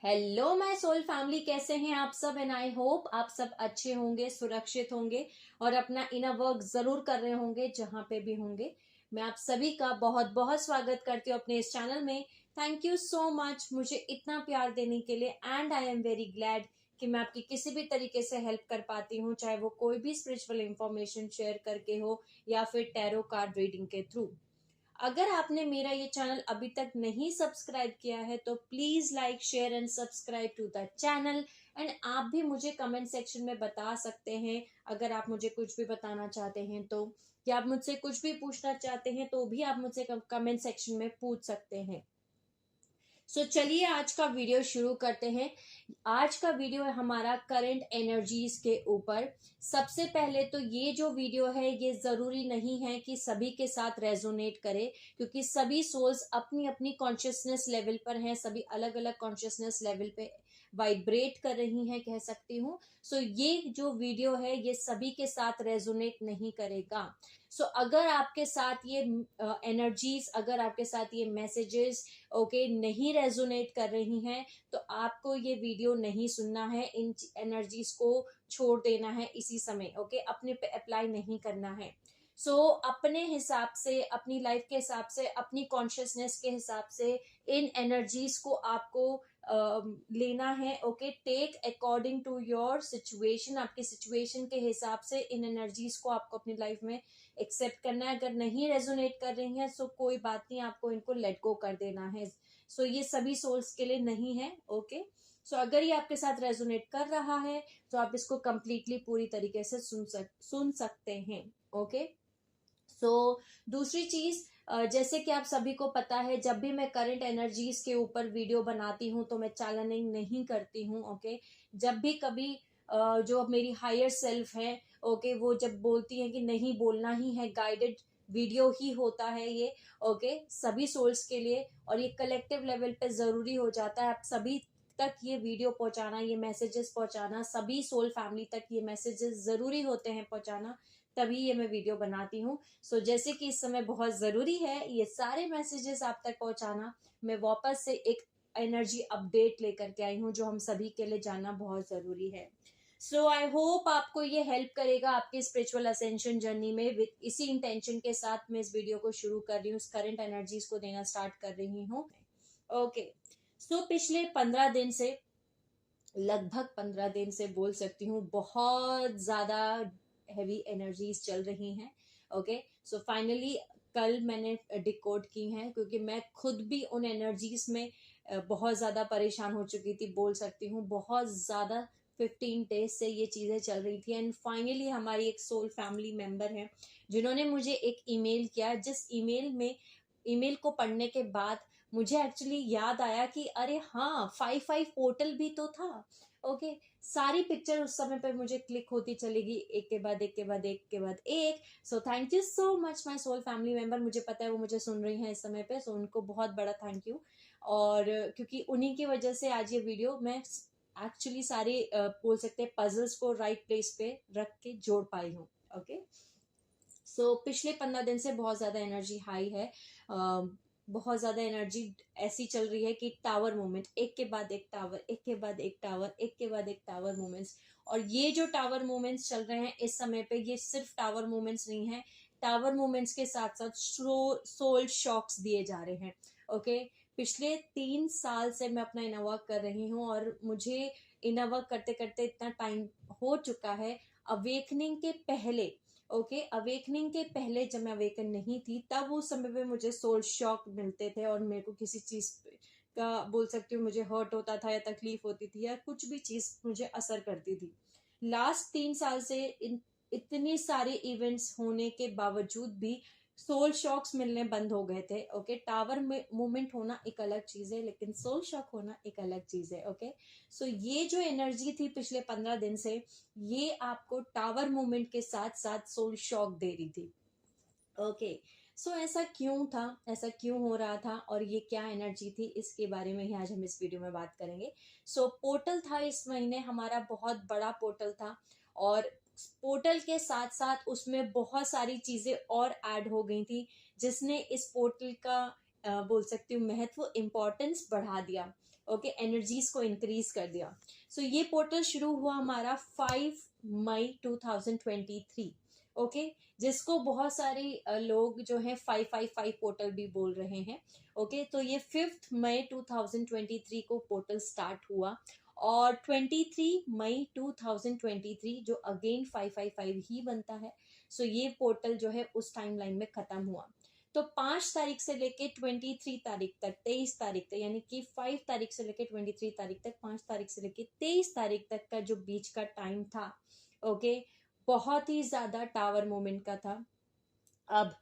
Hello my soul family, कैसे हैं आप सब। एंड आई होप आप सब अच्छे होंगे, सुरक्षित होंगे और अपना इनर वर्क जरूर कर रहे होंगे जहां पे भी होंगे। मैं आप सभी का बहुत बहुत स्वागत करती हूँ अपने इस चैनल में। थैंक यू सो मच मुझे इतना प्यार देने के लिए। And I am very glad कि मैं आपकी किसी भी तरीके से हेल्प कर पाती हूँ, चाहे वो कोई भी स्पिरिचुअल इंफॉर्मेशन शेयर करके हो या फिर टैरो कार्ड रीडिंग के थ्रू। अगर आपने मेरा ये चैनल अभी तक नहीं सब्सक्राइब किया है तो please like share and subscribe to the channel. And आप भी मुझे कमेंट सेक्शन में बता सकते हैं, अगर आप मुझे कुछ भी बताना चाहते हैं तो, या आप मुझसे कुछ भी पूछना चाहते हैं तो भी आप मुझसे कमेंट सेक्शन में पूछ सकते हैं। चलिए आज का वीडियो शुरू करते हैं। आज का वीडियो है हमारा करंट एनर्जीज के ऊपर। सबसे पहले तो ये जो वीडियो है ये जरूरी नहीं है कि सभी के साथ रेजोनेट करे, क्योंकि सभी सोल्स अपनी अपनी कॉन्शियसनेस लेवल पर हैं, सभी अलग अलग कॉन्शियसनेस लेवल पे वाइब्रेट कर रही हैं कह सकती हूँ। ये जो वीडियो है ये सभी के साथ रेजोनेट नहीं करेगा। अगर आपके साथ ये एनर्जीज, अगर आपके साथ ये मैसेजेस ओके नहीं रेजोनेट कर रही हैं तो आपको ये वीडियो नहीं सुनना है, इन एनर्जीज को छोड़ देना है इसी समय। ओके, अपने पे अप्लाई नहीं करना है। अपने हिसाब से, अपनी लाइफ के हिसाब से, अपनी कॉन्शियसनेस के हिसाब से इन एनर्जीज को आपको लेना है। Okay, take according to your situation, आपकी सिचुएशन के हिसाब से इन एनर्जीज को आपको अपनी लाइफ में एक्सेप्ट करना है। अगर नहीं रेजोनेट कर रही हैं सो कोई बात नहीं, आपको इनको लेट गो कर देना है। ये सभी सोल्स के लिए नहीं है। ओके, अगर ये आपके साथ रेजोनेट कर रहा है तो आप इसको कंप्लीटली पूरी तरीके से सुन सकते हैं। ओके, दूसरी चीज, जैसे कि आप सभी को पता है जब भी मैं करंट एनर्जीज के ऊपर वीडियो बनाती हूँ तो मैं चैनलिंग नहीं करती हूँ। ओके, जब भी कभी जो मेरी हायर सेल्फ है, ओके, वो जब बोलती है कि नहीं बोलना ही है, गाइडेड वीडियो ही होता है ये। ओके, सभी सोल्स के लिए, और ये कलेक्टिव लेवल पे जरूरी हो जाता है आप सभी तक ये वीडियो पहुंचाना, ये मैसेजेस पहुंचाना, सभी सोल फैमिली तक ये मैसेजेस जरूरी होते हैं पहुंचाना, तभी ये मैं वीडियो बनाती हूँ। जैसे कि इस समय बहुत जरूरी है ये सारे मैसेजेस आप तक पहुंचाना, मैं वापस से एक एनर्जी अपडेट लेकर के आई हूँ जो हम सभी के लिए जानना बहुत जरूरी है। आई होप आपको ये हेल्प करेगा आपकी स्पिरिचुअल असेंशन जर्नी में। विद इसी इंटेंशन के साथ मैं इस वीडियो को शुरू कर रही हूँ, करंट एनर्जीज को देना स्टार्ट कर रही हूँ। ओके, पिछले 15 दिन से, लगभग 15 दिन से बोल सकती हूँ, बहुत ज्यादा हैवी एनर्जीज चल रही हैं। ओके, फाइनली कल मैंने डिकोड की हैं, क्योंकि मैं खुद भी उन एनर्जीज में बहुत ज्यादा परेशान हो चुकी थी, बोल सकती हूँ बहुत ज्यादा। 15 डेज से ये चीजें चल रही थी एंड फाइनली हमारी एक सोल फैमिली मेंबर है जिन्होंने मुझे एक ईमेल किया, जिस ईमेल को पढ़ने के बाद मुझे एक्चुअली याद आया कि अरे हाँ, 5-5 पोर्टल भी तो था। ओके, सारी पिक्चर उस समय पे मुझे क्लिक होती चलेगी, एक के बाद एक के बाद एक के बाद एक। Thank you so much my soul family member, मुझे पता है वो मुझे सुन रही हैं इस समय पे, उनको बहुत बड़ा थैंक यू। और क्योंकि उन्हीं की वजह से आज ये वीडियो मैं एक्चुअली सारे बोल सकते हैं पजल्स को राइट प्लेस पे रख के जोड़ पाई हूँ। ओके, पिछले 15 दिन से बहुत ज्यादा एनर्जी हाई है। बहुत ज्यादा एनर्जी ऐसी चल रही है कि टावर मूवमेंट, एक के बाद एक टावर, एक के बाद एक टावर, एक के बाद एक टावर मूवमेंट्स। और ये जो टावर मूवमेंट्स चल रहे हैं इस समय पे, ये सिर्फ टावर मूवमेंट्स नहीं है, टावर मूवमेंट्स के साथ साथ सोल शॉक्स दिए जा रहे हैं। ओके, पिछले 3 साल से मैं अपना इनर वर्क कर रही हूँ और मुझे इनर वर्क करते करते इतना टाइम हो चुका है। अवेकनिंग के पहले, ओके, अवेकनिंग के पहले जब मैं अवेकन नहीं थी तब उस समय पे मुझे सोल शॉक मिलते थे और मेरे को किसी चीज का, बोल सकती हूँ, मुझे हर्ट होता था या तकलीफ होती थी या कुछ भी चीज मुझे असर करती थी। लास्ट 3 साल से इतनी सारे इवेंट्स होने के बावजूद भी सोल शॉक्स मिलने बंद हो गए थे। ओके, टावर में मूवमेंट होना एक अलग चीज है लेकिन सोल शॉक होना एक अलग चीज है। ओके, ये जो एनर्जी थी पिछले 15 दिन से, ये आपको टावर मूवमेंट के साथ साथ सोल शॉक दे रही थी। ओके, ऐसा क्यों था, ऐसा क्यों हो रहा था और ये क्या एनर्जी थी, इसके बारे में ही आज हम इस वीडियो में बात करेंगे। पोर्टल था इस महीने हमारा, बहुत बड़ा पोर्टल था और पोर्टल के साथ साथ उसमें बहुत सारी चीजें और ऐड हो गई थी जिसने इस पोर्टल का बोल सकती हूँ महत्व, इम्पोर्टेंस बढ़ा दिया। ओके, एनर्जीज को इंक्रीज कर दिया। सो ये पोर्टल शुरू हुआ हमारा 5 मई 2023, ओके, जिसको बहुत सारे लोग जो है 555 पोर्टल भी बोल रहे हैं। ओके, तो ये 5 मई 2023 को पोर्टल स्टार्ट हुआ और 23 मई 2023 जो अगेन 555 ही बनता है। सो ये पोर्टल जो है उस टाइमलाइन में खत्म हुआ। तो 5 तारीख से लेके 23 तारीख तक, 23 तारीख तक, यानी कि 5 तारीख से लेके 23 तारीख तक, 5 तारीख से लेके 23 तारीख तक का जो बीच का टाइम था, ओके, बहुत ही ज्यादा टावर मोमेंट का था। अब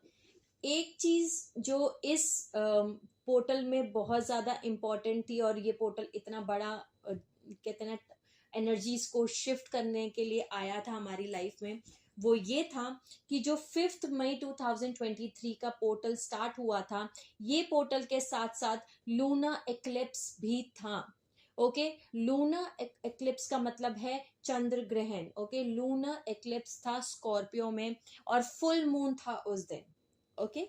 एक चीज जो इस पोर्टल में बहुत ज्यादा इम्पोर्टेंट थी, और ये पोर्टल इतना बड़ा कहते हैं एनर्जीज को शिफ्ट करने के लिए आया था हमारी लाइफ में, वो ये था कि जो 5 मई 2023 का पोर्टल स्टार्ट हुआ था, ये पोर्टल के साथ साथ लूना एक्लिप्स भी था। ओके, लूना एक्लिप्स का मतलब है चंद्र ग्रहण। ओके, लूना एक्लिप्स था स्कॉर्पियो में और फुल मून था उस दिन। ओके,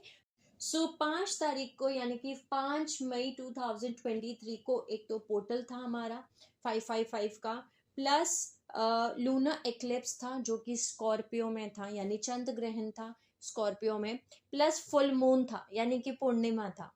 सो 5 तारीख को यानी कि 5 मई 2023 को एक तो पोर्टल था हमारा 555 का, प्लस लूना एक्लिप्स था जो कि स्कॉर्पियो में था, यानी चंद्र ग्रहण था स्कॉर्पियो में, प्लस फुल मून था यानी कि पूर्णिमा था।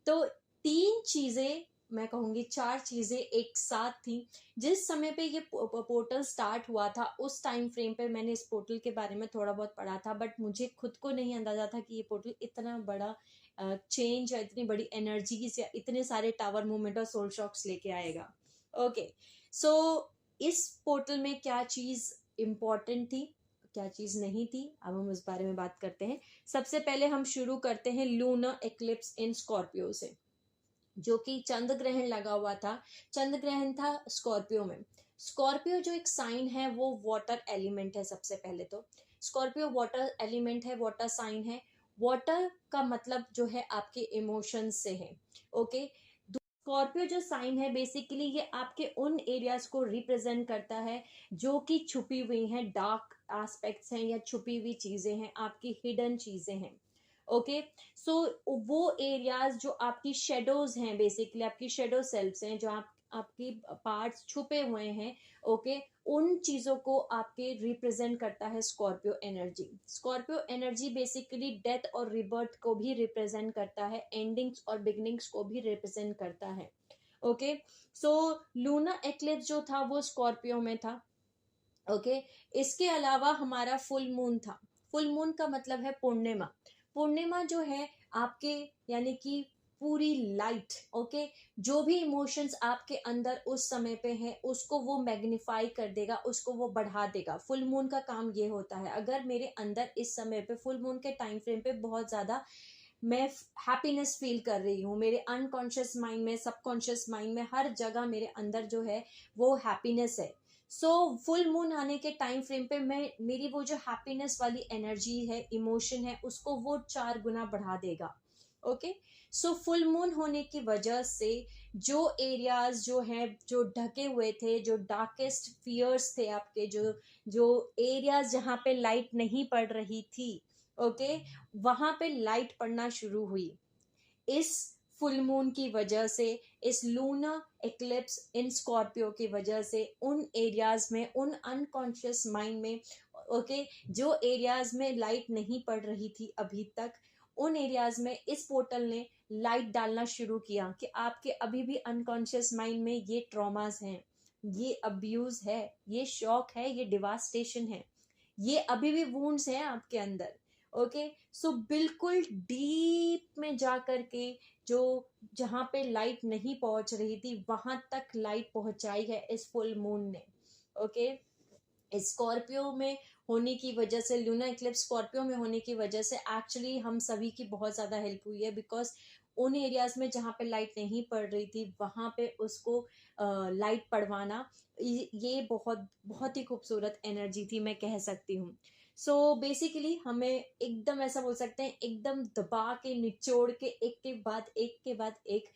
तो 3 चीजें, मैं कहूंगी 4 चीजें एक साथ थी। जिस समय पे ये पोर्टल स्टार्ट हुआ था उस टाइम फ्रेम पे मैंने इस पोर्टल के बारे में थोड़ा बहुत पढ़ा था, बट मुझे खुद को नहीं अंदाजा था कि ये पोर्टल इतना बड़ा चेंज या इतनी बड़ी एनर्जी से इतने सारे टावर मूवमेंट और सोल शॉक्स लेके आएगा। ओके, सो इस पोर्टल में क्या चीज इंपॉर्टेंट थी, क्या चीज नहीं थी, अब हम उस बारे में बात करते हैं। सबसे पहले हम शुरू करते हैं लूनर एक्लिप्स इन स्कॉर्पियो से, जो कि चंद्र ग्रहण लगा हुआ था। चंद्र ग्रहण था स्कॉर्पियो में। स्कॉर्पियो जो एक साइन है वो वाटर एलिमेंट है। सबसे पहले तो स्कॉर्पियो वाटर एलिमेंट है, वाटर साइन है। वाटर का मतलब जो है आपके इमोशंस से है। ओके, स्कॉर्पियो जो साइन है बेसिकली ये आपके उन एरियाज को रिप्रेजेंट करता है जो कि छुपी हुई हैं, डार्क एस्पेक्ट्स हैं या छुपी हुई चीजें हैं, आपकी हिडन चीजें हैं। ओके, सो वो एरियाज जो आपकी शेडोज हैं, बेसिकली आपकी शेडो सेल्फ्स हैं, जो आपकी पार्ट्स छुपे हुए हैं, ओके, उन चीजों को आपके रिप्रेजेंट करता है Scorpio energy. Scorpio energy basically death और रिबर्थ को भी रिप्रेजेंट करता है, एंडिंग्स और बिगनिंग्स को भी रिप्रेजेंट करता है। ओके, सो लूना एक्लिप्स जो था वो स्कॉर्पियो में था। ओके, इसके अलावा हमारा फुल मून था। फुल मून का मतलब है पूर्णिमा। पूर्णिमा जो है आपके यानी कि पूरी लाइट, ओके, जो भी इमोशंस आपके अंदर उस समय पे है उसको वो मैग्नीफाई कर देगा, उसको वो बढ़ा देगा। फुल मून का काम ये होता है, अगर मेरे अंदर इस समय पे फुल मून के टाइम फ्रेम पे बहुत ज्यादा मैं हैप्पीनेस फील कर रही हूँ, मेरे अनकॉन्शियस माइंड में, सबकॉन्शियस माइंड में, हर जगह मेरे अंदर जो है वो हैप्पीनेस है। सो फुल मून आने के टाइम फ्रेम पे मैं मेरी वो जो हैप्पीनेस वाली एनर्जी है, इमोशन है, उसको वो 4 गुना बढ़ा देगा। ओके, सो फुल मून होने की वजह से जो एरियाज जो हैं जो ढके हुए थे, जो डार्केस्ट फियर्स थे आपके, जो एरियाज जहाँ पे लाइट नहीं पड़ रही थी, ओके, वहां पे लाइट पड़ना शुरू हुई इस फुल मून की वजह से, इस लूना एक्लिप्स इन स्कॉर्पियो की वजह से। उन एरियाज में, उन अनकॉन्शियस माइंड में, ओके, जो एरियाज में लाइट नहीं पड़ रही थी अभी तक, उन एरियाज में इस पोर्टल ने लाइट डालना शुरू किया कि आपके अभी भी अनकॉन्शियस माइंड में ये ट्रॉमास हैं, ये अब्यूज है, ये शॉक है, ये डिवास्टेशन है, ये अभी भी वुंड्स हैं आपके अंदर। ओके, सो बिल्कुल डीप में जा करके जो जहां पे लाइट नहीं पहुंच रही थी वहां तक लाइट पहुंचाई है इस फुल मून ने। ओके, स्कॉर्पियो में होने की वजह से, लूना इक्लिप्स स्कॉर्पियो में होने की वजह से एक्चुअली हम सभी की बहुत ज्यादा हेल्प हुई है, बिकॉज उन एरियाज में जहाँ पे लाइट नहीं पड़ रही थी वहां पे उसको लाइट पड़वाना, ये बहुत बहुत ही खूबसूरत एनर्जी थी, मैं कह सकती हूँ। सो बेसिकली हमें एकदम ऐसा बोल सकते हैं, एकदम दबा के निचोड़ के एक के बाद एक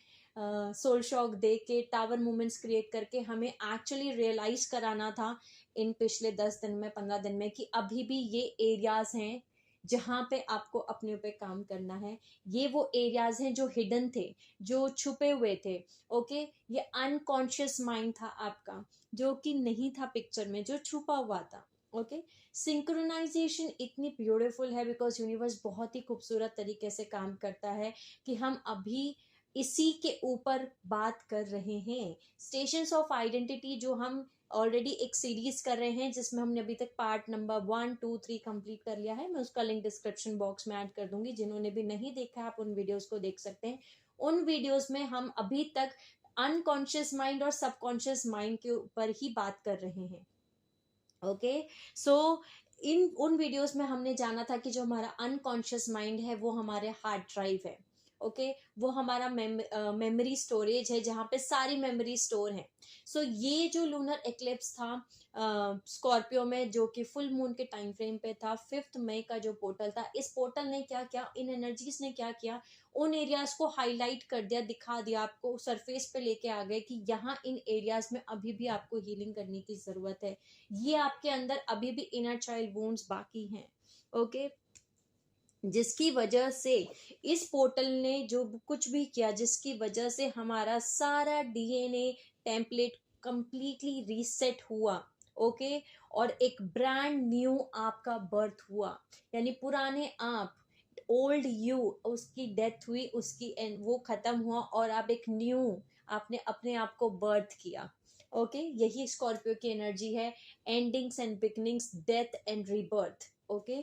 सोल शॉक दे के, टावर मूवमेंट्स क्रिएट करके हमें एक्चुअली रियलाइज कराना था इन पिछले 10 दिन में, 15 दिन में, कि अभी भी ये एरियाज हैं जहाँ पे आपको अपने पे काम करना है। ये वो एरियाज हैं जो हिडन थे, जो छुपे हुए थे। ओके, ये अनकॉन्शियस माइंड था आपका, जो कि नहीं था पिक्चर में, जो छुपा हुआ था। ओके, सिंक्रोनाइजेशन इतनी ब्यूटीफुल है बिकॉज यूनिवर्स बहुत ही खूबसूरत तरीके से काम करता है कि हम अभी इसी के ऊपर बात कर रहे हैं। स्टेशंस ऑफ आइडेंटिटी जो हम ऑलरेडी एक सीरीज कर रहे हैं, जिसमें हमने अभी तक पार्ट नंबर 1, 2, 3 कंप्लीट कर लिया है। मैं उसका लिंक डिस्क्रिप्शन बॉक्स में ऐड कर दूंगी, जिन्होंने भी नहीं देखा आप उन वीडियोस को देख सकते हैं। उन वीडियोस में हम अभी तक अनकॉन्शियस माइंड और सबकॉन्शियस माइंड के ऊपर ही बात कर रहे हैं। ओके, सो इन उन वीडियोस में हमने जाना था कि जो हमारा अनकॉन्शियस माइंड है वो हमारे हार्ड ड्राइव है। ओके, वो हमारा मेमोरी स्टोरेज है, जहाँ पे सारी मेमोरी स्टोर है। सो ये जो लूनर एक्लिप्स था स्कॉर्पियो में, जो कि फुल मून के टाइम फ्रेम पे था, 5 मई का जो पोर्टल था, इस पोर्टल ने क्या किया, इन एनर्जीज ने क्या किया, उन एरियाज को हाईलाइट कर दिया, दिखा दिया, आपको सरफेस पे लेके आ गए कि यहाँ इन एरियाज में अभी भी आपको हीलिंग करने की जरूरत है। ये आपके अंदर अभी भी इनर चाइल्ड वुंड्स बाकी हैं। ओके, जिसकी वजह से इस पोर्टल ने जो कुछ भी किया, जिसकी वजह से हमारा सारा डीएनए टेम्पलेट कंप्लीटली रीसेट हुआ। ओके, और एक ब्रांड न्यू आपका बर्थ हुआ, यानी पुराने आप, ओल्ड यू, उसकी डेथ हुई, उसकी वो खत्म हुआ और आप एक न्यू, आपने अपने आप को बर्थ किया। ओके, यही स्कॉर्पियो की एनर्जी है, endings and beginnings, death and rebirth. Okay,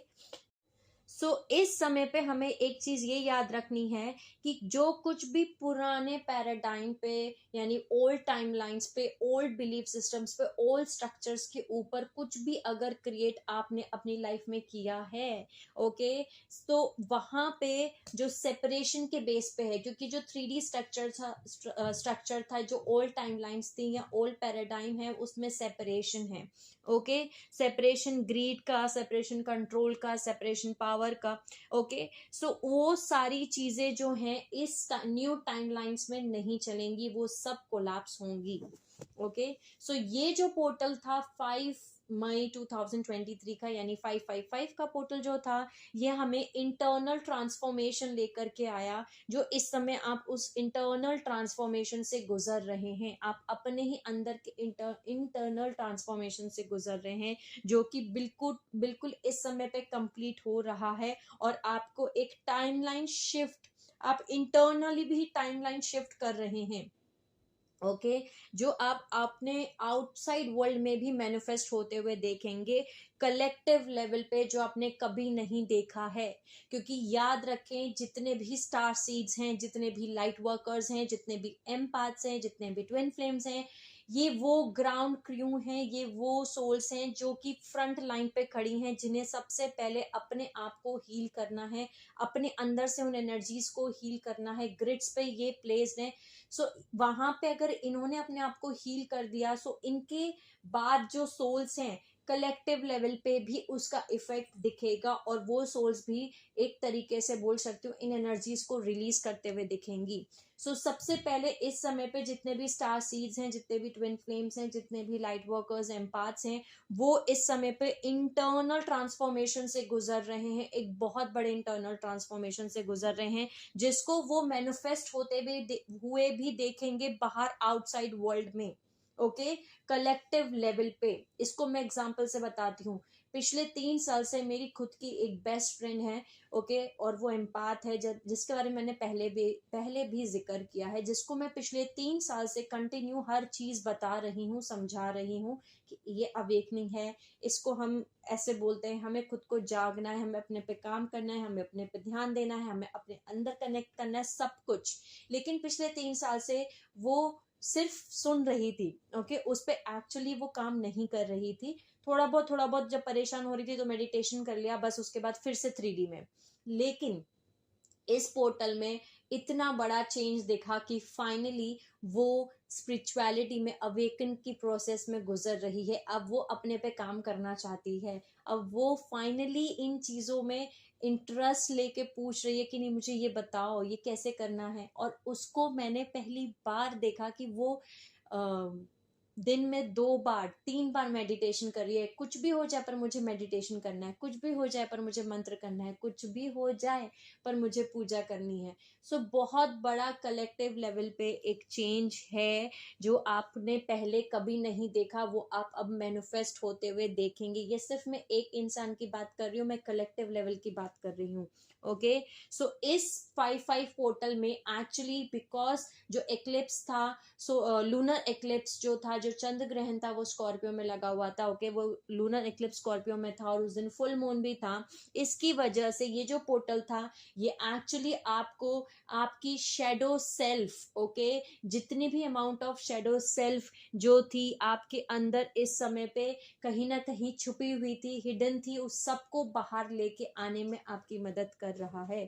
so इस समय पे हमें एक चीज ये याद रखनी है कि जो कुछ भी पुराने पैराडाइम पे, यानी ओल्ड टाइमलाइंस पे, ओल्ड बिलीफ सिस्टम्स पे, ओल्ड स्ट्रक्चर्स के ऊपर कुछ भी अगर क्रिएट आपने अपनी लाइफ में किया है, ओके, तो वहां पे जो सेपरेशन के बेस पे है, क्योंकि जो 3D स्ट्रक्चर था, जो ओल्ड टाइमलाइंस थी या ओल्ड पैराडाइम है, उसमें सेपरेशन है। ओके, सेपरेशन ग्रीड का, सेपरेशन कंट्रोल का, सेपरेशन पावर का। ओके, सो वो सारी चीजें जो हैं इस न्यू टाइमलाइंस में नहीं चलेंगी, वो सब कोलैप्स होंगी। ओके, सो ये जो पोर्टल था 5 मई 2023 का, यानी 555 का पोर्टल जो था, ये हमें इंटरनल ट्रांसफॉर्मेशन लेकर के आया। जो इस समय आप उस इंटरनल ट्रांसफॉर्मेशन से गुजर रहे हैं, आप अपने ही अंदर के इंटरनल ट्रांसफॉर्मेशन से गुजर रहे हैं, जो कि बिल्कुल बिल्कुल इस समय पे कंप्लीट हो रहा है। और आपको एक टाइमलाइन शिफ्ट, आप इंटरनली भी टाइमलाइन शिफ्ट कर रहे हैं। ओके, जो आप अपने आउटसाइड वर्ल्ड में भी मैनिफेस्ट होते हुए देखेंगे, कलेक्टिव लेवल पे, जो आपने कभी नहीं देखा है। क्योंकि याद रखें, जितने भी स्टार सीड्स हैं, जितने भी लाइट वर्कर्स हैं, जितने भी एम्पैथ्स हैं, जितने भी ट्विन फ्लेम्स हैं, ये वो ग्राउंड क्रू हैं, ये वो सोल्स हैं जो कि फ्रंट लाइन पे खड़ी हैं, जिन्हें सबसे पहले अपने आप को हील करना है, अपने अंदर से उन एनर्जीज को हील करना है। ग्रिड्स पे ये प्लेस्ड हैं। सो वहां पे अगर इन्होंने अपने आप को हील कर दिया, सो इनके बाद जो सोल्स हैं कलेक्टिव लेवल पे भी उसका इफेक्ट दिखेगा, और वो सोल्स भी एक तरीके से बोल सकते हो इन एनर्जीज को रिलीज करते हुए दिखेंगी। सो सबसे पहले इस समय पे जितने भी स्टार सीड्स हैं, जितने भी ट्विन फ्लेम्स हैं, जितने भी लाइट वर्कर्स, एम्पाथ्स हैं, वो इस समय पे इंटरनल ट्रांसफॉर्मेशन से गुजर रहे हैं, एक बहुत बड़े इंटरनल ट्रांसफॉर्मेशन से गुजर रहे हैं, जिसको वो मैनिफेस्ट होते हुए भी देखेंगे बाहर आउटसाइड वर्ल्ड में। ओके, कलेक्टिव लेवल पे। इसको मैं एग्जांपल से बताती हूँ। पिछले 3 साल से मेरी खुद की एक बेस्ट फ्रेंड है। ओके, और वो एम्पाथ है, जिसके बारे में मैंने पहले भी जिक्र किया है, जिसको मैं पिछले 3 साल से कंटिन्यू हर चीज बता रही हूँ, समझा रही हूँ कि ये अवेकनिंग है, इसको हम ऐसे बोलते हैं, हमें खुद को जागना है, हमें अपने पे काम करना है, हमें अपने पे ध्यान देना है, हमें अपने अंदर कनेक्ट करना है, सब कुछ। लेकिन पिछले 3 साल से वो सिर्फ सुन रही थी। ओके, उस पे एक्चुअली वो काम नहीं कर रही थी। थोड़ा बहुत जब परेशान हो रही थी तो मेडिटेशन कर लिया, बस उसके बाद फिर से 3D में। लेकिन इस पोर्टल में इतना बड़ा चेंज दिखा कि फाइनली वो स्पिरिचुअलिटी में अवेकन की प्रोसेस में गुजर रही है। अब वो अपने पे काम करना चाहती है, अब वो फाइनली इन चीजों में इंटरेस्ट लेके पूछ रही है कि नहीं, मुझे ये बताओ ये कैसे करना है। और उसको मैंने पहली बार देखा कि वो दिन में 2 बार 3 बार मेडिटेशन करिए। कुछ भी हो जाए पर मुझे मेडिटेशन करना है, कुछ भी हो जाए पर मुझे मंत्र करना है, कुछ भी हो जाए पर मुझे पूजा करनी है। सो बहुत बड़ा कलेक्टिव लेवल पे एक चेंज है जो आपने पहले कभी नहीं देखा, वो आप अब मैनिफेस्ट होते हुए देखेंगे। ये सिर्फ मैं एक इंसान की बात कर रही हूँ, मैं कलेक्टिव लेवल की बात कर रही हूँ। ओके, सो इस 5/5 पोर्टल में एक्चुअली बिकॉज जो एक्लिप्स था, सो लूनर एक्लिप्स जो था, जो चंद्र ग्रहण था, वो स्कॉर्पियो में लगा हुआ था। ओके, वो लूनर एक्लिप्स स्कॉर्पियो में था और उस दिन फुल मून भी था। इसकी वजह से ये जो पोर्टल था, ये एक्चुअली आपको आपकी शेडो सेल्फ, ओके, जितनी भी अमाउंट ऑफ शेडो सेल्फ जो थी आपके अंदर इस समय पे कहीं ना कहीं छुपी हुई थी, हिडन थी, उस सबको बाहर लेके आने में आपकी मदद कर रहा है।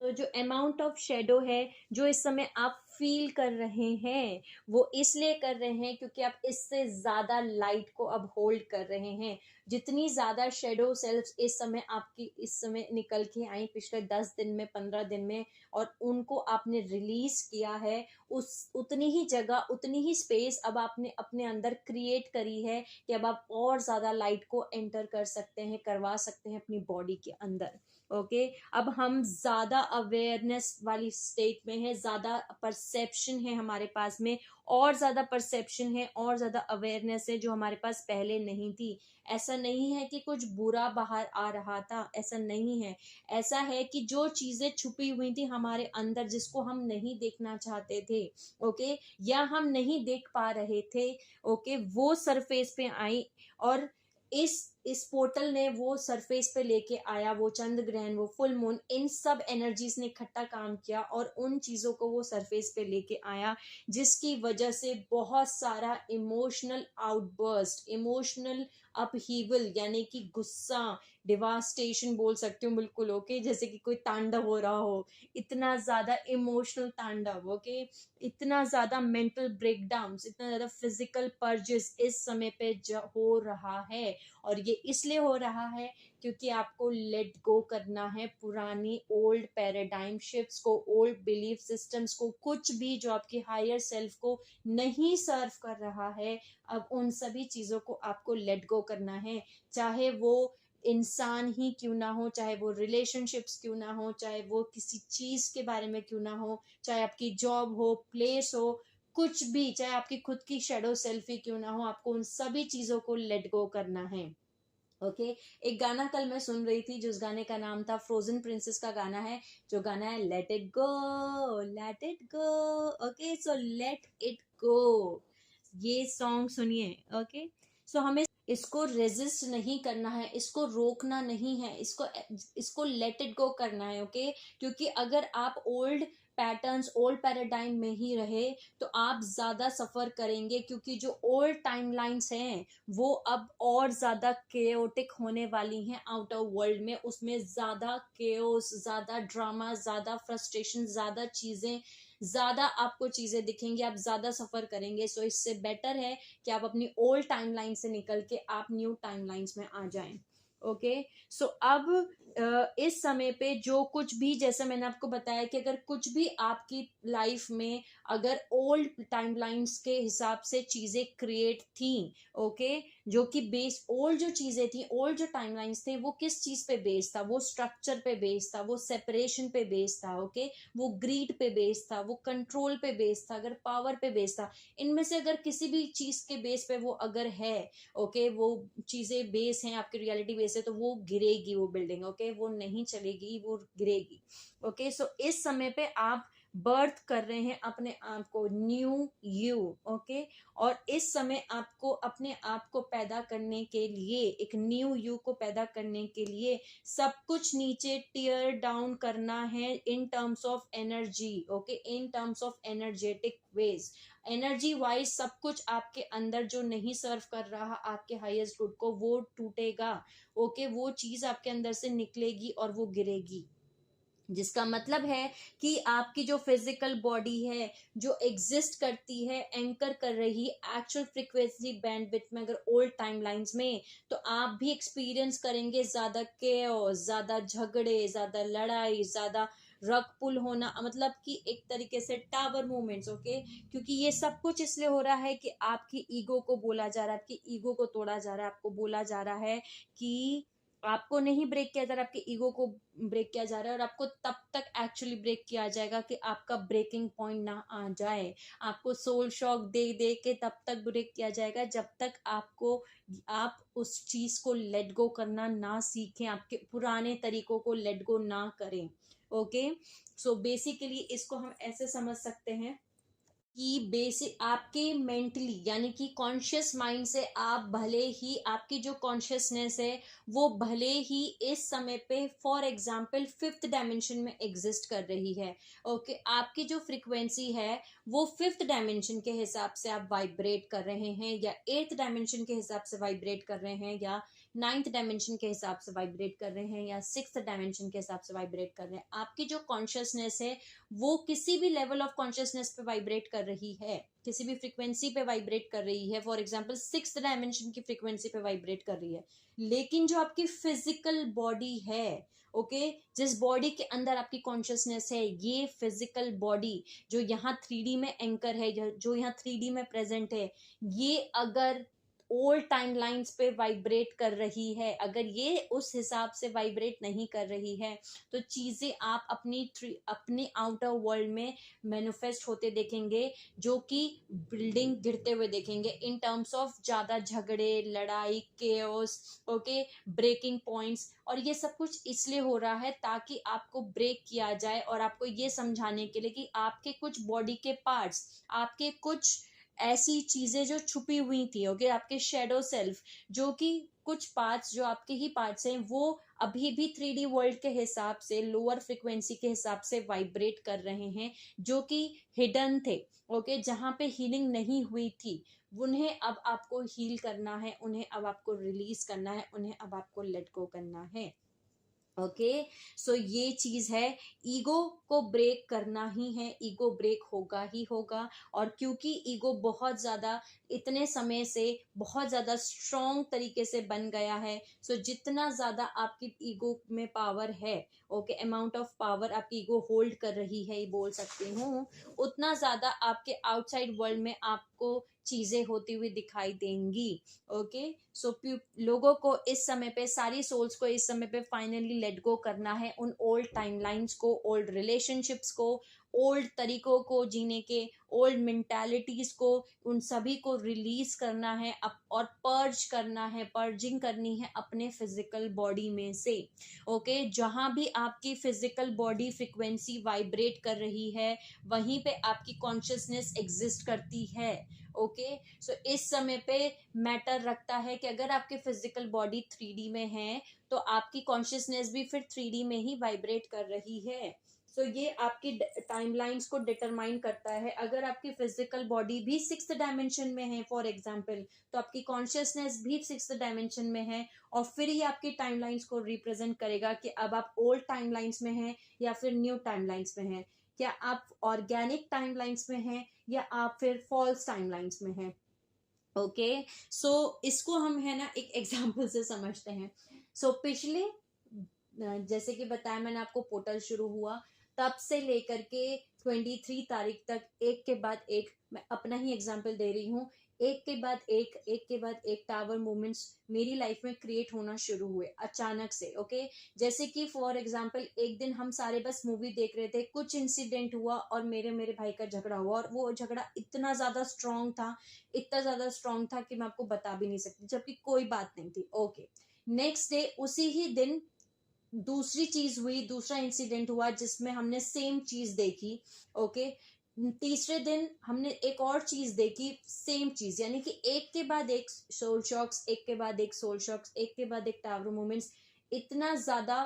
तो जो अमाउंट ऑफ शेडो है जो इस समय आप फील कर रहे हैं, वो इसलिए कर रहे हैं क्योंकि आप इससे ज्यादा लाइट को अब होल्ड कर रहे हैं। जितनी ज्यादा शेडो सेल्फ इस समय आपकी इस समय निकल के आई पिछले 10 दिन में, 15 दिन में, और उनको आपने रिलीज किया है, उस उतनी ही जगह, उतनी ही स्पेस अब आपने अपने अंदर क्रिएट करी है कि अब आप और ज्यादा लाइट को एंटर कर सकते हैं, करवा सकते हैं अपनी बॉडी के अंदर। ओके, अब हम ज्यादा अवेयरनेस वाली स्टेट में है, ज्यादा परसेप्शन है हमारे पास में, और ज्यादा परसेप्शन है और ज्यादा अवेयरनेस है जो हमारे पास पहले नहीं थी। ऐसा नहीं है कि कुछ बुरा बाहर आ रहा था, ऐसा नहीं है। ऐसा है कि जो चीजें छुपी हुई थी हमारे अंदर, जिसको हम नहीं देखना चाहते थे, ओके, या हम नहीं देख पा रहे थे, ओके, वो सरफेस पे आई। और इस पोर्टल ने वो सरफेस पे लेके आया, वो चंद्र ग्रहण, वो फुल मून, इन सब एनर्जीज ने इकट्ठा काम किया और उन चीजों को वो सरफेस पे लेके आया, जिसकी वजह से बहुत सारा इमोशनल आउटबर्स्ट, इमोशनल अपहीवल, यानी कि गुस्सा, डिवास्टेशन बोल सकती हूँ बिल्कुल। ओके, जैसे कि कोई तांडव हो रहा हो, इतना ज्यादा इमोशनल तांडव। ओके, इतना ज्यादा मेंटल ब्रेकडाउन, इतना ज्यादा फिजिकल पर्जेस इस समय पे हो रहा है। और ये इसलिए हो रहा है क्योंकि आपको लेट गो करना है पुरानी ओल्ड पैराडाइम शिफ्ट्स को, ओल्ड बिलीफ सिस्टम्स को, कुछ भी जो आपकी हायर सेल्फ को नहीं सर्व कर रहा है, अब उन सभी चीजों को आपको लेट गो करना है। चाहे वो इंसान ही क्यों ना हो, चाहे वो रिलेशनशिप्स क्यों ना हो, चाहे वो किसी चीज के बारे में क्यों ना हो, चाहे आपकी जॉब हो, प्लेस हो, कुछ भी, चाहे आपकी खुद की शेडो सेल्फी क्यों ना हो, आपको उन सभी चीजों को लेट गो करना है। ओके, एक गाना कल मैं सुन रही थी, जिस गाने का नाम था, फ्रोजन प्रिंसेस का गाना है, जो गाना है let it go, let it go. Okay, so let it go, ये सॉन्ग सुनिए। ओके, सो हमें इसको रेजिस्ट नहीं करना है, इसको रोकना नहीं है, इसको लेट इट गो करना है। ओके, क्योंकि अगर आप ओल्ड पैटर्न्स, ओल्ड पैराडाइम में ही रहे तो आप ज्यादा सफर करेंगे, क्योंकि जो ओल्ड टाइमलाइंस हैं वो अब और ज्यादा केओटिक होने वाली हैं आउटर वर्ल्ड में। उसमें ज्यादा केओस, ज्यादा ड्रामा, ज्यादा फ्रस्ट्रेशन, ज्यादा चीजें, ज्यादा आपको चीजें दिखेंगी, आप ज्यादा सफर करेंगे। सो इससे बेटर है कि आप अपनी ओल्ड टाइमलाइन से निकल के आप न्यू टाइमलाइंस में आ जाएं। ओके, सो अब इस समय पे जो कुछ भी, जैसे मैंने आपको बताया कि अगर कुछ भी आपकी लाइफ में अगर ओल्ड टाइमलाइंस के हिसाब से चीजें क्रिएट थी, ओके, जो कि बेस, ओल्ड जो चीजें थी, ओल्ड जो टाइमलाइंस थे, वो किस चीज पे बेस्ड था? वो स्ट्रक्चर पे बेस्ड था, वो सेपरेशन पे बेस्ड था, ओके, वो ग्रीड पे बेस्ड था, वो कंट्रोल पे बेस्ड था, अगर पावर पे बेस्ड था। इनमें से अगर किसी भी चीज के बेस पे वो अगर है, ओके, वो चीजें बेस हैं, आपकी रियलिटी बेस है, तो वो गिरेगी वो बिल्डिंग। ओके, वो नहीं चलेगी, वो गिरेगी। ओके, सो इस समय पे आप बर्थ कर रहे हैं अपने आप को, न्यू यू। ओके, और इस समय आपको अपने आप को पैदा करने के लिए, एक न्यू यू को पैदा करने के लिए सब कुछ नीचे टीयर डाउन करना है in terms of energy. Okay, in terms of energetic ways, energy wise सब कुछ आपके अंदर जो नहीं सर्व कर रहा आपके हाईएस्ट गुड को, वो टूटेगा। ओके, वो चीज आपके अंदर से निकलेगी और वो गिरेगी, जिसका मतलब है कि आपकी जो फिजिकल बॉडी है, जो एग्जिस्ट करती है, एंकर कर रही एक्चुअल फ्रीक्वेंसी बैंडविड्थ में, अगर ओल्ड टाइमलाइंस में, तो आप भी एक्सपीरियंस करेंगे ज्यादा केओस, ज्यादा झगड़े, ज्यादा लड़ाई, ज्यादा रग पुल होना, मतलब कि एक तरीके से टावर मूवमेंट्स, ओके। क्योंकि ये सब कुछ इसलिए हो रहा है कि आपकी ईगो को बोला जा रहा है, आपकी ईगो को तोड़ा जा रहा है, आपको बोला जा रहा है कि आपको नहीं ब्रेक किया जा रहा, आपके ईगो को ब्रेक किया जा रहा है, और आपको तब तक एक्चुअली ब्रेक किया जाएगा कि आपका ब्रेकिंग पॉइंट ना आ जाए। आपको सोल शॉक दे दे के तब तक ब्रेक किया जाएगा जब तक आप उस चीज को लेट गो करना ना सीखें, आपके पुराने तरीकों को लेट गो ना करें। ओके, सो बेसिकली इसको हम ऐसे समझ सकते हैं कि बेसिक आपके मेंटली यानी कि कॉन्शियस माइंड से आप भले ही, आपकी जो कॉन्शियसनेस है वो भले ही इस समय पे फॉर एग्जांपल फिफ्थ डायमेंशन में एग्जिस्ट कर रही है, ओके। आपकी जो फ्रीक्वेंसी है वो फिफ्थ डायमेंशन के हिसाब से आप वाइब्रेट कर रहे हैं, या एट्थ डायमेंशन के हिसाब से वाइब्रेट कर रहे हैं, या नाइन्थ डायमेंशन के हिसाब से वाइब्रेट कर रहे हैं, या सिक्स्थ डायमेंशन के हिसाब से वाइब्रेट कर रहे हैं। आपकी जो कॉन्शियसनेस है वो किसी भी लेवल ऑफ कॉन्शियसनेस पे वाइब्रेट कर रही है, किसी भी फ्रीक्वेंसी पे वाइब्रेट कर रही है, फॉर एग्जांपल सिक्स्थ डायमेंशन की फ्रीक्वेंसी पे वाइब्रेट कर रही है। लेकिन जो आपकी फिजिकल बॉडी है, ओके, जिस बॉडी के अंदर आपकी कॉन्शियसनेस है, ये फिजिकल बॉडी जो यहाँ 3D में एंकर है, जो यहाँ 3D में प्रेजेंट है, ये अगर ओल्ड टाइमलाइंस पे वाइब्रेट कर रही है, अगर ये उस हिसाब से वाइब्रेट नहीं कर रही है, तो चीजें आप अपने आउटर वर्ल्ड में मैनिफेस्ट होते देखेंगे, जो कि बिल्डिंग गिरते हुए देखेंगे इन टर्म्स ऑफ ज्यादा झगड़े, लड़ाई, केओस, ओके, ब्रेकिंग पॉइंट्स। और ये सब कुछ इसलिए हो रहा है ताकि आपको ब्रेक किया जाए, और आपको ये समझाने के लिए कि आपके कुछ बॉडी के पार्ट्स, आपके कुछ ऐसी चीजें जो छुपी हुई थी, ओके, आपके शेडो सेल्फ, जो कि कुछ पार्ट्स जो आपके ही पार्ट्स हैं, वो अभी भी 3D वर्ल्ड के हिसाब से, लोअर फ्रिक्वेंसी के हिसाब से वाइब्रेट कर रहे हैं, जो कि हिडन थे, ओके, जहां पे हीलिंग नहीं हुई थी। उन्हें अब आपको हील करना है, उन्हें अब आपको रिलीज करना है, उन्हें अब आपको लेट गो करना है। ओके, सो ये चीज है, ईगो को ब्रेक करना ही है, ईगो ब्रेक होगा ही होगा। और क्योंकि ईगो बहुत ज्यादा इतने समय से बहुत ज्यादा स्ट्रॉन्ग तरीके से बन गया है, सो जितना ज्यादा आपकी ईगो में पावर है, ओके, अमाउंट ऑफ पावर आपकी ईगो होल्ड कर रही है, ये बोल सकती हूँ, उतना ज्यादा आपके आउटसाइड वर्ल्ड में आपको चीजें होती हुई दिखाई देंगी। ओके, सो लोगों को इस समय पे, सारी सोल्स को इस समय पे फाइनली लेट गो करना है, उन ओल्ड टाइमलाइंस को, ओल्ड रिलेशनशिप्स को, ओल्ड तरीकों को जीने के, ओल्ड मेंटालिटीज को, उन सभी को रिलीज करना है और पर्ज करना है, पर्जिंग करनी है अपने फिजिकल बॉडी में से। ओके, जहां भी आपकी फिजिकल बॉडी फ्रिक्वेंसी वाइब्रेट कर रही है, वहीं पे आपकी कॉन्शियसनेस एग्जिस्ट करती है। ओके, सो इस समय पे मैटर रखता है कि अगर आपकी फिजिकल बॉडी 3D में है, तो आपकी कॉन्शियसनेस भी फिर 3D में ही वाइब्रेट कर रही है। सो ये आपकी टाइमलाइंस को डिटरमाइन करता है। अगर आपकी फिजिकल बॉडी भी सिक्स्थ डायमेंशन में है फॉर एग्जांपल, तो आपकी कॉन्शियसनेस भी सिक्स्थ डायमेंशन में है, और फिर ये आपकी टाइमलाइंस को रिप्रेजेंट करेगा कि अब आप ओल्ड टाइमलाइंस में हैं या फिर न्यू टाइमलाइंस में हैं, क्या आप ऑर्गेनिक टाइमलाइंस में हैं या आप फिर फॉल्स टाइमलाइंस में हैं। ओके, सो इसको हम है ना एक एग्जांपल से समझते हैं। सो पिछले जैसे कि बताया मैंने आपको, पोर्टल शुरू हुआ तब से लेकर के 23 तारीख तक, एक के बाद एक, मैं अपना ही एग्जांपल दे रही हूँ, एक के बाद एक के बाद एक टावर मूवमेंट्स मेरी लाइफ में क्रिएट होना शुरू हुए अचानक से। ओके, जैसे कि फॉर एग्जांपल एक दिन हम सारे बस मूवी देख रहे थे, कुछ इंसिडेंट हुआ और मेरे भाई का झगड़ा हुआ, और वो झगड़ा इतना ज्यादा स्ट्रांग था, इतना ज्यादा स्ट्रांग था कि मैं आपको बता भी नहीं सकती, जबकि कोई बात नहीं थी। ओके, नेक्स्ट डे उसी ही दिन दूसरी चीज हुई, दूसरा इंसिडेंट हुआ जिसमें हमने सेम चीज देखी। ओके, तीसरे दिन हमने एक और चीज देखी, सेम चीज, यानी कि एक के बाद एक सोल शॉक्स, एक के बाद एक सोल शॉक्स, एक के बाद एक टावर मूवमेंट्स। इतना ज्यादा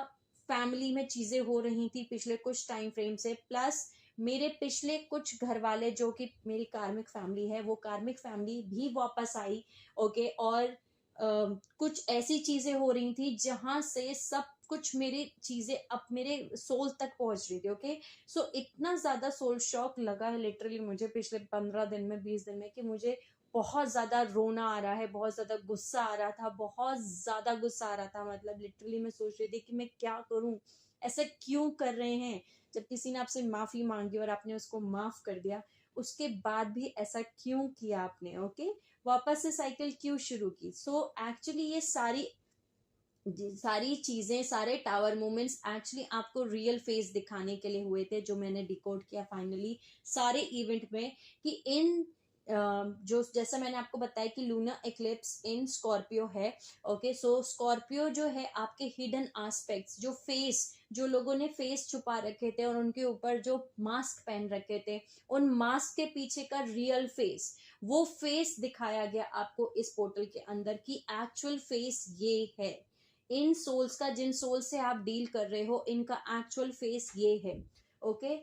फैमिली में चीजें हो रही थी पिछले कुछ टाइम फ्रेम से, प्लस मेरे पिछले कुछ घर वाले जो कि मेरी कार्मिक फैमिली है, वो कार्मिक फैमिली भी वापस आई। ओके, और कुछ ऐसी चीजें हो रही थी जहां से सब कुछ मेरी चीजें अब मेरे सोल तक पहुंच रही थी। ओके, सो इतना ज्यादा सोल शॉक लगा है लिटरली मुझे पिछले 15 दिन में, 20 दिन में, कि मुझे बहुत ज्यादा रोना आ रहा है, बहुत ज्यादा गुस्सा आ रहा था, बहुत ज्यादा गुस्सा आ रहा था। मतलब लिटरली मैं सोच रही थी कि मैं क्या करूं, ऐसा क्यों कर रहे हैं, जब किसी ने आपसे माफी मांगी और आपने उसको माफ कर दिया, उसके बाद भी ऐसा क्यों किया आपने? ओके, वापस से साइकिल क्यों शुरू की? सो एक्चुअली ये सारी चीजें, सारे टावर मूवमेंट्स एक्चुअली आपको रियल फेस दिखाने के लिए हुए थे, जो मैंने डिकोड किया फाइनली सारे इवेंट में, कि इन जो जैसा मैंने आपको बताया कि लूना एक्लिप्स इन स्कॉर्पियो है। ओके, सो स्कॉर्पियो जो है आपके हिडन एस्पेक्ट्स, जो फेस, जो लोगों ने फेस छुपा रखे थे और उनके ऊपर जो मास्क पहन रखे थे, उन मास्क के पीछे का रियल फेस, वो फेस दिखाया गया आपको इस पोर्टल के अंदर, की एक्चुअल फेस ये है। इन सोल्स का, जिन सोल से आप डील कर रहे हो, इनका एक्चुअल फेस ये है। ओके,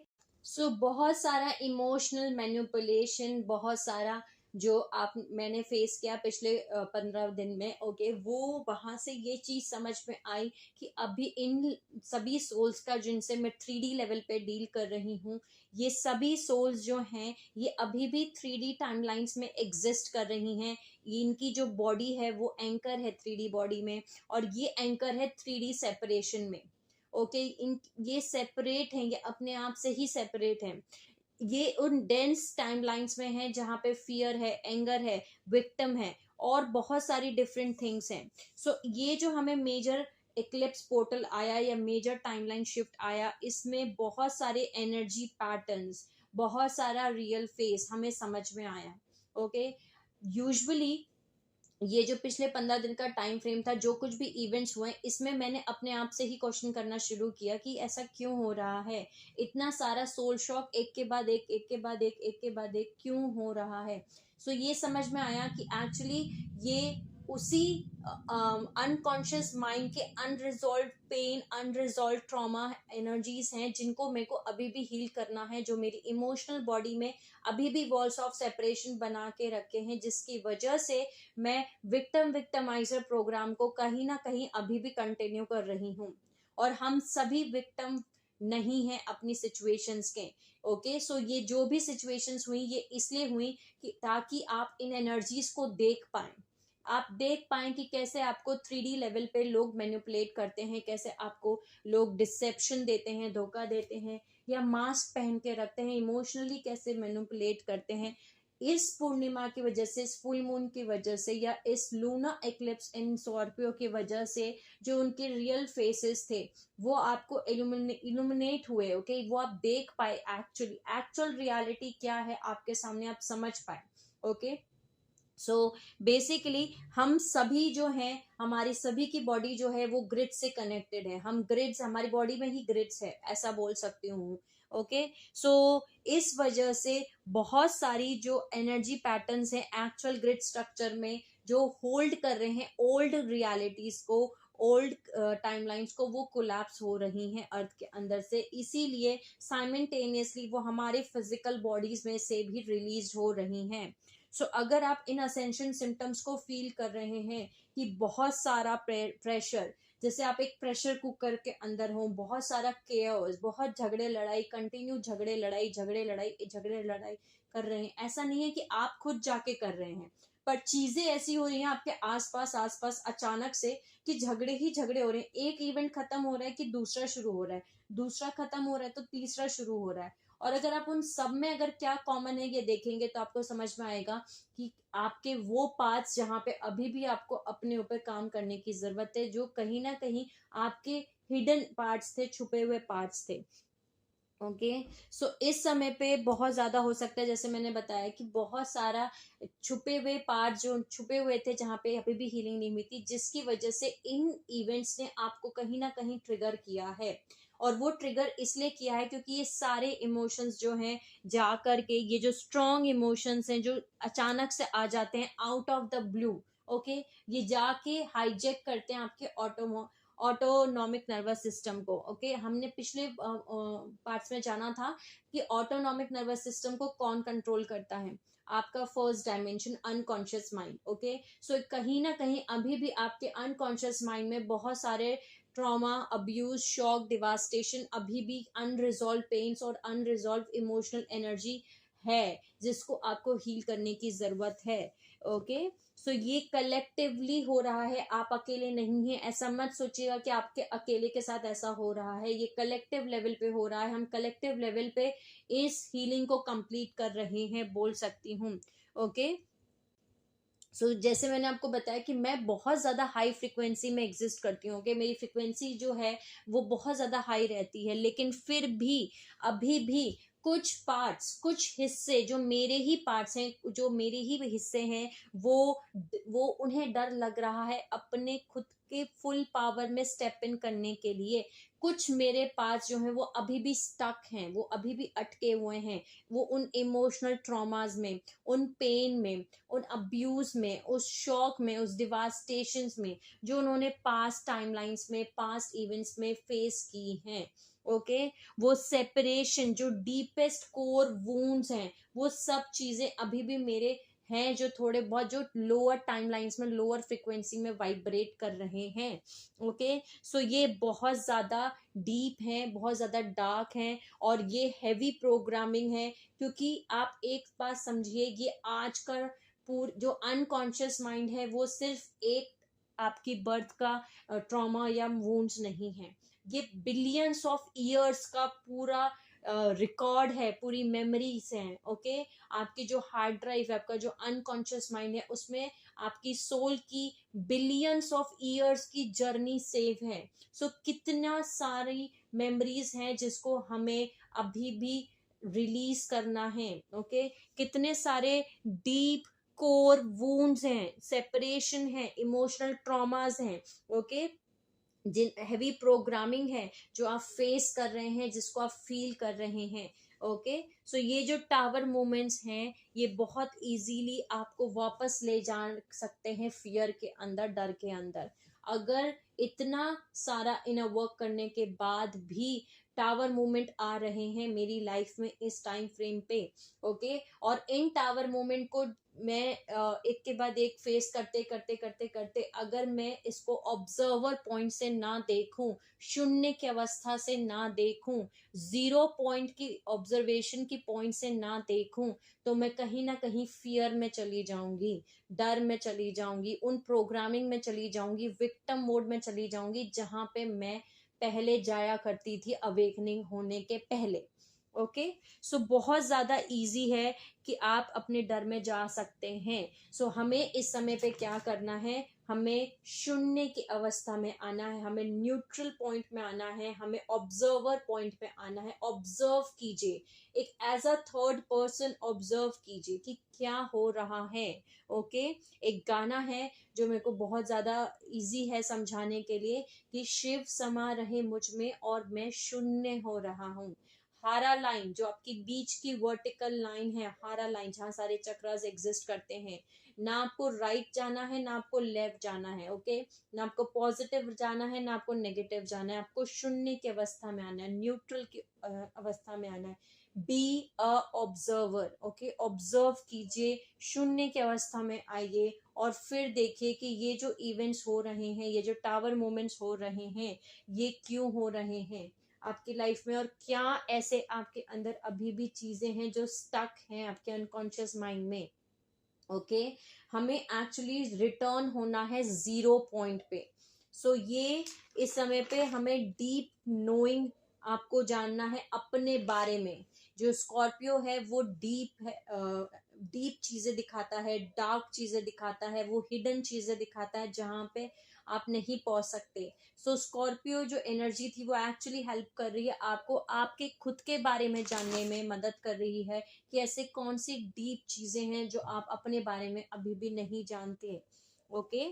सो बहुत सारा इमोशनल मैनिपुलेशन, बहुत सारा जो आप मैंने फेस किया पिछले 15 दिन में। ओके, वो वहां से ये चीज समझ में आई कि अभी इन सभी सोल्स का, जिनसे मैं 3D लेवल पे डील कर रही हूँ, ये सभी सोल्स जो हैं ये अभी भी 3D टाइमलाइंस में एग्जिस्ट कर रही हैं। इनकी जो बॉडी है वो एंकर है 3D बॉडी में, और ये एंकर है 3D सेपरेशन में। ओके, इन ये सेपरेट हैं, ये अपने आप से ही सेपरेट हैं। ये उन डेंस टाइमलाइंस में है जहाँ पे फियर है, एंगर है, विक्टिम है, और बहुत सारी डिफरेंट थिंग्स हैं। सो ये जो हमें मेजर इक्लिप्स पोर्टल आया या मेजर टाइमलाइन शिफ्ट आया, इसमें बहुत सारे एनर्जी पैटर्न्स, बहुत सारा रियल फेस हमें समझ में आया। ओके, यूजुअली ये जो पिछले 15 दिन का टाइम फ्रेम था, जो कुछ भी इवेंट्स हुए, इसमें मैंने अपने आप से ही क्वेश्चन करना शुरू किया कि ऐसा क्यों हो रहा है, इतना सारा सोल शॉक एक के बाद एक के बाद एक के बाद एक क्यों हो रहा है। सो ये समझ में आया कि एक्चुअली ये उसी अनकॉन्शियस माइंड के unresolved pain, unresolved trauma energies हैं, जिनको मेरे को अभी भी हील करना है, जो मेरी इमोशनल बॉडी में अभी भी वॉल्स ऑफ सेपरेशन बना के रखे हैं, जिसकी वजह से मैं विक्टिमाइजर प्रोग्राम को कहीं ना कहीं अभी भी कंटिन्यू कर रही हूँ। और हम सभी विक्टिम नहीं है अपनी सिचुएशंस के। ओके, सो ये जो भी सिचुएशंस हुई, ये इसलिए हुई कि ताकि आप इन एनर्जीज को देख पाएं, आप देख पाएं कि कैसे आपको 3D लेवल पे लोग मैनिपुलेट करते हैं, कैसे आपको लोग डिसेप्शन देते हैं, धोखा देते हैं, या मास्क पहन के रखते हैं, इमोशनली कैसे मैनिपुलेट करते हैं। इस पूर्णिमा की वजह से, इस फुल मून की वजह से, या इस लूना एक्लिप्स इन स्कॉर्पियो की वजह से, जो उनके रियल फेसेस थे वो आपको इल्यूमिनेट हुए। ओके, वो आप देख पाए, एक्चुअल रियलिटी क्या है आपके सामने आप समझ पाए। ओके, सो बेसिकली हम सभी जो हैं, हमारी सभी की बॉडी जो है वो ग्रिड से कनेक्टेड है। हम ग्रिड्स, हमारी बॉडी में ही ग्रिड्स है, ऐसा बोल सकती हूँ। ओके, सो इस वजह से बहुत सारी जो एनर्जी पैटर्न्स हैं एक्चुअल ग्रिड स्ट्रक्चर में, जो होल्ड कर रहे हैं ओल्ड रियलिटीज को, ओल्ड टाइमलाइंस को, वो कोलैप्स हो रही हैं अर्थ के अंदर से। इसीलिए साइमल्टेनियसली वो हमारे फिजिकल बॉडीज में से भी रिलीज हो रही हैं। सो अगर आप इन असेंशन सिम्टम्स को फील कर रहे हैं कि बहुत सारा प्रेशर, जैसे आप एक प्रेशर कुकर के अंदर हो, बहुत सारा केओस, बहुत झगड़े लड़ाई, कंटिन्यू झगड़े लड़ाई कर रहे हैं, ऐसा नहीं है कि आप खुद जाके कर रहे हैं, पर चीजें ऐसी हो रही हैं आपके आसपास अचानक से कि झगड़े ही झगड़े हो रहे हैं। एक इवेंट खत्म हो रहा है कि दूसरा शुरू हो रहा है, दूसरा खत्म हो रहा है तो तीसरा शुरू हो रहा है। और अगर आप उन सब में अगर क्या कॉमन है ये देखेंगे, तो आपको समझ में आएगा कि आपके वो पार्ट्स जहाँ पे अभी भी आपको अपने ऊपर काम करने की जरूरत है, जो कहीं ना कहीं आपके हिडन पार्ट्स थे, छुपे हुए पार्ट्स थे। ओके, सो इस समय पे बहुत ज्यादा हो सकता है, जैसे मैंने बताया कि बहुत सारा छुपे हुए पार्ट जो छुपे हुए थे, जहाँ पे अभी भी हीलिंग नहीं हुई थी, जिसकी वजह से इन इवेंट्स ने आपको कहीं ना कहीं ट्रिगर किया है। और वो ट्रिगर इसलिए किया है क्योंकि ये सारे इमोशंस जो हैं जा करके, ये जो स्ट्रॉन्ग इमोशंस हैं जो अचानक से आ जाते हैं out of the blue, okay, ये जाके हाईजेक करते हैं आपके ऑटोनॉमिक नर्वस सिस्टम को। ओके, हमने पिछले पार्ट्स में जाना था कि ऑटोनॉमिक नर्वस सिस्टम को कौन कंट्रोल करता है, आपका first dimension unconscious mind. Okay, so कहीं ना कहीं अभी भी आपके अनकॉन्शियस माइंड में बहुत सारे ट्रॉमा, अब्यूज, शॉक, डिवास्टेशन, अभी भी अनरिजॉल्व पेन्स और अनरिजॉल्व इमोशनल एनर्जी है, जिसको आपको हील करने की जरूरत है। ओके। सो ये कलेक्टिवली हो रहा है, आप अकेले नहीं हैं। ऐसा मत सोचिएगा कि आपके अकेले के साथ ऐसा हो रहा है, ये कलेक्टिव लेवल पे हो रहा है। हम कलेक्टिव लेवल पे इस हीलिंग को कंप्लीट कर रहे हैं, बोल सकती हूँ। ओके। जैसे मैंने आपको बताया कि मैं बहुत ज़्यादा हाई फ्रिक्वेंसी में एग्जिस्ट करती हूँ, कि मेरी फ्रिक्वेंसी जो है वो बहुत ज़्यादा हाई रहती है, लेकिन फिर भी अभी भी कुछ पार्ट्स, कुछ हिस्से जो मेरे ही पार्ट्स हैं, जो मेरे ही हिस्से हैं, वो उन्हें डर लग रहा है अपने खुद के फुल पावर में स्टेप इन करने के लिए। कुछ मेरे पार्ट्स जो हैं वो अभी भी स्टक हैं, वो अभी भी अटके हुए हैं, वो उन इमोशनल ट्रॉमाज में, उन पेन में, उन अब्यूज में, उस शॉक में, उस डिवास्टेशन में जो उन्होंने पास्ट टाइमलाइंस में, पास्ट इवेंट्स में फेस की हैं। ओके। वो सेपरेशन, जो डीपेस्ट कोर वूंड्स हैं, वो सब चीजें अभी भी मेरे हैं, जो थोड़े बहुत, जो लोअर टाइमलाइंस में, लोअर फ्रिक्वेंसी में वाइब्रेट कर रहे हैं। ओके। ये बहुत ज्यादा डीप हैं, बहुत ज्यादा डार्क हैं, और ये हैवी प्रोग्रामिंग है। क्योंकि आप एक बात समझिए, ये आज का जो अनकॉन्शियस माइंड है, वो सिर्फ एक आपकी बर्थ का ट्रॉमा या वुंड्स नहीं है, ये बिलियंस ऑफ ईयर्स का पूरा रिकॉर्ड है, पूरी मेमोरीज हैं। ओके। आपकी जो हार्ड ड्राइव है, आपका जो अनकॉन्शियस माइंड है, उसमें आपकी सोल की बिलियंस ऑफ ईयर्स की जर्नी सेव है। कितना सारी मेमोरीज हैं जिसको हमें अभी भी रिलीज करना है। ओके। कितने सारे डीप कोर वूंड्स हैं, सेपरेशन है, इमोशनल ट्रॉमास हैं। ओके। जिन हैवी प्रोग्रामिंग है जो आप फेस कर रहे हैं, जिसको आप फील कर रहे हैं। ओके। ये जो टावर मोमेंट्स हैं, ये बहुत इजीली आपको वापस ले जा सकते हैं फियर के अंदर, डर के अंदर। अगर इतना सारा इनर वर्क करने के बाद भी टावर मोमेंट आ रहे हैं मेरी लाइफ में इस टाइम फ्रेम पे। ओके। और इन टावर मोमेंट को मैं एक के बाद एक फेस करते करते करते करते, अगर मैं इसको ऑब्जर्वर पॉइंट से ना देखूं, शून्य की अवस्था से ना देखूं, जीरो पॉइंट की ऑब्जर्वेशन की पॉइंट से ना देखूं, तो मैं कहीं ना कहीं फियर में चली जाऊंगी, डर में चली जाऊंगी, उन प्रोग्रामिंग में चली जाऊंगी, विक्टिम मोड में चली जाऊंगी, जहां पे मैं पहले जाया करती थी अवेकनिंग होने के पहले। ओके। बहुत ज्यादा इजी है कि आप अपने डर में जा सकते हैं। हमें इस समय पे क्या करना है, हमें शून्य की अवस्था में आना है, हमें न्यूट्रल पॉइंट में आना है, हमें ऑब्जर्वर पॉइंट में आना है। ऑब्जर्व कीजिए, एक as a third person observe कीजिए कि क्या हो रहा है। ओके। एक गाना है जो मेरे को बहुत ज्यादा इजी है समझाने के लिए, कि शिव समा रहे मुझ में और मैं शून्य हो रहा हूँ। हारा लाइन, जो आपकी बीच की वर्टिकल लाइन है, हारा लाइन, जहाँ सारे चक्रास एग्जिस्ट करते हैं, ना आपको राइट जाना है, ना आपको लेफ्ट जाना है। ओके। ना आपको पॉजिटिव जाना है, ना आपको नेगेटिव जाना है, आपको शून्य की अवस्था में आना है, न्यूट्रल की अवस्था में आना है। Be a observer. Okay. Observe कीजिए, शून्य की अवस्था में आइए, और फिर देखिए कि ये जो इवेंट्स हो रहे हैं, ये जो टावर मोमेंट्स हो रहे हैं, ये क्यों हो रहे हैं आपकी लाइफ में, और क्या ऐसे आपके अंदर अभी भी चीजें हैं जो स्टक हैं आपके अनकॉन्शियस माइंड में। ओके। हमें एक्चुअली रिटर्न होना है जीरो पॉइंट पे। ये इस समय पे हमें डीप नोइंग आपको जानना है अपने बारे में। जो स्कॉर्पियो है वो डीप है, डीप चीजें दिखाता है, डार्क चीजें दिखाता है, वो हिडन चीजें दिखाता है जहां पे आप नहीं पहुंच सकते। स्कॉर्पियो जो एनर्जी थी वो एक्चुअली हेल्प कर रही है आपको, आपके खुद के बारे में जानने में मदद कर रही है, कि ऐसे कौन सी डीप चीजें हैं जो आप अपने बारे में अभी भी नहीं जानते। ओके।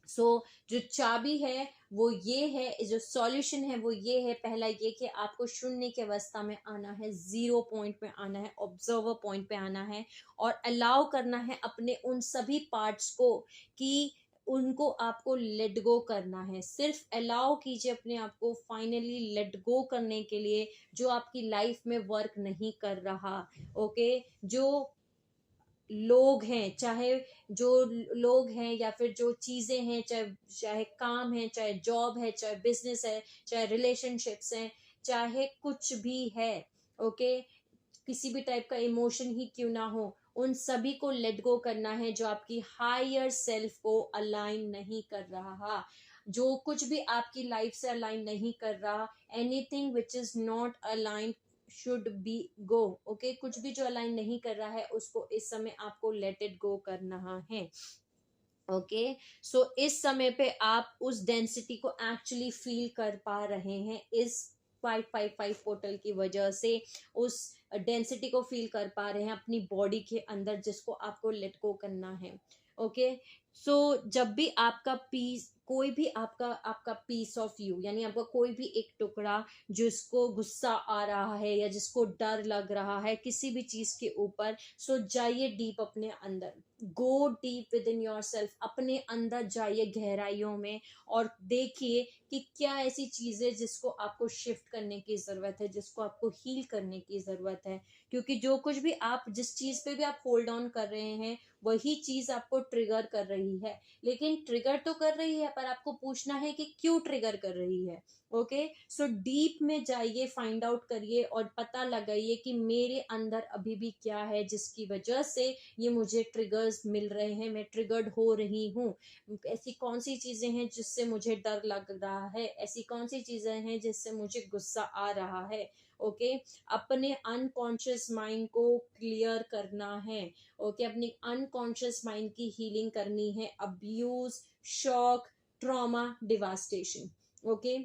जो चाबी है वो ये है, जो सॉल्यूशन है वो ये है, पहला ये कि आपको शून्य की अवस्था में आना है, जीरो पॉइंट में आना है, ऑब्जर्वर पॉइंट पे आना है, और अलाउ करना है अपने उन सभी पार्ट्स को, कि उनको आपको लेट गो करना है। सिर्फ अलाउ कीजिए अपने आप को फाइनली लेट गो करने के लिए, जो आपकी लाइफ में वर्क नहीं कर रहा। ओके। जो लोग हैं, चाहे जो लोग हैं, या फिर जो चीजें हैं, चाहे चाहे काम है, चाहे जॉब है, चाहे बिजनेस है, चाहे रिलेशनशिप्स हैं, चाहे कुछ भी है। ओके। किसी भी टाइप का इमोशन ही क्यों ना हो, उन सभी को लेट गो करना है जो आपकी हायर सेल्फ को अलाइन नहीं कर रहा, जो कुछ भी आपकी लाइफ से अलाइन नहीं कर रहा, anything which is not align should be go. Okay, कुछ भी जो अलाइन नहीं कर रहा है उसको इस समय आपको लेट इट गो करना है। ओके, सो इस समय पे आप उस डेंसिटी को एक्चुअली फील कर पा रहे हैं, इस 555 पोर्टल की वजह से उस डेंसिटी को फील कर पा रहे हैं अपनी बॉडी के अंदर, जिसको आपको लेट गो करना है। ओके, सो जब भी आपका पीस, कोई भी आपका आपका पीस ऑफ यू, यानी आपका कोई भी एक टुकड़ा जिसको गुस्सा आ रहा है या जिसको डर लग रहा है किसी भी चीज के ऊपर, सो जाइए डीप अपने अंदर, go deep with in your self, अपने अंदर जाइए गहराइयों में और देखिए कि क्या ऐसी चीज है जिसको आपको शिफ्ट करने की जरूरत है, जिसको आपको हील करने की जरूरत है। क्योंकि जो कुछ भी आप, जिस चीज पे भी आप होल्ड ऑन कर रहे हैं, वही चीज आपको ट्रिगर कर रही है। लेकिन ट्रिगर तो कर रही है, पर आपको पूछना है कि क्यों ट्रिगर कर रही है। ओके, सो डीप में जाइए, फाइंड आउट करिए और पता लगाइए कि मेरे अंदर अभी भी क्या है जिसकी वजह से ये मुझे ट्रिगर्स मिल रहे हैं, मैं ट्रिगर्ड हो रही हूँ। ऐसी कौन सी चीजें हैं जिससे मुझे डर लग रहा है, ऐसी कौन सी चीजें हैं जिससे मुझे गुस्सा आ रहा है। ओके, अपने अनकॉन्शियस माइंड को क्लियर करना है। ओके, अपनी अनकॉन्शियस माइंड की हीलिंग करनी है। Abuse, shock, trauma, devastation, okay,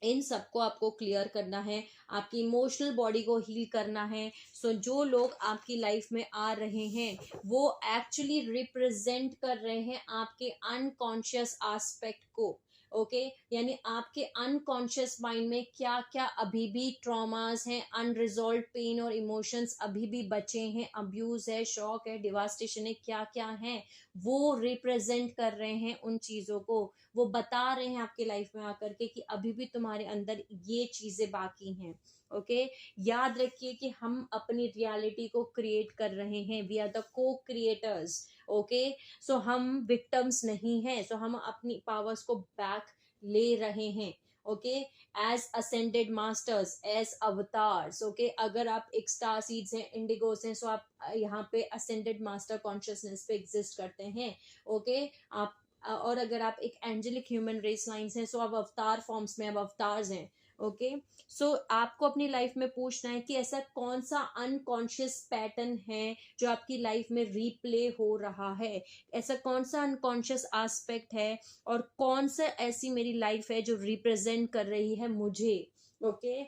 इन सबको आपको क्लियर करना है, आपकी इमोशनल बॉडी को हील करना है। सो जो लोग आपकी लाइफ में आ रहे हैं वो एक्चुअली रिप्रेजेंट कर रहे हैं आपके अनकॉन्शियस एस्पेक्ट को। ओके, यानी आपके अनकॉन्शियस माइंड में क्या क्या अभी भी ट्रॉमास हैं, अनरिजॉल्व पेन और इमोशंस अभी भी बचे हैं, अब्यूज है, शॉक है, डिवास्टेशन है, क्या क्या है, वो रिप्रेजेंट कर रहे हैं उन चीजों को। वो बता रहे हैं आपकी लाइफ में आकर के कि अभी भी तुम्हारे अंदर ये चीजें बाकी हैं। ओके, याद रखिए कि हम अपनी रियलिटी को क्रिएट कर रहे हैं, वी आर द को क्रिएटर्स। ओके, सो हम विक्टिम्स नहीं हैं, सो हम अपनी पावर्स को बैक ले रहे हैं। Okay, as ascended masters, as avatars. Okay, अगर आप एक स्टार सीड्स हैं, इंडिगोस हैं, सो आप यहाँ पे असेंडेड मास्टर कॉन्शियसनेस पे एग्जिस्ट करते हैं। ओके, आप और अगर आप एक एंजेलिक ह्यूमन रेस लाइन्स हैं, सो आप अवतार फॉर्म्स में, अब अवतार्स हैं। ओके, सो आपको अपनी लाइफ में पूछना है कि ऐसा कौन सा अनकॉन्शियस पैटर्न है जो आपकी लाइफ में रीप्ले हो रहा है, ऐसा कौन सा अनकॉन्शियस एस्पेक्ट है और कौन सा ऐसी मेरी लाइफ है जो रिप्रेजेंट कर रही है मुझे। ओके,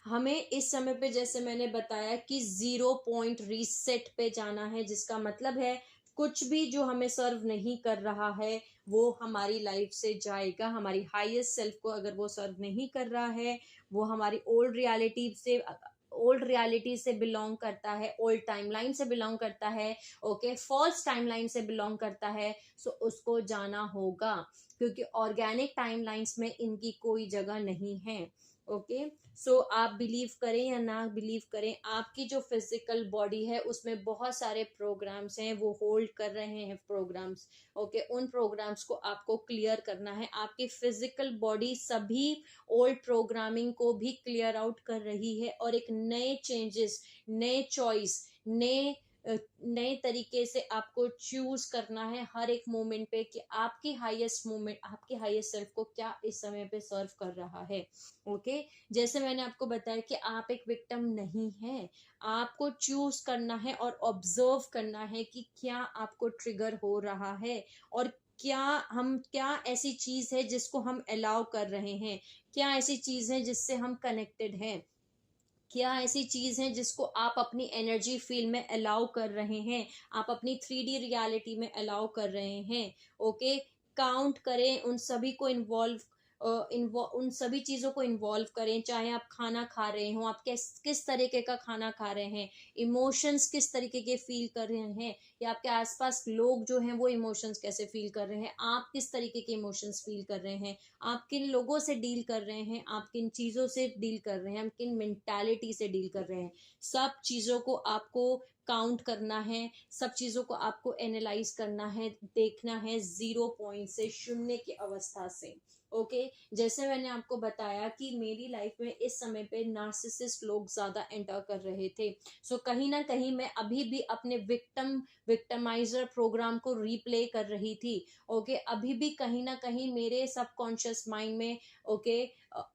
हमें इस समय पे, जैसे मैंने बताया कि 0 पॉइंट रीसेट पे जाना है, जिसका मतलब है कुछ भी जो हमें सर्व नहीं कर रहा है वो हमारी लाइफ से जाएगा। हमारी हाईएस्ट सेल्फ को अगर वो सर्व नहीं कर रहा है, वो हमारी ओल्ड रियलिटी से बिलोंग करता है, ओल्ड टाइमलाइन से बिलोंग करता है, ओके, फॉल्स टाइमलाइन से बिलोंग करता है, सो उसको जाना होगा, क्योंकि ऑर्गेनिक टाइमलाइंस में इनकी कोई जगह नहीं है। ओके, सो आप बिलीव करें या ना बिलीव करें, आपकी जो फिजिकल बॉडी है उसमें बहुत सारे प्रोग्राम्स हैं, वो होल्ड कर रहे हैं प्रोग्राम्स। ओके, उन प्रोग्राम्स को आपको क्लियर करना है। आपकी फिजिकल बॉडी सभी ओल्ड प्रोग्रामिंग को भी क्लियर आउट कर रही है और एक नए चेंजेस, नए चॉइस, नए तरीके से आपको चूज करना है हर एक मोमेंट पे कि आपकी हाईएस्ट मोमेंट, आपकी हाईएस्ट सेल्फ को क्या इस समय पे सर्व कर रहा है। ओके, जैसे मैंने आपको बताया कि आप एक विक्टिम नहीं है, आपको चूज करना है और ऑब्जर्व करना है कि क्या आपको ट्रिगर हो रहा है और क्या ऐसी चीज है जिसको हम अलाउ कर रहे हैं, क्या ऐसी चीज है जिससे हम कनेक्टेड हैं, क्या ऐसी चीज है जिसको आप अपनी एनर्जी फील्ड में अलाउ कर रहे हैं, आप अपनी 3D रियलिटी में अलाउ कर रहे हैं। ओके, काउंट करें, उन सभी को उन सभी चीजों को इन्वॉल्व करें, चाहे आप खाना खा रहे हो, आप किस तरीके का खाना खा रहे हैं, इमोशंस किस तरीके के फील कर रहे हैं, या आपके आसपास लोग जो हैं वो इमोशंस कैसे फील कर रहे हैं, आप किस तरीके के इमोशंस फील कर रहे हैं, आप किन लोगों से डील कर रहे हैं, आप किन चीजों से डील कर रहे हैं, आप किन मेंटालिटी से डील कर रहे हैं, सब चीजों को आपको काउंट करना है, सब चीज़ों को आपको एनालाइज करना है, देखना है 0 पॉइंट से, शून्य की अवस्था से। ओके जैसे मैंने आपको बताया कि मेरी लाइफ में इस समय पे नार्सिसिस्ट लोग ज्यादा एंटर कर रहे थे। सो कहीं ना कहीं मैं अभी भी अपने विक्टमाइजर प्रोग्राम को रीप्ले कर रही थी। ओके अभी भी कहीं ना कहीं मेरे सबकॉन्शियस माइंड में okay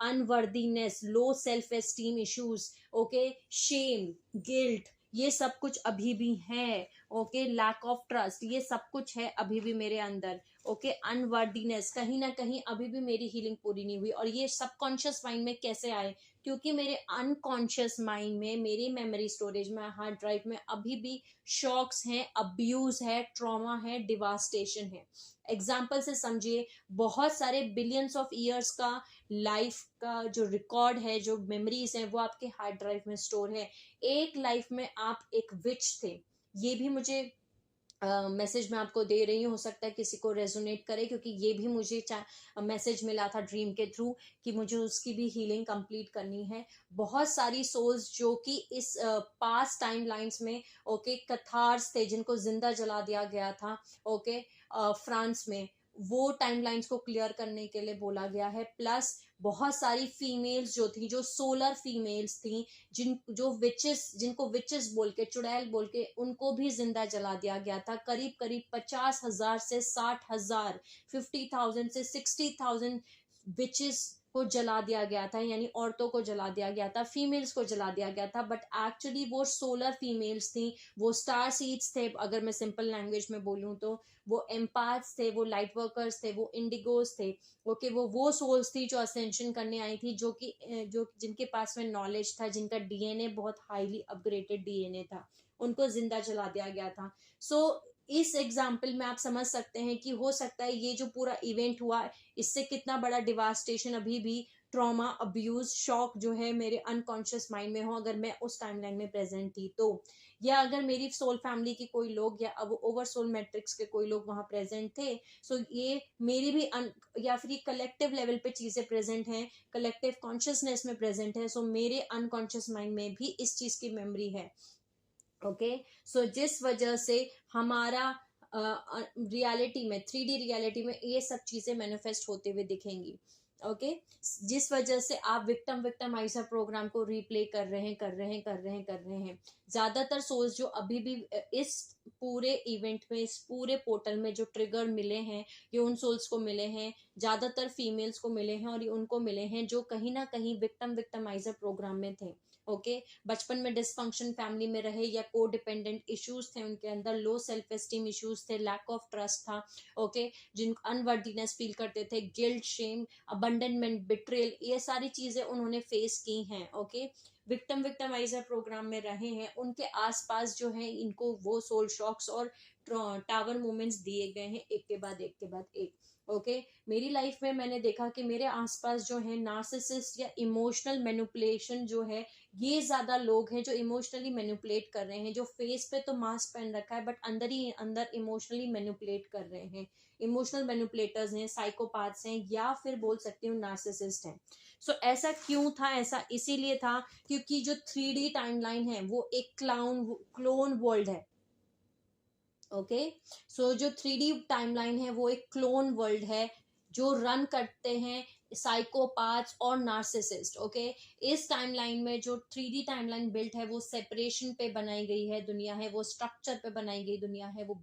unworthiness, low self esteem issues, okay shame, guilt, ये सब कुछ अभी भी है। ओके लैक ऑफ ट्रस्ट, ये सब कुछ है अभी भी मेरे अंदर। ओके अनवर्दीनेस, कहीं ना कहीं अभी भी मेरी हीलिंग पूरी नहीं हुई। और ये सबकॉन्शियस माइंड में कैसे आए? क्योंकि मेरे अनकॉन्शियस माइंड में, मेरी मेमोरी स्टोरेज में, हार्ड ड्राइव में अभी भी शॉक्स हैं, अब्यूज है, ट्रॉमा है, डिवास्टेशन है। एग्जाम्पल से समझिए, बहुत सारे बिलियंस ऑफ ईयर्स का लाइफ का जो रिकॉर्ड है, जो मेमोरीज हैं, वो आपके हार्ड ड्राइव में स्टोर है। एक लाइफ में आप एक विच थे, ये भी मुझे मैसेज मैं आपको दे रही हूँ, हो सकता है किसी को रेजोनेट करे, क्योंकि ये भी मुझे मैसेज मिला था ड्रीम के थ्रू कि मुझे उसकी भी हीलिंग कंप्लीट करनी है। बहुत सारी सोल्स जो कि इस पास्ट टाइम लाइन्स में ओके कथार्स थे, जिनको जिंदा जला दिया गया था ओके फ्रांस में, वो टाइमलाइंस को क्लियर करने के लिए बोला गया है। प्लस बहुत सारी फीमेल्स जो थी, जो सोलर फीमेल्स थी, जिनको विचेस बोल के, चुड़ैल बोल के, उनको भी जिंदा जला दिया गया था। करीब करीब 50,000 से 60,000, 50,000 से 60,000 विचेस को जला दिया गया था, यानी औरतों को जला दिया गया था, फीमेल्स को जला दिया गया था। बट एक्चुअली वो सोलर फीमेल्स थी, वो स्टार सीड्स थे, अगर मैं सिंपल लैंग्वेज में बोलूं तो वो एम्पाथ्स थे, वो लाइट वर्कर्स थे, वो इंडिगोस थे। ओके वो सोल्स थी जो असेंशन करने आई थी, जो जिनके पास में नॉलेज था, जिनका डीएनए बहुत हाईली अपग्रेडेड डीएनए था, उनको जिंदा जला दिया गया था। सो इस एग्जाम्पल में आप समझ सकते हैं कि हो सकता है ये जो पूरा इवेंट हुआ, इससे कितना बड़ा डिवास्टेशन, अभी भी ट्रॉमा, अब्यूज, शॉक जो है मेरे अनकॉन्शियस माइंड में हो, अगर मैं उस टाइमलाइन में प्रेजेंट थी तो, या अगर मेरी सोल फैमिली की कोई लोग, या अब ओवर सोल मैट्रिक्स के कोई लोग वहां प्रेजेंट थे। सो ये मेरी भी या फिर कलेक्टिव लेवल पे चीजें प्रेजेंट हैं, कलेक्टिव कॉन्शियसनेस में प्रेजेंट है। सो मेरे अनकॉन्शियस माइंड में भी इस चीज की मेमोरी है। ओके सो जिस वजह से हमारा रियलिटी में, 3D रियलिटी में ये सब चीजें मैनिफेस्ट होते हुए दिखेंगी। ओके जिस वजह से आप विक्टमाइजर प्रोग्राम को रीप्ले कर रहे हैं। ज्यादातर सोल्स जो अभी भी इस पूरे इवेंट में, इस पूरे पोर्टल में जो ट्रिगर मिले हैं, ये उन सोल्स को मिले हैं, ज्यादातर फीमेल्स को मिले हैं, और ये उनको मिले हैं जो कहीं ना कहीं विक्टमाइजर प्रोग्राम में थे। ओके बचपन में डिसफंक्शन फैमिली में रहे, या को डिपेंडेंट इश्यूज थे उनके अंदर, लो सेल्फ एस्टीम इश्यूज थे, लैक ऑफ ट्रस्ट था। ओके जिन अनवर्दीनेस फील करते थे, गिल्ट, शेम, अबंडनमेंट, बिट्रेल, ये सारी चीजें उन्होंने फेस की हैं। ओके विक्टमाइजर प्रोग्राम में रहे हैं, उनके आसपास जो है इनको वो सोल शॉक्स और टावर मोमेंट्स दिए गए हैं, एक के बाद एक के बाद एक। ओके मेरी लाइफ में मैंने देखा कि मेरे आसपास जो है नार्सिसिस्ट या इमोशनल मैनिपुलेशन जो है, ये ज्यादा लोग हैं जो इमोशनली मैनिपुलेट कर रहे हैं, जो फेस पे तो मास्क पहन रखा है, बट अंदर ही अंदर इमोशनली मैनिपुलेट कर रहे हैं। इमोशनल मैनिपुलेटर्स हैं, साइकोपाथ्स हैं, या फिर बोल सकती हूँ नार्सिसिस्ट हैं। सो ऐसा क्यों था? ऐसा इसीलिए था क्योंकि जो 3D टाइमलाइन है वो एक क्लोन वर्ल्ड है। ओके सो जो 3D टाइमलाइन है वो एक क्लोन वर्ल्ड है, जो रन करते हैं साइकोपाथ्स और नार्सिसिस्ट। ओके इस टाइमलाइन में जो 3D टाइमलाइन बिल्ट है, वो सेपरेशन पे बनाई गई है दुनिया है, वो स्ट्रक्चर पे बनाई गई दुनिया है, वो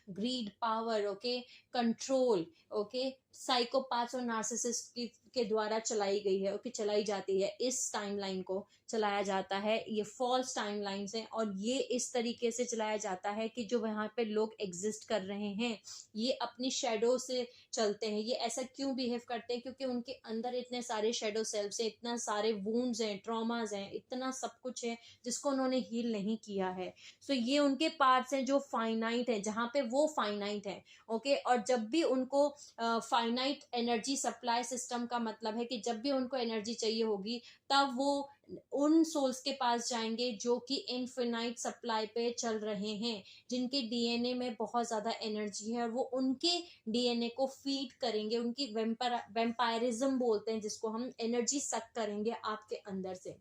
greed power okay control okay psychopaths और नार्सिसिस्ट के द्वारा चलाई गई है। ओके चलाई जाती है, इस टाइमलाइन को चलाया जाता है। ये फॉल्स टाइमलाइंस हैं, और ये इस तरीके से चलाया जाता है कि जो वहां पे लोग एग्जिस्ट कर रहे हैं, ये अपनी शेडो से चलते हैं। ये ऐसा क्यों बिहेव करते हैं? क्योंकि उनके अंदर इतने सारे शेडो सेल्स हैं, इतना सारे वूंड्स हैं, ट्रॉमाज हैं, इतना सब कुछ है जिसको उन्होंने हील नहीं किया है। सो ये उनके पार्ट्स हैं जो फाइनाइट है, जहां पे वो फाइनाइट है। ओके और जब भी उनको फाइनाइट एनर्जी सप्लाई सिस्टम का मतलब है कि जब भी उनको एनर्जी चाहिए होगी, तब वो उन सोल्स के पास जाएंगे जो कि इनफिनाइट सप्लाई पे चल रहे हैं, जिनके डीएनए में बहुत ज्यादा एनर्जी है, और वो उनके डीएनए को फीड करेंगे, उनकी वेम्पायरिज्म बोलते हैं जिसको हम, एनर्जी सक करेंगे आपके अंदर से।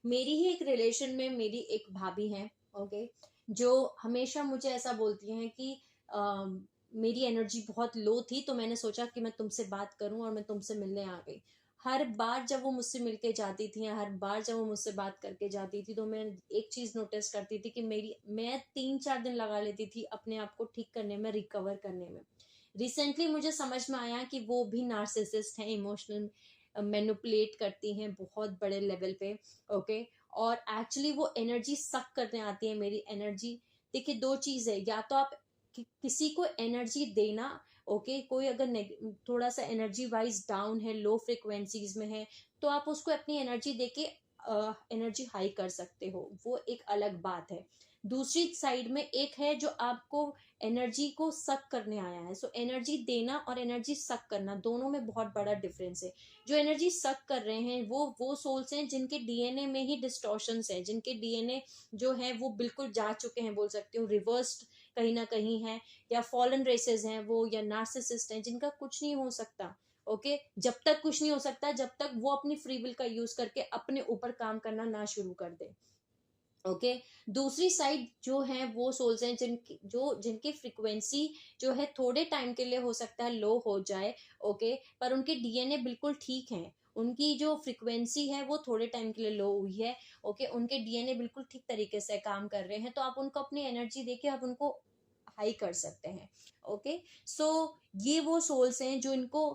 मेरी ही एक रिलेशन में मेरी एक भाभी है, ओके, जो हमेशा मुझे ऐसा बोलती हैं कि मेरी एनर्जी बहुत लो थी, तो मैंने सोचा कि मैं तुमसे बात करूं और मैं तुमसे मिलने आ गई। हर बार जब वो मुझसे मिलके जाती थी या हर बार जब वो मुझसे बात करके जाती थी, तो मैं एक चीज नोटिस करती थी कि मैं 3-4 दिन लगा लेती थी अपने आप को ठीक करने में, रिकवर करने में। रिसेंटली मुझे समझ में आया कि वो भी नार्सिसिस्ट हैं, इमोशनल मैनिपुलेट करती हैं बहुत बड़े लेवल पे, ओके। और एक्चुअली वो एनर्जी सक करने आती है मेरी एनर्जी। देखिए, दो चीज है, या तो आप किसी को एनर्जी देना, ओके, कोई अगर थोड़ा सा एनर्जी वाइज डाउन है, लो फ्रिक्वेंसीज में है, तो आप उसको अपनी एनर्जी देके एनर्जी हाई कर सकते हो, वो एक अलग बात है। दूसरी साइड में एक है जो आपको एनर्जी को सक करने आया है। सो एनर्जी देना और एनर्जी सक करना, दोनों में बहुत बड़ा डिफरेंस है। जो एनर्जी सक कर रहे हैं वो सोल्स हैं जिनके डीएनए में ही डिस्टॉर्शंस है, जिनके डीएनए जो है वो बिल्कुल जा चुके हैं, बोल सकते हो रिवर्स्ड कहीं ना कहीं है, या फॉलन रेसेस हैं वो, या नार्सिसिस्ट हैं जिनका कुछ नहीं हो सकता, ओके। जब तक कुछ नहीं हो सकता, जब तक वो अपनी फ्री विल का यूज करके अपने ऊपर काम करना ना शुरू कर दे, ओके। दूसरी साइड जो है वो सोल्स हैं जिनकी फ्रीक्वेंसी जो है थोड़े टाइम के लिए हो सकता है लो हो जाए, ओके, पर उनके डीएनए बिल्कुल ठीक है। उनकी जो फ्रीक्वेंसी है वो थोड़े टाइम के लिए लो हुई है, ओके, उनके डीएनए बिल्कुल ठीक तरीके से काम कर रहे हैं, तो आप उनको अपनी एनर्जी देके आप उनको हाई कर सकते हैं, ओके। सो ये वो सोल्स हैं जो इनको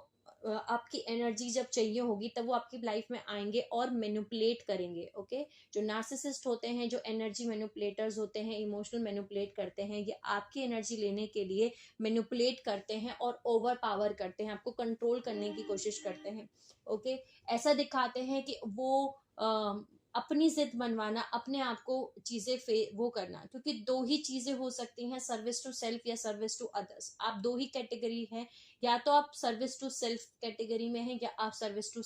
आपकी एनर्जी जब चाहिए होगी तब वो आपकी लाइफ में आएंगे और मैनिपुलेट करेंगे, ओके। जो नार्सिसिस्ट होते हैं, जो एनर्जी मैनिपुलेटर्स होते हैं, इमोशनल मैनिपुलेट करते हैं, ये आपकी एनर्जी लेने के लिए मैनिपुलेट करते हैं और ओवर पावर करते हैं, आपको कंट्रोल करने की कोशिश करते हैं, ओके। ऐसा दिखाते हैं कि वो अपनी जिद मनवाना, अपने आप को चीजें वो करना, क्योंकि दो ही चीजें हो सकती हैं, सर्विस टू सेल्फ या सर्विस टू अदर्स। आप दो ही कैटेगरी हैं, या तो आप सर्विस टू सेल्फ कैटेगरी में हैं या आप सर्विस टू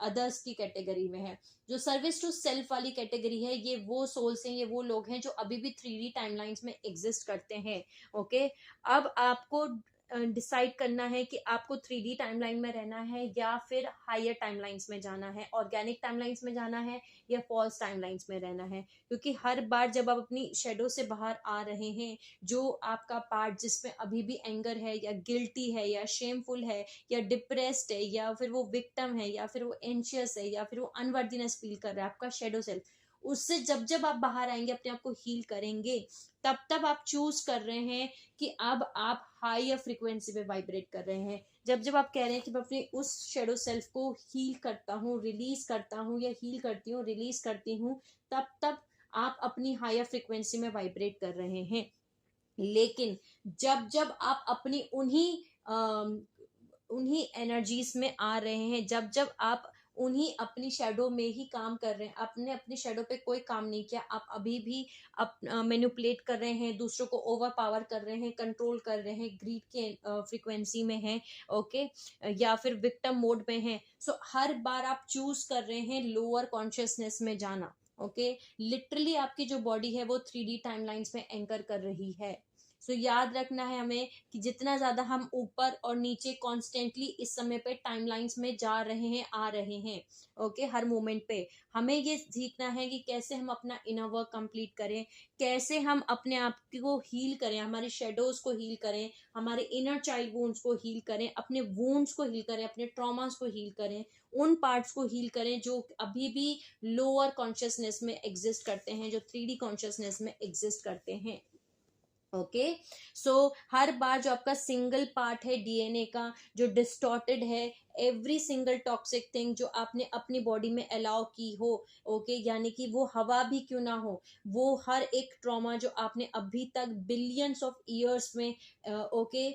अदर्स की कैटेगरी में है। जो सर्विस टू सेल्फ वाली कैटेगरी है, ये वो सोल्स हैं, ये वो लोग हैं जो अभी भी 3D टाइमलाइंस में एग्जिस्ट करते हैं, ओके। अब आपको डिसाइड करना है कि आपको 3D टाइमलाइन में रहना है या फिर हायर टाइमलाइंस में जाना है, ऑर्गेनिक टाइमलाइंस में जाना है या फॉल्स टाइमलाइंस में रहना है। क्योंकि हर बार जब आप अपनी शेडो से बाहर आ रहे हैं, जो आपका पार्ट जिसमें अभी भी एंगर है या गिल्टी है या शेमफुल है या डिप्रेस्ड है या फिर वो विक्टिम है या फिर वो एंशियस है या फिर वो अनवर्दीनेस फील कर रहा है, आपका शेडो सेल्फ, उससे जब जब आप बाहर आएंगे, अपने आप को हील करेंगे, तब तब आप चूज कर रहे हैं कि अब आप हायर फ्रीक्वेंसी पे वाइब्रेट कर रहे हैं। जब जब आप कह रहे हैं कि मैं अपने उस शेडो सेल्फ को हील करता हूँ, रिलीज करता हूँ, या हील करती हूँ, रिलीज करती हूँ, तब तब आप अपनी हायर फ्रीक्वेंसी में वाइब्रेट कर रहे हैं। लेकिन जब जब आप अपनी उन्हीं एनर्जीज में आ रहे हैं, जब जब आप उन्हीं अपनी शेडो में ही काम कर रहे हैं, आपने अपनी शेडो पे कोई काम नहीं किया, आप अभी भी मैनिपुलेट कर रहे हैं, दूसरों को ओवर पावर कर रहे हैं, कंट्रोल कर रहे हैं, ग्रीड के फ्रीक्वेंसी में हैं, ओके, या फिर विक्टिम मोड में हैं, सो हर बार आप चूज कर रहे हैं लोअर कॉन्शियसनेस में जाना, ओके। लिटरली आपकी जो बॉडी है वो 3D टाइमलाइंस में एंकर कर रही है। सो याद रखना है हमें कि जितना ज्यादा हम ऊपर और नीचे कॉन्स्टेंटली इस समय पे टाइमलाइंस में जा रहे हैं, आ रहे हैं, ओके, हर मोमेंट पे हमें ये सीखना है कि कैसे हम अपना इनर वर्क कंप्लीट करें, कैसे हम अपने आप को हील करें, हमारे शेडोज को हील करें, हमारे इनर चाइल्ड वुंड्स को हील करें, अपने वुंड्स को हील करें, अपने ट्रॉमास को हील करें, उन पार्ट्स को हील करें जो अभी भी लोअर कॉन्शियसनेस में एग्जिस्ट करते हैं, जो 3D कॉन्शियसनेस में एग्जिस्ट करते हैं, ओके। सो हर बार जो आपका सिंगल पार्ट है डीएनए का जो डिस्टॉर्टेड है, एवरी सिंगल टॉक्सिक थिंग जो आपने अपनी बॉडी में अलाउ की हो, ओके, यानी कि वो हवा भी क्यों ना हो, वो हर एक ट्रॉमा जो आपने अभी तक बिलियंस ऑफ ईयर्स में ओके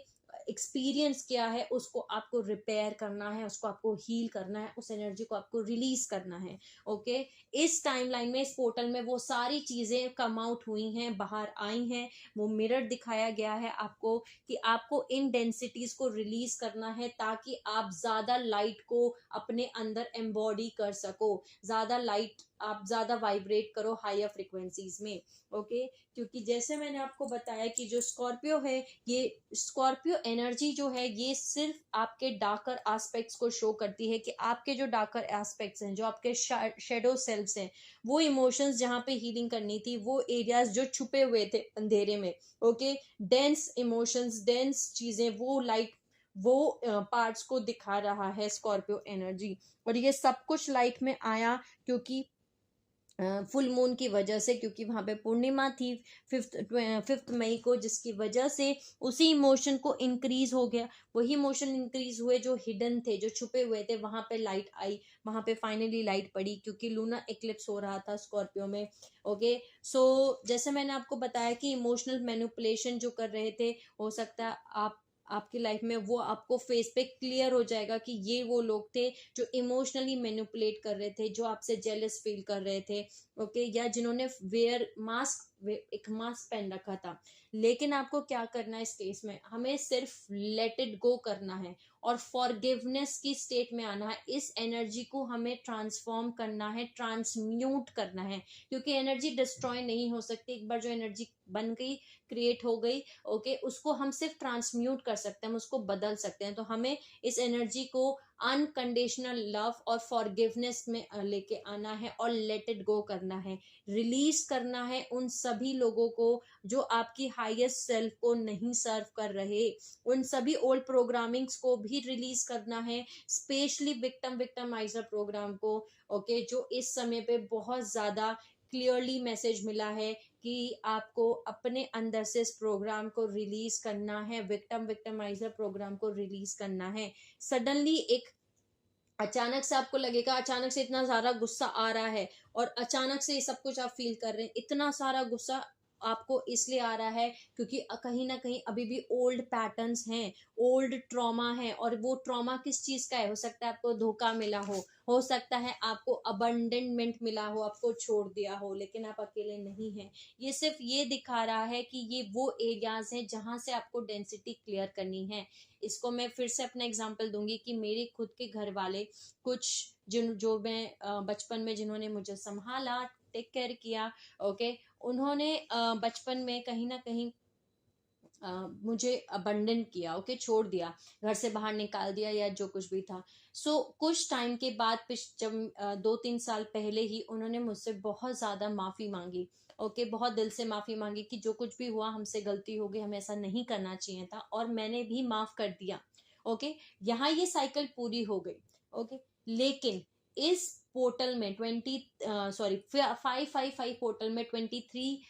एक्सपीरियंस किया है, उसको आपको रिपेयर करना है, उसको आपको हील करना है, उस एनर्जी को आपको रिलीज करना है, ओके। इस टाइमलाइन में, इस पोर्टल में वो सारी चीजें कम आउट हुई हैं, बाहर आई हैं, वो मिरर दिखाया गया है आपको कि आपको इन डेंसिटीज को रिलीज करना है ताकि आप ज्यादा लाइट को अपने अंदर एम्बॉडी कर सको, ज्यादा लाइट आप ज़्यादा वाइब्रेट करो हायर फ्रिक्वेंसीज में। ओके, क्योंकि जैसे मैंने आपको बताया कि जो स्कॉर्पियो है, ये स्कॉर्पियो एनर्जी जो है ये सिर्फ आपके डार्कर एस्पेक्ट्स को शो करती है, कि आपके जो डार्कर एस्पेक्ट्स हैं, जो आपके शेडो सेल्फ्स हैं, वो इमोशंस जहाँ पे हीलिंग करनी थी, वो एरियाज जो छुपे हुए थे अंधेरे में, ओके, डेंस इमोशंस, डेंस चीजें, वो लाइट, वो पार्ट्स को दिखा रहा है स्कॉर्पियो एनर्जी। और ये सब कुछ लाइट में आया क्योंकि फुल मून की वजह से, क्योंकि वहां पे पूर्णिमा थी 5 मई को, जिसकी वजह से उसी इमोशन को इंक्रीज हो गया, वही इमोशन इंक्रीज हुए जो हिडन थे, जो छुपे हुए थे, वहां पे लाइट आई, वहां पे फाइनली लाइट पड़ी, क्योंकि लूना इक्लिप्स हो रहा था स्कॉर्पियो में। ओके, सो जैसे मैंने आपको बताया कि इमोशनल मैनिपुलेशन जो कर रहे थे, हो सकता है आपकी लाइफ में वो आपको फेस पे क्लियर हो जाएगा कि ये वो लोग थे जो इमोशनली मैनिपुलेट कर रहे थे, जो आपसे जेलस फील कर रहे थे, ओके, या जिन्होंने एक मास्क पहन रखा था। लेकिन आपको क्या करना है इस केस में, हमें सिर्फ लेट इट गो करना है और फॉरगिवनेस की स्टेट में आना है। इस एनर्जी को हमें ट्रांसफॉर्म करना है, ट्रांसम्यूट करना है, क्योंकि एनर्जी डिस्ट्रॉय नहीं हो सकती। एक बार जो एनर्जी बन गई, क्रिएट हो गई, ओके, उसको हम सिर्फ ट्रांसम्यूट कर सकते हैं, हम उसको बदल सकते हैं। तो हमें इस एनर्जी को अनकंडीशनल लव और फॉरगिवनेस में लेके आना है और लेट इट गो करना है, रिलीज करना है उन सभी लोगों को जो आपकी हाईएस्ट सेल्फ को नहीं सर्व कर रहे, उन सभी ओल्ड प्रोग्रामिंग्स को भी रिलीज करना है, स्पेशली विक्टिमाइजर प्रोग्राम को, ओके, जो इस समय पे बहुत ज्यादा क्लियरली मैसेज मिला है कि आपको अपने अंदर से इस प्रोग्राम को रिलीज करना है, विक्टिमाइजर प्रोग्राम को रिलीज करना है। सडनली एक अचानक से आपको लगेगा, अचानक से इतना सारा गुस्सा आ रहा है और अचानक से ये सब कुछ आप फील कर रहे हैं, इतना सारा गुस्सा आपको इसलिए आ रहा है क्योंकि कहीं ना कहीं अभी भी ओल्ड पैटर्न्स हैं, ओल्ड ट्रॉमा है। और वो ट्रॉमा किस चीज का है? हो सकता है आपको धोखा मिला हो सकता है आपको अबंडनमेंट मिला हो, आपको छोड़ दिया हो, लेकिन आप अकेले नहीं हैं। ये सिर्फ ये दिखा रहा है कि ये वो एरियाज हैं जहां से आपको डेंसिटी क्लियर करनी है। इसको मैं फिर से अपना एग्जांपल दूंगी कि मेरे खुद के घर वाले, कुछ जो मैं बचपन में जिन्होंने मुझे संभाला, टेक केयर किया, ओके, उन्होंने बचपन में कहीं ना कहीं मुझे अबंडन किया, ओके, छोड़ दिया, घर से बाहर निकाल दिया या जो कुछ भी था। सो कुछ टाइम के बाद जब 2-3 साल पहले ही उन्होंने मुझसे बहुत ज्यादा माफी मांगी, ओके, बहुत दिल से माफी मांगी कि जो कुछ भी हुआ हमसे गलती हो गई, हमें ऐसा नहीं करना चाहिए था, और मैंने भी माफ कर दिया। ओके, यहाँ ये साइकिल पूरी हो गई। ओके, लेकिन इस पोर्टल में 555 पोर्टल में 23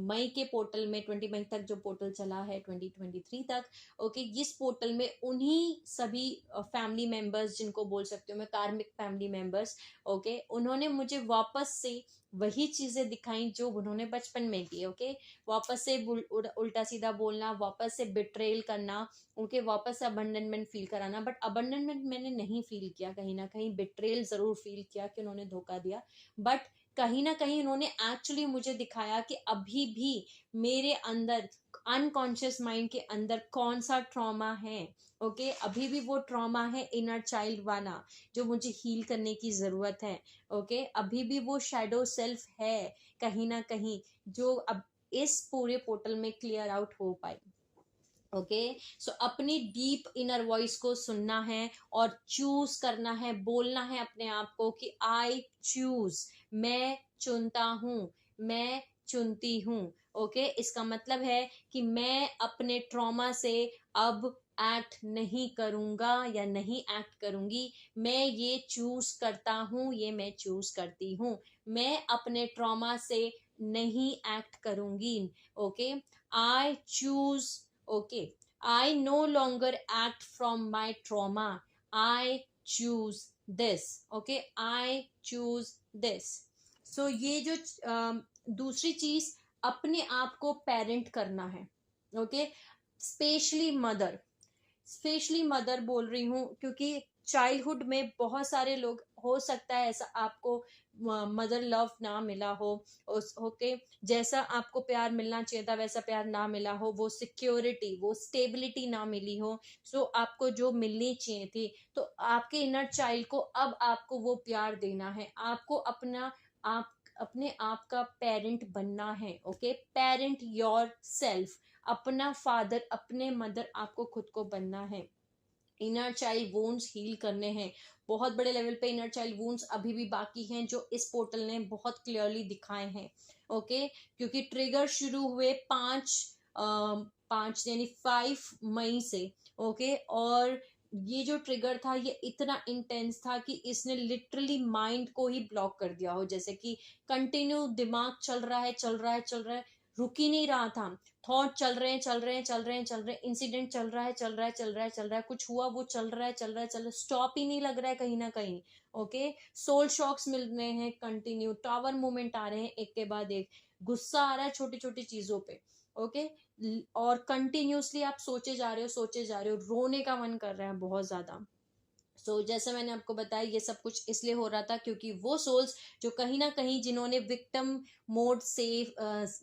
मई के पोर्टल में, 20 मई तक जो पोर्टल चला है 2023 तक, ओके, इस पोर्टल में उन्हीं सभी फैमिली मेंबर्स, जिनको बोल सकते हो मैं कार्मिक फैमिली मेंबर्स, ओके, उन्होंने मुझे वापस से वही चीजें दिखाई जो उन्होंने बचपन में की। ओके, वापस से उल्टा सीधा बोलना, वापस से बिट्रेल करना, उनके वापस से अबंडनमेंट फील कराना। बट अबंडनमेंट मैंने नहीं फील किया, कहीं ना कहीं बिट्रेल जरूर फील किया कि उन्होंने धोखा दिया। बट कहीं ना कहीं उन्होंने एक्चुअली मुझे दिखाया कि अभी भी मेरे अंदर, अनकॉन्शियस माइंड के अंदर कौन सा ट्रॉमा है। ओके, अभी भी वो ट्रॉमा है इनर चाइल्ड वाला, जो मुझे हील करने की जरूरत है। ओके, अभी भी वो शैडो सेल्फ है कहीं ना कहीं, जो अब इस पूरे पोर्टल में क्लियर आउट हो पाए। ओके, सो अपनी डीप इनर वॉइस को सुनना है और चूज करना है, बोलना है अपने आप को कि आई चूज, मैं चुनता हूं, मैं चुनती हूं। ओके, इसका मतलब है कि मैं अपने ट्रॉमा से अब एक्ट नहीं करूंगा या नहीं एक्ट करूंगी, मैं ये चूज करता हूं, ये मैं चूज करती हूं, मैं अपने ट्रॉमा से नहीं एक्ट करूंगी। Okay, I choose, okay, I no longer act from my trauma, I choose this। okay, I choose this। so ये जो दूसरी चीज, अपने आप को पेरेंट करना है। ओके, स्पेशली मदर बोल रही हूँ, क्योंकि चाइल्डहुड में बहुत सारे लोग, हो सकता है ऐसा आपको मदर लव ना मिला हो, ओके, जैसा आपको प्यार मिलना चाहिए था वैसा प्यार ना मिला हो, वो सिक्योरिटी, वो स्टेबिलिटी ना मिली हो, सो आपको जो मिलनी चाहिए थी, तो आपके इनर चाइल्ड को अब आपको वो प्यार देना है। आपको अपना आप अपने आप का पेरेंट बनना है। ओके, पेरेंट योर सेल्फ, अपना फादर, अपने मदर आपको खुद को बनना है। इनर चाइल्ड वुंड्स हील करने हैं, बहुत बड़े लेवल पे इनर चाइल्ड वुंड्स अभी भी बाकी हैं जो इस पोर्टल ने बहुत क्लियरली दिखाए हैं। ओके, क्योंकि ट्रिगर शुरू हुए 5 यानी 5 मई से। ओके, और ये जो ट्रिगर था ये इतना इंटेंस था कि इसने लिटरली माइंड को ही ब्लॉक कर दिया हो, जैसे कि कंटिन्यू दिमाग चल रहा है चल रहा है चल रहा है, रुक ही नहीं रहा था। थॉट चल रहे हैं चल रहे हैं चल रहे हैं चल रहे हैं, इंसिडेंट चल रहा है चल रहा है चल रहा है चल रहा है, कुछ हुआ वो चल रहा है चल रहा है चल रहा है, स्टॉप ही नहीं लग रहा है कहीं ना कहीं। ओके, सोल शॉक्स मिल रहे हैं कंटिन्यू, टावर मूवमेंट आ रहे हैं एक के बाद एक, गुस्सा आ रहा है छोटी छोटी चीजों पे। ओके, और कंटिन्यूसली आप सोचे जा रहे हो सोचे जा रहे हो, रोने का मन कर रहा है बहुत ज्यादा। जैसे मैंने आपको बताया ये सब कुछ इसलिए हो रहा था क्योंकि वो सोल्स जो कहीं ना कहीं जिन्होंने विक्टिम मोड से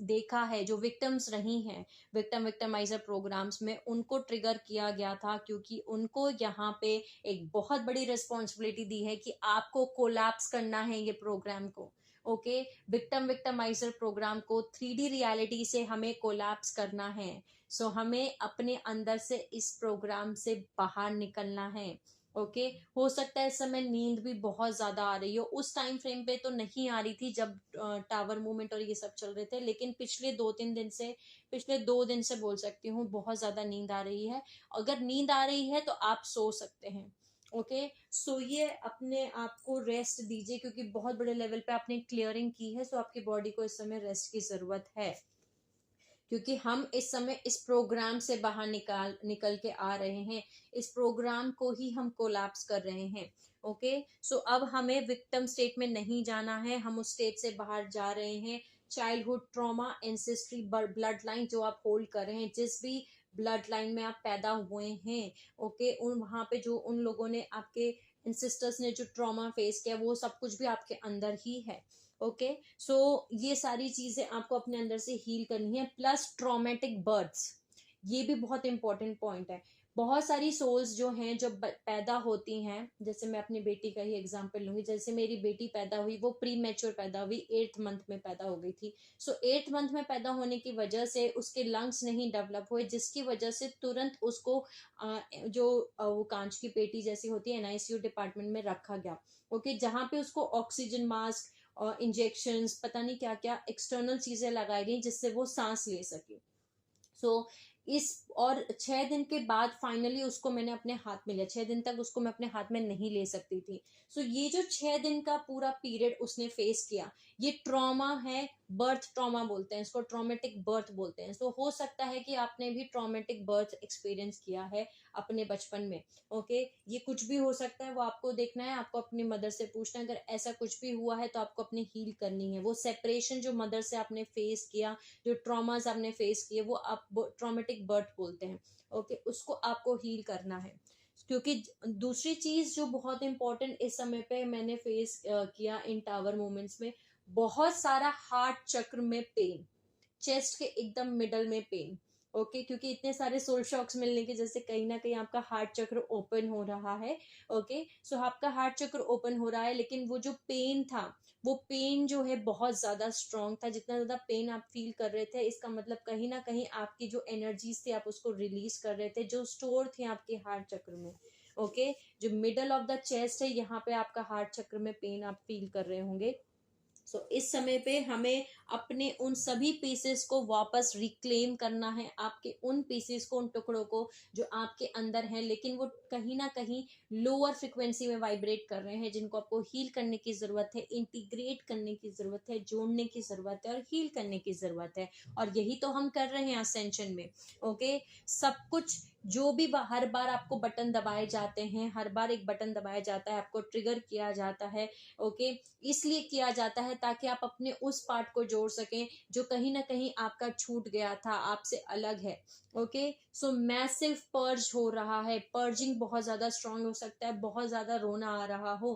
देखा है, जो विक्टिम्स रही हैं विक्टिमाइजर प्रोग्राम्स में, उनको ट्रिगर किया गया था क्योंकि उनको यहाँ पे एक बहुत बड़ी रिस्पॉन्सिबिलिटी दी है कि आपको कोलैप्स करना है ये प्रोग्राम को। ओके, विक्टिमाइजर प्रोग्राम को 3D रियलिटी से हमें कोलैप्स करना है। हमें अपने अंदर से इस प्रोग्राम से बाहर निकलना है। ओके, हो सकता है इस समय नींद भी बहुत ज्यादा आ रही हो, उस टाइम फ्रेम पे तो नहीं आ रही थी जब टावर मूवमेंट और ये सब चल रहे थे, लेकिन पिछले 2 दिन से बोल सकती हूँ बहुत ज्यादा नींद आ रही है। अगर नींद आ रही है तो आप सो सकते हैं। ओके, सोइए, अपने आप को रेस्ट दीजिए क्योंकि बहुत बड़े लेवल पे आपने क्लियरिंग की है, आपकी बॉडी को इस समय रेस्ट की जरूरत है क्योंकि हम इस समय इस प्रोग्राम से बाहर निकल के आ रहे हैं, इस प्रोग्राम को ही हम कोलैप्स कर रहे हैं। ओके, अब हमें विक्टिम स्टेट में नहीं जाना है, हम उस स्टेट से बाहर जा रहे हैं। Childhood trauma, ancestry, blood line जो आप होल्ड कर रहे हैं, जिस भी ब्लड लाइन में आप पैदा हुए हैं, ओके, उन वहां पे जो उन लोगों ने आपके एंसेस्टर्स ने जो ट्रॉमा फेस किया वो सब कुछ भी आपके अंदर ही है। ओके, ये सारी चीजें आपको अपने अंदर से हील करनी है, प्लस ट्रॉमेटिक बर्थ्स, ये भी बहुत इंपॉर्टेंट पॉइंट है। बहुत सारी सोल्स जो हैं जो पैदा होती हैं, जैसे मैं अपनी बेटी का ही एग्जांपल लूंगी, जैसे मेरी बेटी पैदा हुई वो प्री मैच्योर पैदा हुई, 8th मंथ में पैदा हो गई थी। 8th मंथ में पैदा होने की वजह से उसके लंग्स नहीं डेवलप हुए, जिसकी वजह से तुरंत उसको वो कांच की पेटी जैसी होती है NICU डिपार्टमेंट में रखा गया। ओके, जहाँ पे उसको ऑक्सीजन मास्क और इंजेक्शंस, पता नहीं क्या क्या एक्सटर्नल चीजें लगाई गई जिससे वो सांस ले सके। इस और 6 दिन के बाद फाइनली उसको मैंने अपने हाथ में लिया। 6 दिन तक उसको मैं अपने हाथ में नहीं ले सकती थी। ये जो 6 दिन का पूरा पीरियड उसने फेस किया, ये ट्रॉमा है, बर्थ ट्रॉमा बोलते हैं इसको, ट्रॉमेटिक बर्थ बोलते हैं। हो सकता है कि आपने भी ट्रॉमेटिक बर्थ एक्सपीरियंस किया है अपने बचपन में। ओके, ये कुछ भी हो सकता है, वो आपको देखना है, आपको अपनी मदर से पूछना है। अगर ऐसा कुछ भी हुआ है तो आपको अपने हील करनी है। वो सेपरेशन जो मदर से आपने फेस किया, जो ट्रॉमास आपने फेस किए, वो आप ट्रॉमेटिक बर्थ बोलते हैं। ओके, उसको आपको हील करना है। क्योंकि दूसरी चीज जो बहुत इंपॉर्टेंट इस समय पे मैंने फेस किया इन टावर मोमेंट्स में, बहुत सारा हार्ट चक्र में पेन, चेस्ट के एकदम मिडल में पेन। ओके, क्योंकि इतने सारे सोल शॉक्स मिलने की जैसे कहीं ना कहीं आपका हार्ट चक्र ओपन हो रहा है। ओके, आपका हार्ट चक्र ओपन हो रहा है, लेकिन वो जो पेन था, वो पेन जो है बहुत ज्यादा स्ट्रांग था। जितना ज्यादा पेन आप फील कर रहे थे, इसका मतलब कहीं ना कहीं आपकी जो एनर्जीज थी आप उसको रिलीज कर रहे थे, जो स्टोर थे आपके हार्ट चक्र में। ओके, जो मिडल ऑफ द चेस्ट है, यहाँ पे आपका हार्ट चक्र में पेन आप फील कर रहे होंगे। इस समय पे हमें अपने उन सभी पीसेस को वापस रिक्लेम करना है, आपके उन पीसेस को, उन टुकड़ों को जो आपके अंदर हैं लेकिन वो कहीं ना कहीं लोअर फ्रिक्वेंसी में वाइब्रेट कर रहे हैं, जिनको आपको हील करने की जरूरत है, इंटीग्रेट करने की जरूरत है, जोड़ने की जरूरत है और हील करने की जरूरत है। और यही तो हम कर रहे हैं असेंशन में। ओके, सब कुछ जो भी हर बार आपको बटन दबाए जाते हैं, हर बार एक बटन दबाया जाता है, आपको ट्रिगर किया जाता है। ओके, इसलिए किया जाता है ताकि आप अपने उस पार्ट को जोड़ सकें जो कहीं ना कहीं आपका छूट गया था, आपसे अलग है। ओके, मैसिव पर्ज हो रहा है, पर्जिंग बहुत ज्यादा स्ट्रांग हो सकता है, बहुत ज्यादा रोना आ रहा हो,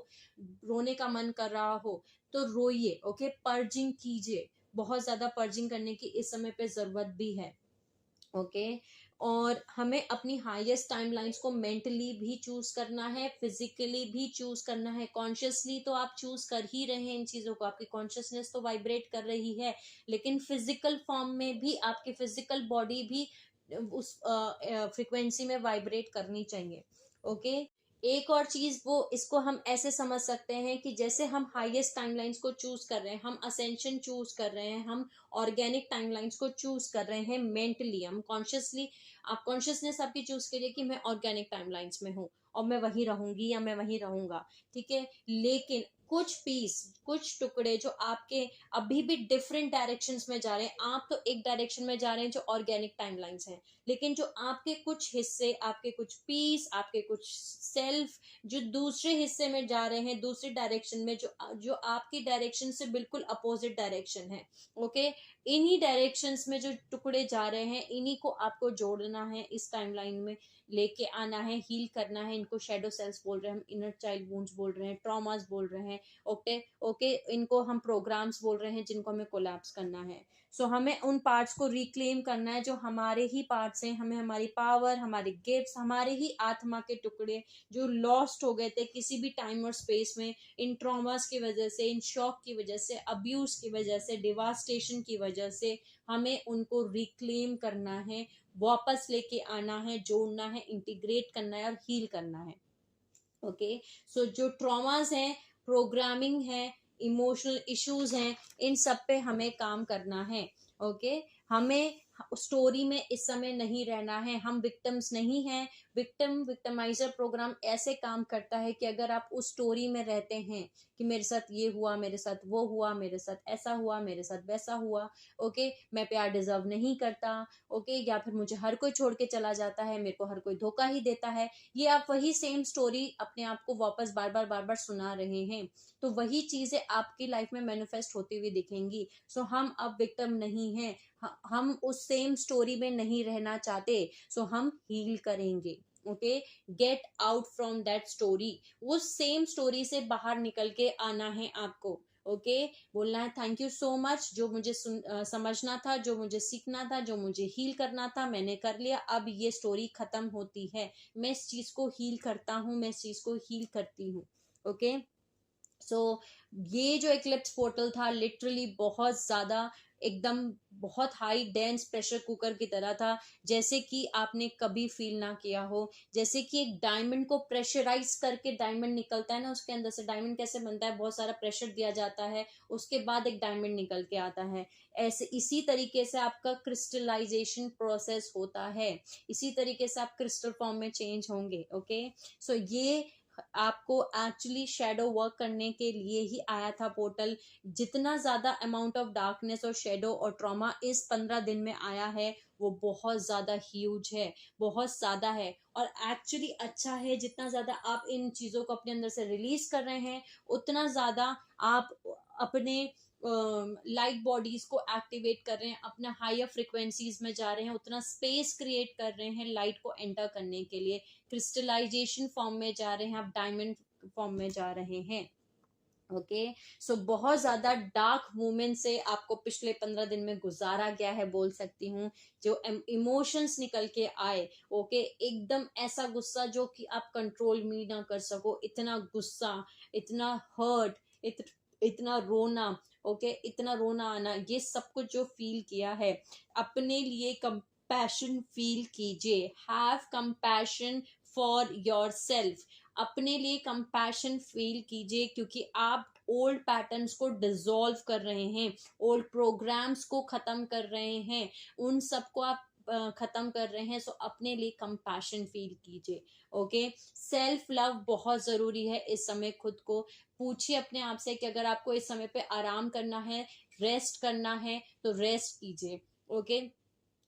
रोने का मन कर रहा हो तो रोइए। ओके, पर्जिंग कीजिए, बहुत ज्यादा पर्जिंग करने की इस समय पे जरूरत भी है। ओके। और हमें अपनी हाईएस्ट टाइमलाइंस को मेंटली भी चूज करना है, फिजिकली भी चूज करना है। कॉन्शियसली तो आप चूज कर ही रहे हैं इन चीजों को, आपकी कॉन्शियसनेस तो वाइब्रेट कर रही है, लेकिन फिजिकल फॉर्म में भी आपकी फिजिकल बॉडी भी उस फ्रिक्वेंसी में वाइब्रेट करनी चाहिए। ओके। एक और चीज, वो इसको हम ऐसे समझ सकते हैं कि जैसे हम हाईएस्ट टाइमलाइंस को चूज कर रहे हैं, हम असेंशन चूज कर रहे हैं, हम ऑर्गेनिक टाइमलाइंस को चूज कर रहे हैं मेंटली, हम कॉन्शियसली, आप कॉन्शियसनेस आपकी चूज करिए कि मैं ऑर्गेनिक टाइमलाइंस में हूँ और मैं वहीं रहूंगी या मैं वहीं रहूंगा, ठीक है। लेकिन कुछ पीस, कुछ टुकड़े जो आपके अभी भी डिफरेंट डायरेक्शंस में जा रहे हैं, आप तो एक डायरेक्शन में जा रहे हैं जो ऑर्गेनिक टाइमलाइंस है, लेकिन जो आपके कुछ हिस्से, आपके कुछ पीस, आपके कुछ सेल्फ जो दूसरे हिस्से में जा रहे हैं, दूसरी डायरेक्शन में, जो जो आपकी डायरेक्शन से बिल्कुल अपोजिट डायरेक्शन है। ओके। इन्हीं डायरेक्शंस में जो टुकड़े जा रहे हैं, इन्हीं को आपको जोड़ना है, इस टाइमलाइन में लेके आना है, हील करना है। इनको शेडो सेल्स बोल रहे हैं, हम इनर चाइल्ड वुंड्स बोल रहे हैं, ट्रॉमास बोल रहे हैं। ओके। ओके। इनको हम प्रोग्राम्स बोल रहे हैं जिनको हमें कोलैप्स करना है। सो हमें उन पार्ट्स को रिक्लेम करना है जो हमारे ही पार्ट्स हैं, हमें हमारी पावर, हमारे गिफ्ट्स, हमारे ही आत्मा के टुकड़े जो लॉस्ट हो गए थे किसी भी टाइम और स्पेस में, इन ट्रॉमास की वजह से, इन शॉक की वजह से, अब्यूज की वजह से, डिवास्टेशन की वजह से, हमें उनको रिक्लेम करना है, वापस लेके आना है, जोड़ना है, इंटीग्रेट करना है और हील करना है। ओके। सो जो ट्रॉमास हैं, प्रोग्रामिंग है, इमोशनल इश्यूज हैं, इन सब पे हमें काम करना है। ओके। हमें स्टोरी में इस समय नहीं रहना है, हम विक्टिम्स नहीं हैं। विक्टिमाइजर प्रोग्राम ऐसे काम करता है कि अगर आप उस स्टोरी में रहते हैं कि मेरे साथ ये हुआ, मेरे साथ वो हुआ, मेरे साथ ऐसा हुआ, मेरे साथ वैसा हुआ, ओके, मैं प्यार डिजर्व नहीं करता, ओके, या फिर मुझे हर कोई छोड़ के चला जाता है, मेरे को हर कोई धोखा ही देता है, ये आप वही सेम स्टोरी अपने आप को वापस बार बार सुना रहे हैं, तो वही चीजें आपकी लाइफ में मैनिफेस्ट होती हुई दिखेंगी। सो हम अब विक्टिम नहीं हैं, हम उस सेम स्टोरी में नहीं रहना चाहते, सो हम हील करेंगे। Okay. Get out from that story, उस सेम स्टोरी से बाहर निकल के आना है आपको। ओके। बोलना है थैंक यू सो मच, जो मुझे समझना था, जो मुझे सीखना था, जो मुझे हील करना था, मैंने कर लिया, अब ये स्टोरी खत्म होती है, मैं इस चीज को हील करता हूँ, मैं इस चीज को हील करती हूँ। ओके। सो ये जो एक्लिप्स पोर्टल था, लिटरली बहुत ज्यादा, एकदम बहुत हाई डेंस प्रेशर कुकर की तरह था, जैसे कि आपने कभी फील ना किया हो। जैसे कि एक डायमंड को प्रेशराइज करके डायमंड निकलता है ना, उसके अंदर से डायमंड कैसे बनता है, बहुत सारा प्रेशर दिया जाता है, उसके बाद एक डायमंड निकल के आता है। ऐसे इसी तरीके से आपका क्रिस्टलाइजेशन प्रोसेस होता है, इसी तरीके से आप क्रिस्टल फॉर्म में चेंज होंगे। ओके। सो ये आपको एक्चुअली शेडो वर्क करने के लिए ही आया था पोर्टल। जितना ज्यादा अमाउंट ऑफ डार्कनेस और शेडो और ट्रॉमा इस 15 दिन में आया है, वो बहुत ज्यादा ह्यूज है, बहुत ज्यादा है। और एक्चुअली अच्छा है, जितना ज्यादा आप इन चीजों को अपने अंदर से रिलीज कर रहे हैं, उतना ज्यादा आप अपने लाइट बॉडीज को एक्टिवेट कर रहे हैं, अपना हायर फ्रिक्वेंसीज में जा रहे हैं, उतना स्पेस क्रिएट कर रहे हैं लाइट को एंटर करने के लिए, क्रिस्टलाइजेशन फॉर्म में जा रहे हैं, आप डायमंड फॉर्म में जा रहे हैं। ओके। सो बहुत ज्यादा डार्क मोमेंट से आपको पिछले 15 दिन में गुजारा गया है, बोल सकती हूँ। जो इमोशंस निकल के आए, ओके, एकदम ऐसा गुस्सा जो कि आप कंट्रोल भी ना कर सको, इतना गुस्सा, इतना हर्ट, इतना रोना, ओके, इतना रोना आना, ये सब कुछ जो फील किया है, अपने लिए कंपैशन फील कीजिए, have compassion for your self, अपने लिए कंपैशन फील कीजिए, क्योंकि आप ओल्ड पैटर्न्स को डिसॉल्व कर रहे हैं, ओल्ड प्रोग्राम्स को खत्म कर रहे हैं, उन सबको आप खत्म कर रहे हैं। सो अपने लिए कंपैशन फील कीजिए। ओके। सेल्फ लव बहुत जरूरी है इस समय। खुद को पूछिए अपने आप से कि अगर आपको इस समय पे आराम करना है, रेस्ट करना है, तो रेस्ट कीजिए। ओके।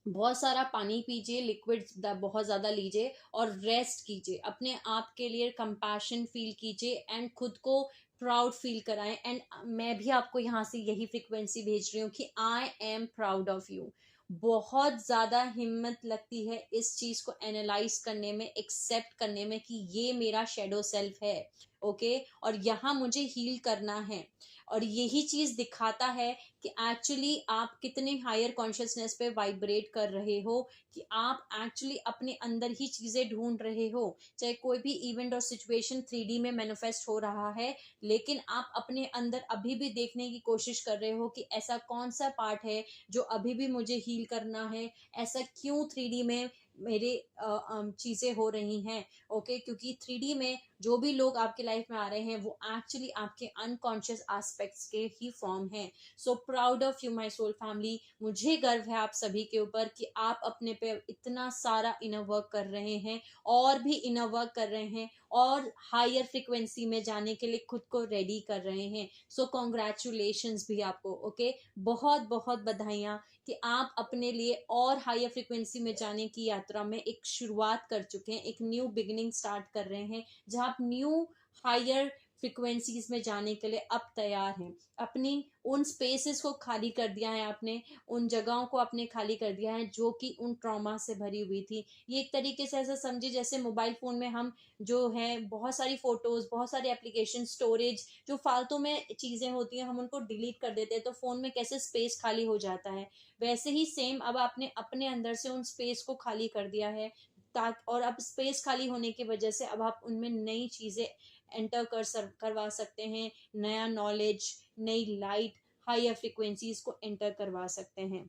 बहुत सारा पानी पीजिए, लिक्विड बहुत ज्यादा लीजिए और रेस्ट कीजिए, अपने आप के लिए कंपैशन फील कीजिए एंड खुद को प्राउड फील कराएं। एंड मैं भी आपको यहाँ से यही फ्रिक्वेंसी भेज रही हूँ कि I am proud of you. बहुत ज्यादा हिम्मत लगती है इस चीज को एनालाइज करने में, एक्सेप्ट करने में कि ये मेरा शेडो सेल्फ है। ओके। और यहाँ मुझे हील करना है, और यही चीज दिखाता है कि एक्चुअली आप कितने हायर कॉन्शियसनेस पे वाइब्रेट कर रहे हो, कि आप एक्चुअली अपने अंदर ही चीजें ढूंढ रहे हो। चाहे कोई भी इवेंट और सिचुएशन 3D में मैनिफेस्ट हो रहा है, लेकिन आप अपने अंदर अभी भी देखने की कोशिश कर रहे हो कि ऐसा कौन सा पार्ट है जो अभी भी मुझे हील करना है, ऐसा क्यों 3D में मेरे चीजें हो रही हैं। ओके, क्योंकि 3D में जो भी लोग आपके लाइफ में आ रहे हैं वो एक्चुअली आपके अनकॉन्शियस एस्पेक्ट्स के ही फॉर्म हैं। So proud of you my soul family, मुझे गर्व है आप सभी के ऊपर कि आप अपने पे इतना सारा इनर वर्क कर रहे हैं, और भी इनर वर्क कर रहे हैं, और हायर फ्रिक्वेंसी में जाने के लिए खुद को रेडी कर रहे हैं। सो कॉन्ग्रेचुलेशंस भी आपको। ओके, बहुत बहुत बधाइयां कि आप अपने लिए और हायर फ्रिक्वेंसी में जाने की यात्रा में एक शुरुआत कर चुके हैं, एक न्यू बिगिनिंग स्टार्ट कर रहे हैं, जहां आप न्यू हायर फ्रिक्वेंसीज में जाने के लिए अब तैयार हैं। अपनी उन स्पेसेस को खाली कर दिया है आपने, उन जगहों को आपने खाली कर दिया है जो कि उन ट्रॉमा से भरी हुई थी। ये एक तरीके से ऐसा समझिए जैसे मोबाइल फोन में हम जो है बहुत सारी फोटोज, बहुत सारे एप्लीकेशन, स्टोरेज, जो फालतू में चीजें होती हैं हम उनको डिलीट कर देते हैं, तो फोन में कैसे स्पेस खाली हो जाता है, वैसे ही सेम अब आपने अपने अंदर से उन स्पेस को खाली कर दिया है। और अब स्पेस खाली होने की वजह से अब आप उनमें नई चीजें एंटर करवा सकते हैं, नया नॉलेज, नई लाइट, हायर फ्रिक्वेंसीज को एंटर करवा सकते हैं।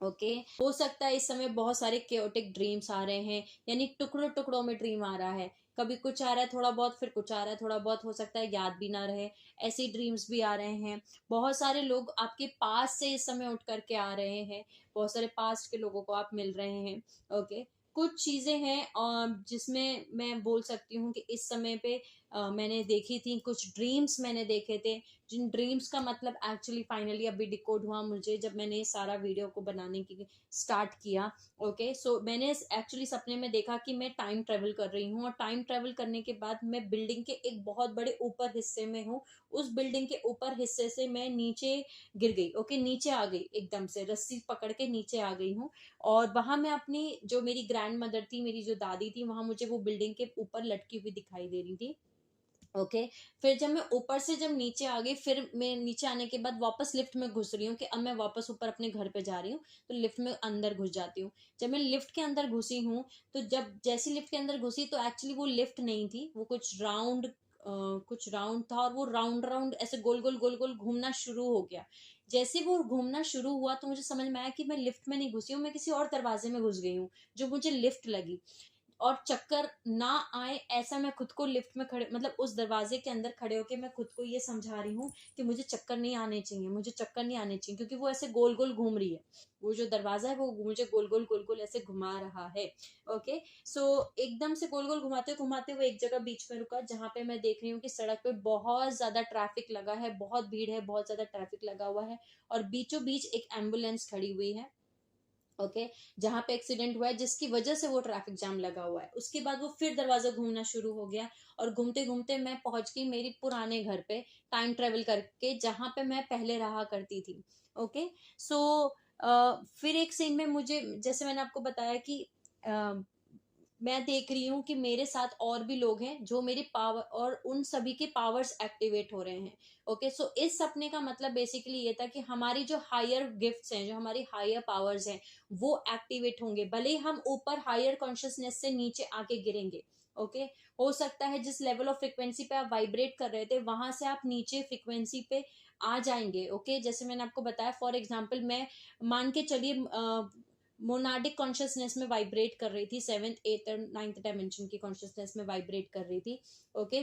ओके, हो सकता है इस समय बहुत सारे केओटिक ड्रीम्स आ रहे हैं, यानी टुकड़ों टुकड़ों में ड्रीम आ रहा है। कभी कुछ आ रहा है थोड़ा बहुत, फिर कुछ आ रहा है थोड़ा बहुत, हो सकता है याद भी ना रहे, ऐसे ड्रीम्स भी आ रहे हैं। बहुत सारे लोग आपके पास से इस समय उठ करके आ रहे हैं, बहुत सारे पास्ट के लोगों को आप मिल रहे हैं। ओके, कुछ चीजें हैं जिसमें मैं बोल सकती हूँ कि इस समय पे मैंने देखी थी, कुछ ड्रीम्स मैंने देखे थे, जिन ड्रीम्स का मतलब एक्चुअली फाइनली अभी डिकोड हुआ मुझे जब मैंने सारा वीडियो को बनाने की स्टार्ट किया। ओके, सो मैंने एक्चुअली सपने में देखा कि मैं टाइम ट्रेवल कर रही हूँ, और टाइम ट्रेवल करने के बाद मैं बिल्डिंग के एक बहुत बड़े ऊपर हिस्से में हूँ। उस बिल्डिंग के ऊपर हिस्से से मैं नीचे गिर गई। ओके, नीचे आ गई, एकदम से रस्सी पकड़ के नीचे आ गई हूँ। और वहां मैं अपनी जो मेरी ग्रैंड मदर थी, मेरी जो दादी थी, वहां मुझे वो बिल्डिंग के ऊपर लटकी हुई दिखाई दे रही थी। ओके, फिर जब मैं ऊपर से जब नीचे आ गई, फिर मैं नीचे आने के बाद वापस लिफ्ट में घुस रही हूँ कि अब मैं वापस ऊपर अपने घर पे जा रही हूँ, तो लिफ्ट में अंदर घुस जाती हूँ। जब मैं लिफ्ट के अंदर घुसी हूँ, तो जब जैसी लिफ्ट के अंदर घुसी तो एक्चुअली वो लिफ्ट नहीं थी, वो कुछ राउंड था, और वो राउंड राउंड ऐसे गोल गोल गोल गोल घूमना शुरू हो गया। जैसे वो घूमना शुरू हुआ तो मुझे समझ में आया कि मैं लिफ्ट में नहीं घुसी हूँ, मैं किसी और दरवाजे में घुस गई हूँ, जो मुझे लिफ्ट लगी। और चक्कर ना आए ऐसा मैं खुद को लिफ्ट में खड़े, मतलब उस दरवाजे के अंदर खड़े होके मैं खुद को ये समझा रही हूँ कि मुझे चक्कर नहीं आने चाहिए, मुझे चक्कर नहीं आने चाहिए, क्योंकि वो ऐसे गोल गोल घूम रही है। वो जो दरवाजा है वो मुझे गोल गोल ऐसे घुमा रहा है। ओके, सो एकदम से गोल गोल घुमाते घुमाते वो एक जगह बीच में रुका, जहां पे मैं देख रही हूँ कि सड़क पे बहुत ज्यादा ट्रैफिक लगा है, बहुत भीड़ है, बहुत ज्यादा ट्रैफिक लगा हुआ है, और बीचों बीच एक एम्बुलेंस खड़ी हुई है। ओके, जहां पे एक्सीडेंट हुआ है, जिसकी वजह से वो ट्रैफिक जाम लगा हुआ है। उसके बाद वो फिर दरवाजा घूमना शुरू हो गया, और घूमते घूमते मैं पहुंच गई मेरी पुराने घर पे, टाइम ट्रेवल करके, जहां पे मैं पहले रहा करती थी। ओके, सो फिर एक सीन में मुझे, जैसे मैंने आपको बताया कि मैं देख रही हूँ कि मेरे साथ और भी लोग हैं जो मेरे पावर, और उन सभी के पावर्स एक्टिवेट हो रहे हैं। ओके, सो इस सपने का मतलब बेसिकली ये था कि हमारी जो हायर गिफ्ट्स हैं, जो हमारी हायर पावर्स हैं, वो एक्टिवेट होंगे, भले ही हम ऊपर हायर कॉन्शियसनेस से नीचे आके गिरेंगे। ओके, हो सकता है जिस लेवल ऑफ फ्रिक्वेंसी पे आप वाइब्रेट कर रहे थे वहां से आप नीचे फ्रिक्वेंसी पे आ जाएंगे। ओके, जैसे मैंने आपको बताया, फॉर एग्जाम्पल मैं, मान के चलिए, मोनाडिक कॉन्शियसनेस में वाइब्रेट कर रही थी, 7th 8th और 9th डायमेंशन की कॉन्शियसनेस में वाइब्रेट कर रही थी। ओके,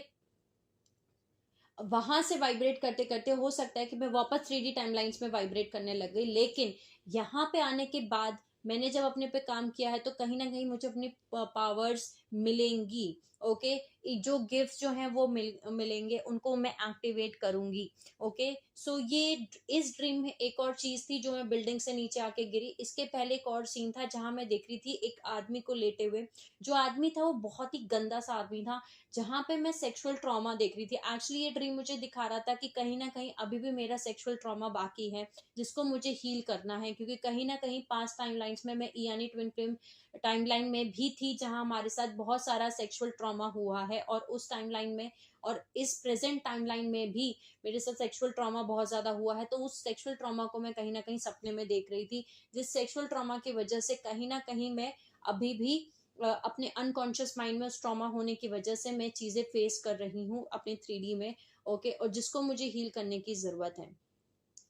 वहां से वाइब्रेट करते करते हो सकता है कि मैं वापस 3D टाइमलाइंस में वाइब्रेट करने लग गई, लेकिन यहाँ पे आने के बाद मैंने जब अपने पे काम किया है तो कहीं ना कहीं मुझे अपनी पावर्स मिलेंगी। ओके, जो गिफ्ट्स जो हैं वो मिलेंगे, उनको मैं एक्टिवेट करूंगी। ओके, सो ये इस ड्रीम में एक और चीज थी, जो मैं बिल्डिंग से नीचे आके गिरी। इसके पहले एक और सीन था जहां मैं देख रही थी एक आदमी को लेटे हुए। जो आदमी था वो बहुत ही गंदा सा आदमी था, जहां पे मैं सेक्सुअल ट्रॉमा देख रही थी। एक्चुअली ये ड्रीम मुझे दिखा रहा था कि कहीं ना कहीं अभी भी मेरा सेक्सुअल ट्रॉमा बाकी है, जिसको मुझे हील करना है, क्योंकि कहीं ना कहीं पास्ट टाइमलाइंस में मैं यानी ट्विन फ्लेम टाइमलाइन में भी थी, जहां हमारे साथ बहुत सारा सेक्सुअल ट्रॉमा हुआ है, और उस टाइमलाइन में और इस प्रेजेंट टाइमलाइन में भी मेरे साथ सेक्सुअल ट्रॉमा बहुत ज्यादा हुआ है। तो उस सेक्सुअल ट्रॉमा को मैं कहीं ना कहीं सपने में देख रही थी, जिस सेक्सुअल ट्रॉमा की वजह से कहीं ना कहीं मैं अभी भी अपने अनकॉन्शियस माइंड में उस ट्रॉमा होने की वजह से मैं चीजें फेस कर रही हूँ अपने 3D में। ओके, और जिसको मुझे हील करने की जरूरत है।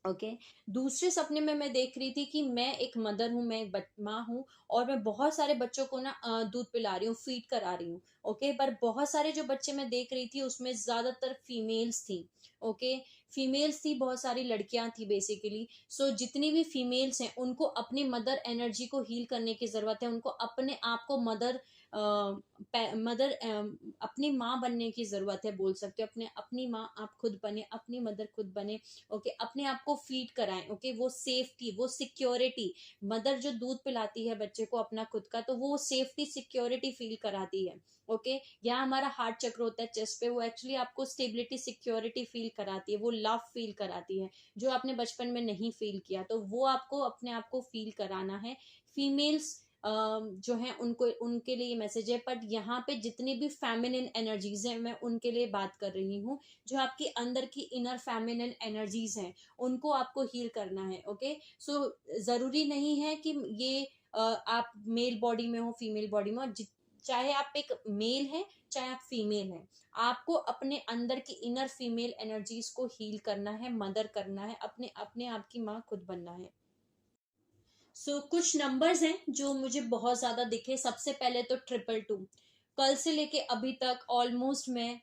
ओके, दूसरे सपने में मैं देख रही थी कि मैं एक मदर हूँ, मैं एक माँ हूँ, और मैं बहुत सारे बच्चों को ना दूध पिला रही हूँ, फीड करा रही हूँ। ओके, पर बहुत सारे जो बच्चे मैं देख रही थी उसमें ज्यादातर फीमेल्स थी। ओके, फीमेल्स थी, बहुत सारी लड़कियां थी बेसिकली। सो जितनी भी फीमेल्स हैं उनको अपनी मदर एनर्जी को हील करने की जरूरत है, उनको अपने आप को मदर मदर अपनी माँ बनने की जरूरत है, बोल सकते हो। अपने अपनी माँ आप खुद बने, अपनी मदर खुद बने। ओके, अपने आप को फीड कराएं। ओके, वो सेफ्टी, वो सिक्योरिटी, मदर जो दूध पिलाती है बच्चे को अपना खुद का, तो वो सेफ्टी सिक्योरिटी फील कराती है। ओके, यहाँ हमारा हार्ट चक्र होता है चेस्ट पे, वो एक्चुअली आपको स्टेबिलिटी सिक्योरिटी फील कराती है, वो लव फील कराती है, जो आपने बचपन में नहीं फील किया, तो वो आपको अपने आप को फील कराना है। फीमेल्स जो है उनको, उनके लिए मैसेज है। बट यहाँ पे जितनी भी फेमिनिन एनर्जीज हैं मैं उनके लिए बात कर रही हूँ, जो आपकी अंदर की इनर फेमिनिन एनर्जीज हैं उनको आपको हील करना है। ओके, सो जरूरी नहीं है कि ये आप मेल बॉडी में हो, फीमेल बॉडी में हो। चाहे आप एक मेल है, चाहे आप फीमेल है, आपको अपने अंदर की इनर फीमेल एनर्जीज को हील करना है, मदर करना है, अपने अपने आप की माँ खुद बनना है। कुछ नंबर्स हैं जो मुझे बहुत ज्यादा दिखे। सबसे पहले तो 222। कल से लेके अभी तक ऑलमोस्ट मैं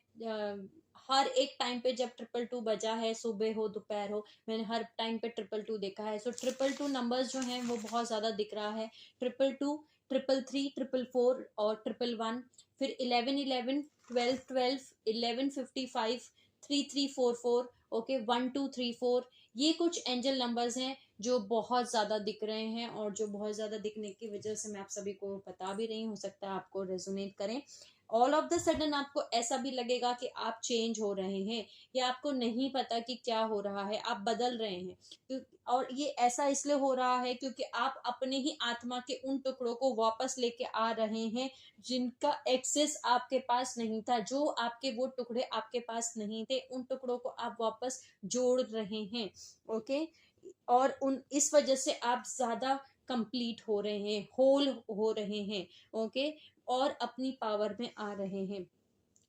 हर एक टाइम पे जब 222 बजा है, सुबह हो दोपहर हो, मैंने हर टाइम पे 222 देखा है। 222 नंबर्स जो हैं वो बहुत ज्यादा दिख रहा है। 222, 333, 444 और 111। फिर 1111, 1212, 1155, 3344। ओके, 1234। ये कुछ एंजल नंबर्स हैं जो बहुत ज्यादा दिख रहे हैं, और जो बहुत ज्यादा दिखने की वजह से मैं आप सभी को बता भी रही हूँ, हो सकता है आपको रेजोनेट करें। ऑल ऑफ द सडन आपको ऐसा भी लगेगा कि आप चेंज हो रहे हैं, या आपको नहीं पता कि क्या हो रहा है, आप बदल रहे हैं। और ये ऐसा इसलिए हो रहा है क्योंकि आप अपने ही आत्मा के उन टुकड़ों को वापस लेके आ रहे हैं जिनका एक्सेस आपके पास नहीं था, जो आपके वो टुकड़े आपके पास नहीं थे, उन टुकड़ों को आप वापस जोड़ रहे हैं। ओके, और उन इस वजह से आप ज्यादा कंप्लीट हो रहे हैं, होल हो रहे हैं। ओके, और अपनी पावर में आ रहे हैं।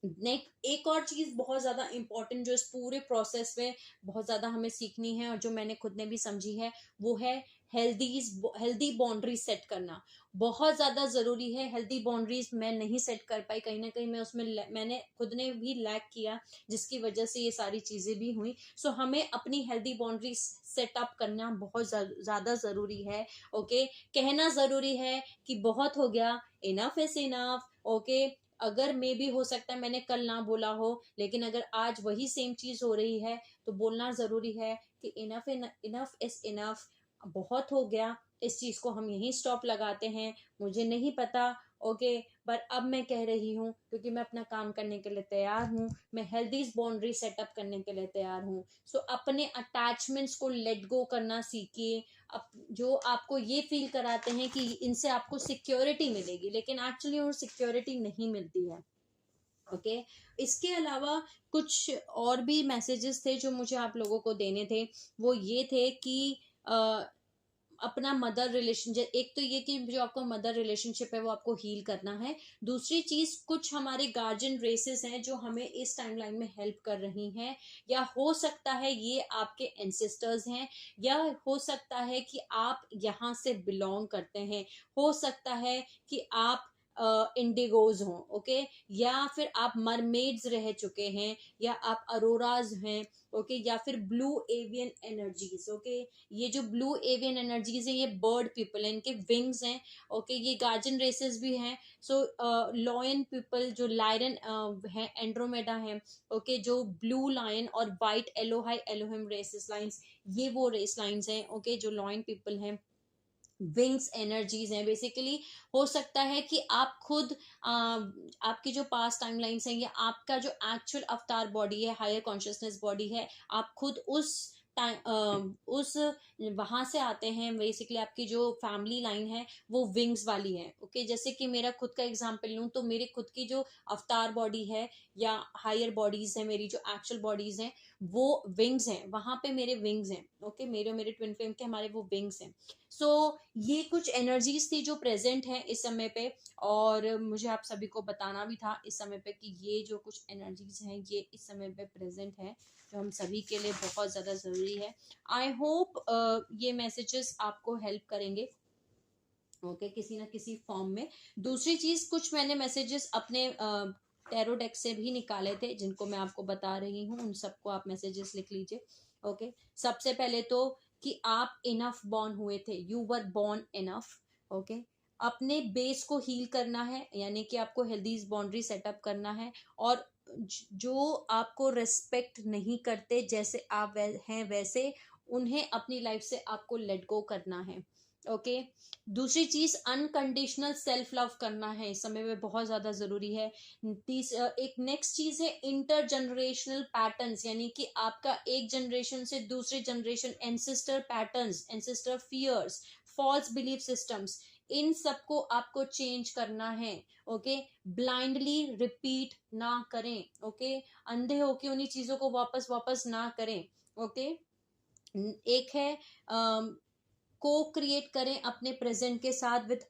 नेक्स्ट एक और चीज बहुत ज्यादा इंपॉर्टेंट जो इस पूरे प्रोसेस में बहुत ज्यादा हमें सीखनी है, और जो मैंने खुद ने भी समझी है, वो है हेल्दी बाउंड्रीज सेट करना। बहुत ज्यादा जरूरी है। हेल्दी बाउंड्रीज मैं नहीं सेट कर पाई, कहीं ना कहीं मैं उसमें मैंने खुद ने भी लैक किया, जिसकी वजह से ये सारी चीजें भी हुई। हमें अपनी हेल्दी बाउंड्रीज सेटअप करना बहुत ज्यादा जरूरी है। ओके, कहना जरूरी है कि बहुत हो गया, इनफ इज इनफ। ओके, अगर मे भी हो सकता है मैंने कल ना बोला हो, लेकिन अगर आज वही सेम चीज हो रही है तो बोलना जरूरी है कि इनफ इनफ इज इनफ, बहुत हो गया, इस चीज को हम यहीं स्टॉप लगाते हैं। मुझे नहीं पता। ओके, पर अब मैं कह रही हूँ क्योंकि मैं अपना काम करने के लिए तैयार हूँ, मैं हेल्दी बाउंड्री सेटअप करने के लिए तैयार हूँ। अपने अटैचमेंट्स को लेट गो करना सीखिए, जो आपको ये फील कराते हैं कि इनसे आपको सिक्योरिटी मिलेगी, लेकिन एक्चुअली वो सिक्योरिटी नहीं मिलती है। ओके, इसके अलावा कुछ और भी मैसेजेस थे जो मुझे आप लोगों को देने थे। वो ये थे कि अपना मदर रिलेशन, एक तो ये कि जो आपको मदर रिलेशनशिप है वो आपको हील करना है। दूसरी चीज, कुछ हमारे गार्जियन रेसेस हैं जो हमें इस टाइमलाइन में हेल्प कर रही हैं, या हो सकता है ये आपके एंसेस्टर्स हैं, या हो सकता है कि आप यहाँ से बिलोंग करते हैं, हो सकता है कि आप इंडिगोज हों। ओके, या फिर आप मरमेड्स रह चुके हैं, या आप अरोराज हैं। ओके, या फिर ब्लू एवियन एनर्जीज। ओके, ये जो ब्लू एवियन एनर्जीज है ये बर्ड पीपल है, इनके विंग्स हैं। ओके, ये गार्जियन रेसेस भी हैं। लॉयन पीपल जो लायरन है, एंड्रोमेडा है। ओके, जो ब्लू लायन और वाइट एलोहाई एलोहिम रेसेस लाइंस, ये वो रेस लाइंस हैं। ओके, जो लॉयन पीपल हैं, विंग्स एनर्जीज हैं बेसिकली। हो सकता है कि आप खुद आपकी जो पास्ट टाइमलाइंस हैं, या आपका जो एक्चुअल अवतार बॉडी है, हायर कॉन्शियसनेस बॉडी है, आप खुद उस उस वहां से आते हैं। बेसिकली आपकी जो फैमिली लाइन है वो विंग्स वाली है। ओके, जैसे कि मेरा खुद का एग्जांपल लूं तो मेरी खुद की जो अवतार बॉडी है या हायर बॉडीज है, मेरी जो एक्चुअल बॉडीज हैं वो विंग्स हैं, वहां पे मेरे विंग्स हैं। ओके, मेरे ट्विन फ्लेम के हमारे वो विंग्स हैं। सो ये कुछ एनर्जीज थी जो प्रेजेंट है इस समय पे, और मुझे आप सभी को बताना भी था इस समय पे कि ये जो कुछ एनर्जीज हैं ये इस समय पे प्रेजेंट है, जो हम सभी के लिए बहुत ज़्यादा ज़रूरी है। आई होप ये मैसेजेस आपको हेल्प करेंगे, ओके, किसी ना किसी फॉर्म में। दूसरी चीज़, कुछ मैंने मैसेजेस अपने टैरो डेक से भी निकाले थे जिनको मैं आपको बता रही हूँ, उन सबको आप मैसेजेस लिख लीजिए। ओके, सबसे पहले तो कि आप इनफ बॉर्न हुए थे, you were born enough. Okay, अपने बेस को हील करना है, यानी कि आपको हेल्दी बाउंड्री सेटअप करना है, और जो आपको रिस्पेक्ट नहीं करते जैसे आप हैं वैसे, उन्हें अपनी लाइफ से आपको लेट गो करना है। ओके, दूसरी चीज, अनकंडीशनल सेल्फ लव करना है, इस समय में बहुत ज्यादा जरूरी है। एक नेक्स्ट चीज है इंटर जनरेशनल पैटर्न्स, यानी कि आपका एक जनरेशन से दूसरे generation, ancestor patterns, ancestor fears, false belief systems, इन सबको आपको चेंज करना है। ओके, ब्लाइंडली रिपीट ना करें। ओके, अंधे होके उन्हीं चीजों को वापस वापस ना करें। ओके, एक है को क्रिएट करें अपने प्रेजेंट के साथ विद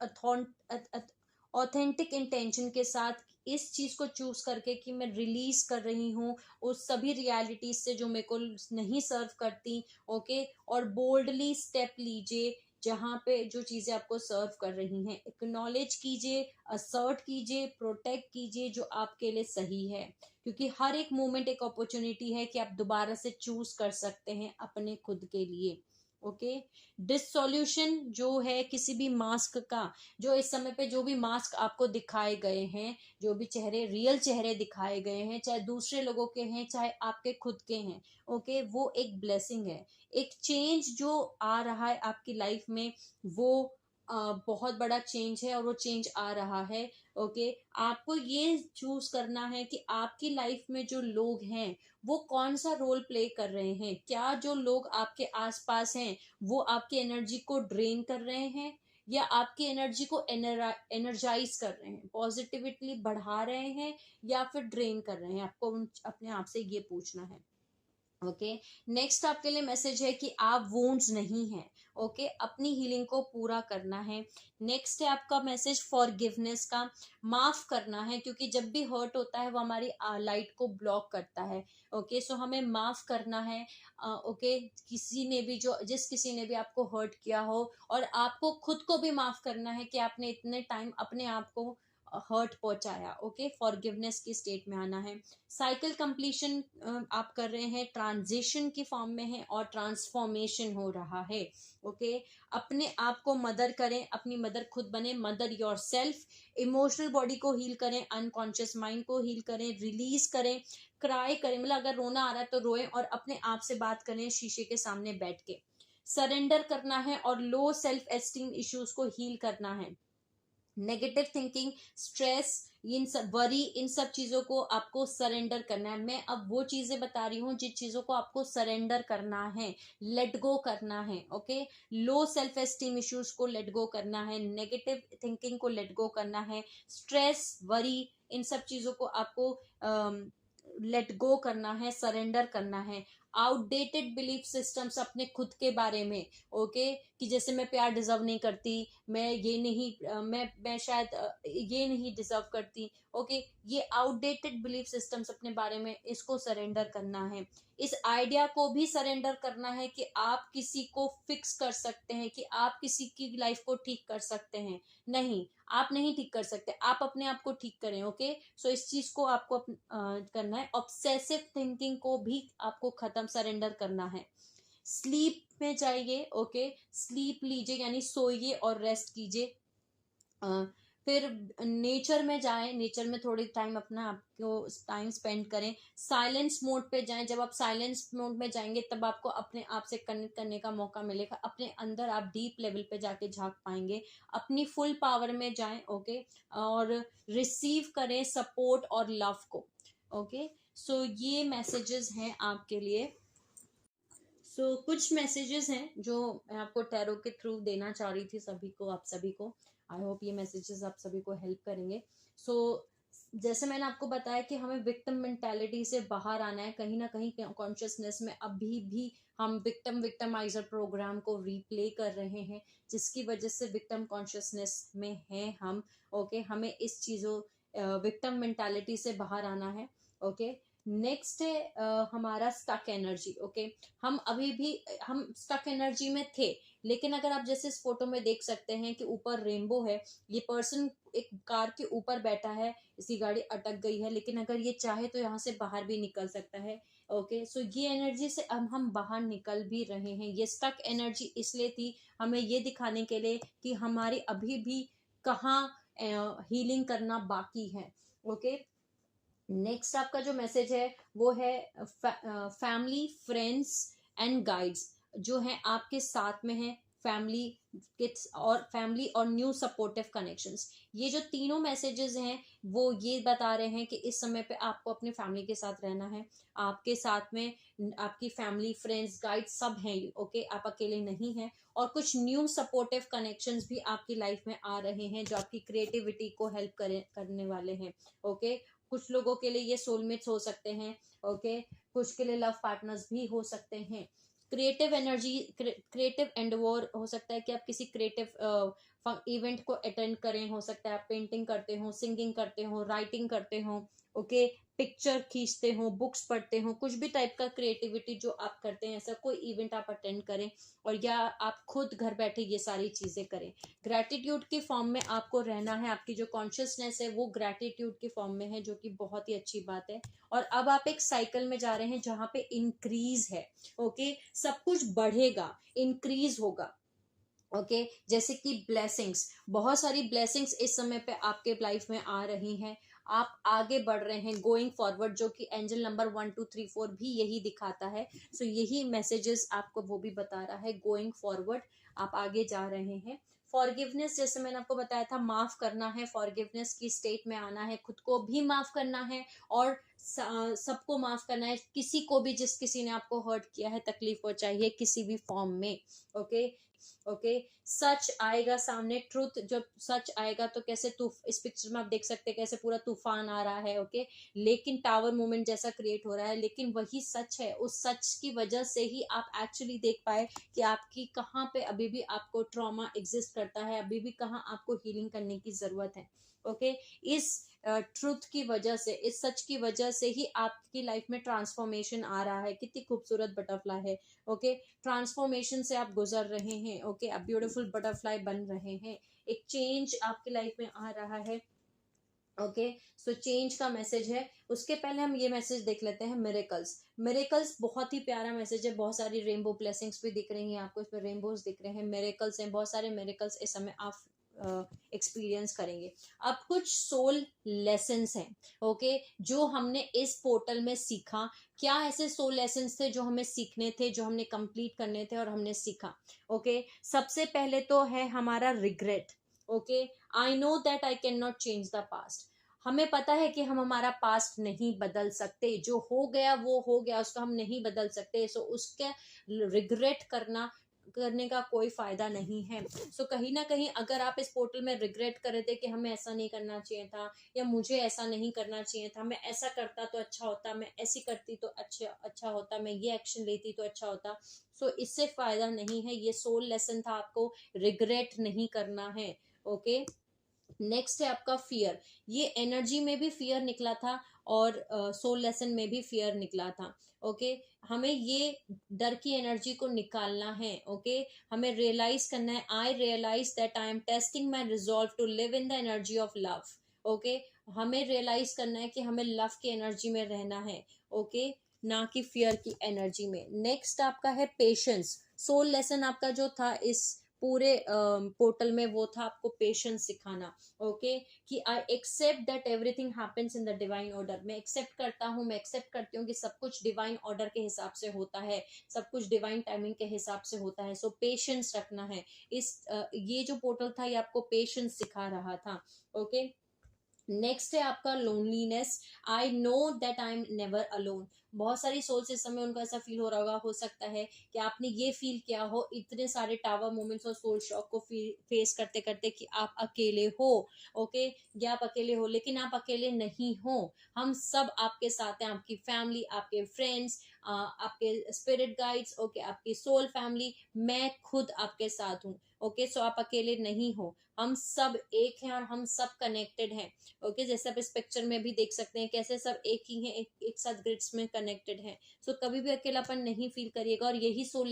ऑथेंटिक इंटेंशन के साथ, इस चीज को चूज करके कि मैं रिलीज कर रही हूँ उस सभी रियलिटीज से जो मेरे को नहीं सर्व करती। ओके, और बोल्डली स्टेप लीजिए जहां पे जो चीजें आपको सर्व कर रही हैं, एक्नॉलेज कीजिए, असर्ट कीजिए, प्रोटेक्ट कीजिए जो आपके लिए सही है, क्योंकि हर एक मोमेंट एक अपॉर्चुनिटी है कि आप दोबारा से चूज कर सकते हैं अपने खुद के लिए। ओके, डिसोल्यूशन जो है किसी भी मास्क का, जो इस समय पे जो भी मास्क आपको दिखाए गए हैं, जो भी चेहरे, रियल चेहरे दिखाए गए हैं, चाहे दूसरे लोगों के हैं चाहे आपके खुद के हैं, ओके, वो एक ब्लेसिंग है। एक चेंज जो आ रहा है आपकी लाइफ में, वो बहुत बड़ा चेंज है और वो चेंज आ रहा है। ओके, आपको ये चूज करना है कि आपकी लाइफ में जो लोग हैं वो कौन सा रोल प्ले कर रहे हैं। क्या जो लोग आपके आसपास हैं वो आपकी एनर्जी को ड्रेन कर रहे हैं, या आपकी एनर्जी को एनर्जाइज कर रहे हैं, पॉजिटिविटी बढ़ा रहे हैं, या फिर ड्रेन कर रहे हैं। आपको अपने आप से ये पूछना है। ओके, नेक्स्ट आपके लिए मैसेज है कि आप वुंड्स नहीं हैं। ओके, अपनी हीलिंग को पूरा करना है। नेक्स्ट है आपका मैसेज फॉरगिवनेस का, माफ करना है, क्योंकि जब भी हर्ट होता है वो हमारी लाइट को ब्लॉक करता है। ओके, सो हमें माफ करना है। ओके, किसी ने भी जिस किसी ने भी आपको हर्ट किया हो, और आपको खुद को भी माफ करना है कि आपने इतने टाइम अपने आप को हर्ट पहुंचाया। ओके, फॉरगिवनेस की स्टेट में आना है। साइकिल कंप्लीशन आप कर रहे हैं, ट्रांजिशन की फॉर्म में है और ट्रांसफॉर्मेशन हो रहा है। ओके, अपने आप को मदर करें, अपनी मदर खुद बने, mother your self. Emotional body को हील करें, अनकॉन्शियस माइंड को हील करें, रिलीज करें, क्राई करें, मतलब अगर रोना आ रहा है तो रोएं और अपने आप से बात करें शीशे के सामने बैठ के। सरेंडर करना है और लो सेल्फ एस्टीम इश्यूज को हील करना है। नेगेटिव थिंकिंग, स्ट्रेस, इन सब वरी, इन सब चीजों को आपको सरेंडर करना है। मैं अब वो चीजें बता रही हूँ जिन चीजों को आपको सरेंडर करना है, लेट गो करना है। ओके, लो सेल्फ एस्टीम इश्यूज को लेट गो करना है, नेगेटिव थिंकिंग को लेट गो करना है, स्ट्रेस, वरी, इन सब चीजों को आपको लेट गो करना है, सरेंडर करना है। आउटडेटेड बिलीफ सिस्टम्स अपने खुद के बारे में, ओके, कि जैसे मैं प्यार डिजर्व नहीं करती, मैं ये नहीं मैं शायद ये नहीं डिजर्व करती। ओके, ये आउटडेटेड बिलीफ सिस्टम्स अपने बारे में, इसको सरेंडर करना है। इस आइडिया को भी सरेंडर करना है कि आप किसी को फिक्स कर सकते हैं, कि आप किसी की लाइफ को ठीक कर सकते हैं। नहीं, आप नहीं ठीक कर सकते, आप अपने आप को ठीक करें। ओके, सो इस चीज को आपको करना है। ऑब्सेसिव थिंकिंग को भी आपको खत्म, सरेंडर करना है। स्लीप में जाइए। ओके, स्लीप लीजिए, यानी सोइए और रेस्ट कीजिए। फिर नेचर में जाएं, नेचर में थोड़ी टाइम अपना आपको टाइम स्पेंड करें। साइलेंस मोड पे जाएं, जब आप साइलेंस मोड में जाएंगे तब आपको अपने आप से कनेक्ट करने का मौका मिलेगा, अपने अंदर आप डीप लेवल पे जाके झांक पाएंगे, अपनी फुल पावर में जाएं। ओके, और रिसीव करें सपोर्ट और लव को। ओके, सो ये मैसेजेस हैं आपके लिए। कुछ मैसेजेस हैं जो मैं आपको टैरो के थ्रू देना चाह रही थी सभी को, आप सभी को। आई होप ये मैसेजेस आप सभी को हेल्प करेंगे। सो जैसे मैंने आपको बताया कि हमें विक्टिम मेंटालिटी से बाहर आना है, कहीं ना कहीं कॉन्शियसनेस में अभी भी हम विक्टिमाइजर प्रोग्राम को रिप्ले कर रहे हैं, जिसकी वजह से विक्टिम कॉन्शियसनेस में हैं हम। ओके, हमें इस चीज़ों विक्टिम मेंटालिटी से बाहर आना है। ओके, नेक्स्ट है हमारा स्टक एनर्जी। ओके, हम अभी भी हम स्टक एनर्जी में थे, लेकिन अगर आप जैसे इस फोटो में देख सकते हैं कि ऊपर रेनबो है, ये पर्सन एक कार के ऊपर बैठा है, इसकी गाड़ी अटक गई है, लेकिन अगर ये चाहे तो यहाँ से बाहर भी निकल सकता है। ओके, सो ये एनर्जी से अब हम बाहर निकल भी रहे हैं। ये स्टक एनर्जी इसलिए थी, हमें ये दिखाने के लिए कि हमारी अभी भी कहाँ हीलिंग करना बाकी है। ओके, नेक्स्ट आपका जो मैसेज है वो है फैमिली, फ्रेंड्स एंड गाइड्स जो है आपके साथ में है। फैमिली, किड्स और फैमिली और न्यू सपोर्टिव कनेक्शंस, ये जो तीनों मैसेजेस हैं वो ये बता रहे हैं कि इस समय पे आपको अपनी फैमिली के साथ रहना है। आपके साथ में आपकी फैमिली, फ्रेंड्स, गाइड सब हैं। ओके, आप अकेले नहीं हैं। और कुछ न्यू सपोर्टिव कनेक्शंस भी आपकी लाइफ में आ रहे हैं जो आपकी क्रिएटिविटी को हेल्प करने वाले हैं। ओके, कुछ लोगों के लिए ये सोलमेट्स हो सकते हैं। ओके, कुछ के लिए लव पार्टनर्स भी हो सकते हैं। क्रिएटिव एनर्जी, क्रिएटिव एंडवोर हो सकता है कि आप किसी क्रिएटिव इवेंट को अटेंड करें। हो सकता है आप पेंटिंग करते हो, सिंगिंग करते हो, राइटिंग करते हो। ओके, पिक्चर खींचते हो, बुक्स पढ़ते हो, कुछ भी टाइप का क्रिएटिविटी जो आप करते हैं, ऐसा कोई इवेंट आप अटेंड करें, और या आप खुद घर बैठे ये सारी चीजें करें। ग्रैटिट्यूड के फॉर्म में आपको रहना है। आपकी जो कॉन्शियसनेस है वो ग्रैटिट्यूड के फॉर्म में है, जो कि बहुत ही अच्छी बात है। और अब आप एक साइकिल में जा रहे हैं जहां पे इंक्रीज है। ओके, सब कुछ बढ़ेगा, इंक्रीज होगा। ओके, जैसे कि ब्लेसिंग्स, बहुत सारी ब्लेसिंग्स इस समय पे आपके लाइफ में आ रही हैं। आप आगे बढ़ रहे हैं, गोइंग फॉरवर्ड, जो कि एंजल नंबर 1 2 3 4 भी यही दिखाता है। सो यही मैसेजेस आपको वो भी बता रहा है, गोइंग फॉरवर्ड, आप आगे जा रहे हैं। फॉरगिवनेस, जैसे मैंने आपको बताया था, माफ करना है, फॉरगिवनेस की स्टेट में आना है, खुद को भी माफ करना है और सबको माफ करना है, किसी को भी जिस किसी ने आपको हर्ट किया है, तकलीफ पहुंचाई है किसी भी फॉर्म में। ओके, ओके, सच आएगा सामने, ट्रुथ, जब सच आएगा तो कैसे इस पिक्चर में आप देख सकते हैं कैसे पूरा तूफान आ रहा है। ओके, लेकिन टावर मूवमेंट जैसा क्रिएट हो रहा है, लेकिन वही सच है। उस सच की वजह से ही आप एक्चुअली देख पाए कि आपकी कहाँ पे अभी भी आपको ट्रॉमा एग्जिस्ट करता है, अभी भी कहाँ आपको हीलिंग करने की जरूरत है। ओके, इस ट्रुथ की वजह से, इस सच की वजह से ही आपकी लाइफ में ट्रांसफॉर्मेशन आ रहा है। कितनी खूबसूरत बटरफ्लाई है। ओके, ट्रांसफॉर्मेशन से आप गुजर रहे हैं। ओके, आप ब्यूटीफुल बटरफ्लाई बन रहे हैं, एक चेंज आपकी लाइफ में आ रहा है। ओके, सो चेंज का मैसेज है। उसके पहले हम ये मैसेज देख लेते हैं, मिरेकल्स। मिरेकल्स बहुत ही प्यारा मैसेज है, बहुत सारी रेनबो ब्लेसिंग्स भी दिख रही हैं आपको, इसमें रेनबोज दिख रहे हैं, मिरेकल्स हैं, बहुत सारे मिरेकल्स इस समय आप एक्सपीरियंस करेंगे। अब कुछ सोल लेसन्स हैं। ओके, जो हमने इस पोर्टल में सीखा, क्या ऐसे सोल लेसन्स थे जो हमें सीखने थे, जो हमने कंप्लीट करने थे और हमने सीखा। ओके, सबसे पहले तो है हमारा regret. Okay, I know that I can not change the past. हमें पता है कि हम हमारा पास्ट नहीं बदल सकते, जो हो गया वो हो गया, उसको हम नहीं बदल सकते। सो उसके रिग्रेट करने का कोई फायदा नहीं है। सो कहीं ना कहीं अगर आप इस पोर्टल में रिग्रेट कर रहे थे कि हमें ऐसा नहीं करना चाहिए था, या मुझे ऐसा नहीं करना चाहिए था, मैं ऐसा करता तो अच्छा होता, मैं ऐसी करती तो अच्छा होता, मैं ये एक्शन लेती तो अच्छा होता, सो इससे फायदा नहीं है। ये सोल लेसन था, आपको रिग्रेट नहीं करना है। ओके, नेक्स्ट है आपका फियर। ये एनर्जी में भी फियर निकला था और सोल लेसन में भी फियर निकला था। ओके, हमें ये डर की एनर्जी को निकालना है। ओके, हमें रियलाइज करना है, I realize that I am testing my resolve to live in the energy of love. Okay, हमें रियलाइज करना है कि हमें लव की एनर्जी में रहना है। ओके, ना कि फियर की एनर्जी में। नेक्स्ट आपका है पेशेंस। सोल लेसन आपका जो था इस पूरे पोर्टल में, वो था आपको पेशेंस सिखाना। ओके, कि I accept that everything happens in the divine order. मैं एक्सेप्ट करता हूँ, मैं एक्सेप्ट करती हूँ कि सब कुछ डिवाइन ऑर्डर के हिसाब से होता है, सब कुछ डिवाइन टाइमिंग के हिसाब से होता है। सो पेशेंस रखना है। ये जो पोर्टल था ये आपको पेशेंस सिखा रहा था। ओके, नेक्स्ट है आपका loneliness. I know that I am never alone. बहुत सारी सोल्स इस समय उनको ऐसा फील हो रहा होगा, हो सकता है कि आपने ये फील किया हो इतने सारे टावर मोमेंट्स और सोल शॉक को फेस करते करते कि आप अकेले हो। ओके, या आप अकेले हो, लेकिन आप अकेले नहीं हो। हम सब आपके साथ हैं, आपकी फैमिली, आपके फ्रेंड्स, आपके स्पिरिट गाइड्स, ओके, आपकी सोल फैमिली, मैं खुद आपके साथ हूँ। ओके, सो आप अकेले नहीं हो, हम सब एक हैं और हम सब कनेक्टेड हैं। ओके, जैसे आप इस पिक्चर में भी देख सकते हैं कैसे सब एक ही हैं, एक साथ ग्रिड्स में कनेक्टेड हैं। सो कभी भी अकेलापन नहीं फील करिएगा, और यही सोल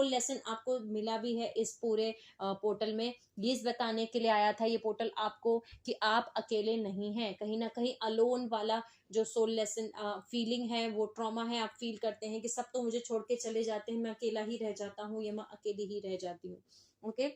लेसन आपको मिला भी है इस पूरे पोर्टल में। ये इस बताने के लिए आया था ये पोर्टल आपको कि आप अकेले नहीं हैं। कहीं ना कहीं अलोन वाला जो सोल लेसन फीलिंग है, वो ट्रॉमा है, आप फील करते हैं कि सब तो मुझे छोड़ के चले जाते हैं, मैं अकेला ही रह जाता हूँ या मैं अकेली ही रह जाती हूँ। ओके,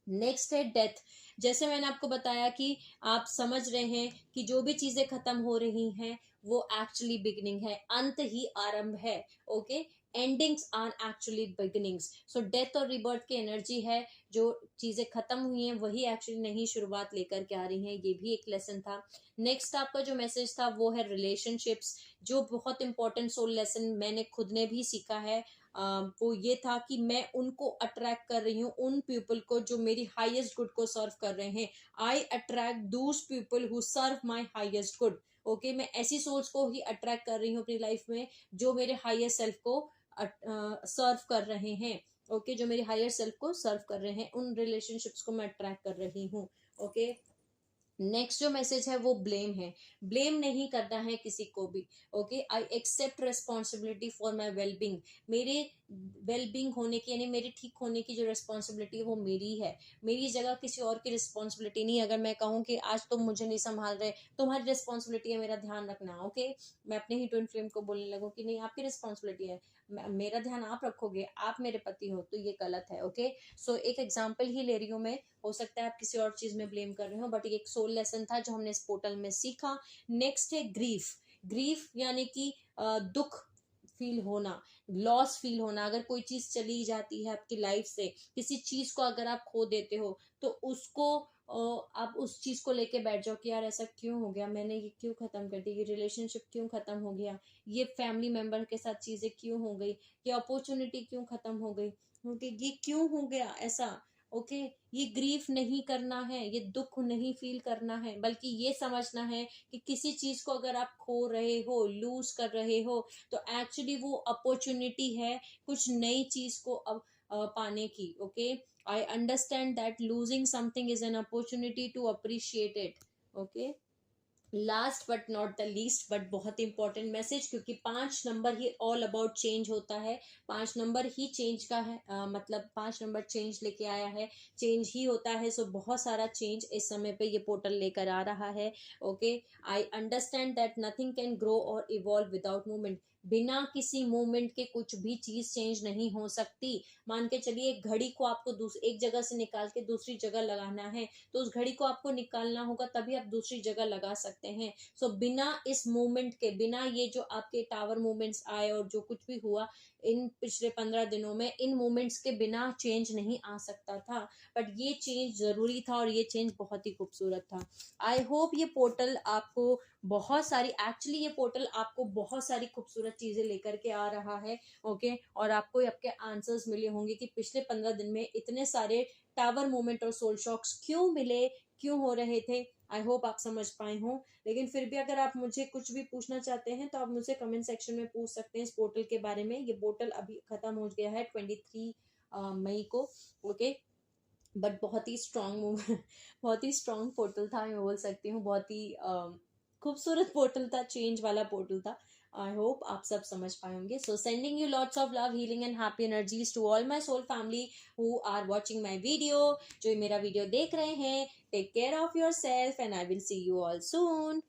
नेक्स्ट है डेथ। जैसे मैंने आपको बताया कि आप समझ रहे हैं कि जो भी चीजें खत्म हो रही हैं वो एक्चुअली बिगिनिंग है, अंत ही आरंभ है। Okay, endings are actually beginnings. So death और रिबर्थ की एनर्जी है, जो चीजें खत्म हुई हैं वही एक्चुअली नई शुरुआत लेकर के आ रही हैं। ये भी एक लेसन था। नेक्स्ट आपका जो मैसेज था वो है रिलेशनशिप्स, जो बहुत इंपॉर्टेंट सोल लेसन मैंने खुद ने भी सीखा है। वो ये था कि मैं उनको अट्रैक्ट कर रही हूँ, उन पीपल को जो मेरी हाईएस्ट गुड को सर्व कर रहे हैं। I attract those people who serve my highest good. Okay, मैं ऐसी सोल्स को ही अट्रैक्ट कर रही हूँ अपनी लाइफ में जो मेरे हाईएस्ट सेल्फ को सर्व कर रहे हैं। ओके, जो मेरे हायर सेल्फ को सर्व कर रहे हैं, उन रिलेशनशिप्स को मैं अट्रैक्ट कर रही हूँ। ओके, नेक्स्ट जो मैसेज है वो ब्लेम है। ब्लेम नहीं करना है किसी को भी। Okay, I accept responsibility for my wellbeing. मेरे वेलबींग होने की, यानी मेरे ठीक होने की जो रिस्पॉन्सिबिलिटी है वो मेरी है, मेरी जगह किसी और की रिस्पॉन्सिबिलिटी नहीं। अगर मैं कहूँ कि आज तुम मुझे नहीं संभाल रहे, तुम्हारी रिस्पॉन्सिबिलिटी है मेरा ध्यान रखना। ओके, मैं अपने ही ट्विन फ्लेम को बोलने लगूँ कि नहीं, आपकी रिस्पॉन्सिबिलिटी है, मेरा ध्यान आप रखोगे, आप मेरे पति हो, तो ये गलत है। ओके, सो एक एग्जाम्पल ही ले रही हूँ मैं, हो सकता है आप किसी और चीज में ब्लेम कर रहे हो, बट ये एक सोल लेसन था जो हमने इस पोर्टल में सीखा। नेक्स्ट है ग्रीफ। ग्रीफ यानी कि दुख फील होना, लॉस फील होना। अगर कोई चीज चली जाती है आपकी लाइफ से, किसी चीज को अगर आप खो देते हो, तो उसको आप उस चीज को लेके बैठ जाओ कि यार ऐसा क्यों हो गया, मैंने ये क्यों खत्म कर दी, ये रिलेशनशिप क्यों खत्म हो गया, ये फैमिली मेंबर के साथ चीजें क्यों हो गई, ये अपॉर्चुनिटी क्यों खत्म हो गई, क्योंकि ये क्यों हो गया ऐसा। ओके, ये ग्रीफ नहीं करना है, ये दुख नहीं फील करना है, बल्कि ये समझना है कि किसी चीज को अगर आप खो रहे हो, लूज कर रहे हो, तो एक्चुअली वो अपॉर्चुनिटी है कुछ नई चीज को अब पाने की। Okay, I understand that losing something is an opportunity to appreciate it. Okay, last but not the least, but बहुत इंपॉर्टेंट मैसेज, क्योंकि 5 नंबर ही ऑल अबाउट चेंज होता है। 5 नंबर ही चेंज का है, मतलब 5 नंबर चेंज लेके आया है, चेंज ही होता है। सो बहुत सारा चेंज इस समय पे ये पोर्टल लेकर आ रहा है। Okay, I understand that nothing can grow और इवॉल्व विदाउट मूवमेंट। बिना किसी मूवमेंट के कुछ भी चीज चेंज नहीं हो सकती। मान के चलिए एक घड़ी को आपको एक जगह से निकाल के दूसरी जगह लगाना है, तो उस घड़ी को आपको निकालना होगा, तभी आप दूसरी जगह लगा सकते हैं। सो बिना इस मूवमेंट के, बिना ये जो आपके टावर मूवमेंट्स आए और जो कुछ भी हुआ इन पिछले 15 दिनों में, इन मूवमेंट्स के बिना चेंज नहीं आ सकता था। बट ये चेंज जरूरी था और ये चेंज बहुत ही खूबसूरत था। आई होप ये पोर्टल आपको बहुत सारी, एक्चुअली ये पोर्टल आपको बहुत सारी खूबसूरत चीजें लेकर के आ रहा है। ओके, और आपको आपके आंसर्स मिले होंगे कि पिछले 15 दिन में इतने सारे टावर मोमेंट और सोल शॉक्स क्यों मिले, क्यों हो रहे थे। आई होप आप समझ पाए हों। लेकिन फिर भी अगर आप मुझे कुछ भी पूछना चाहते हैं तो आप मुझे कमेंट सेक्शन में पूछ सकते हैं इस पोर्टल के बारे में। ये पोर्टल अभी खत्म हो गया है 23 मई को। ओके, बट बहुत ही स्ट्रॉन्ग बहुत ही स्ट्रॉन्ग पोर्टल था, मैं बोल सकती हूँ। बहुत ही खूबसूरत पोर्टल था, चेंज वाला पोर्टल था। आई होप आप सब समझ पाए होंगे। So sending you lots of love, healing and happy energies to all my soul family who are watching my video. जो मेरा वीडियो देख रहे हैं, take care of yourself and I will see you all soon.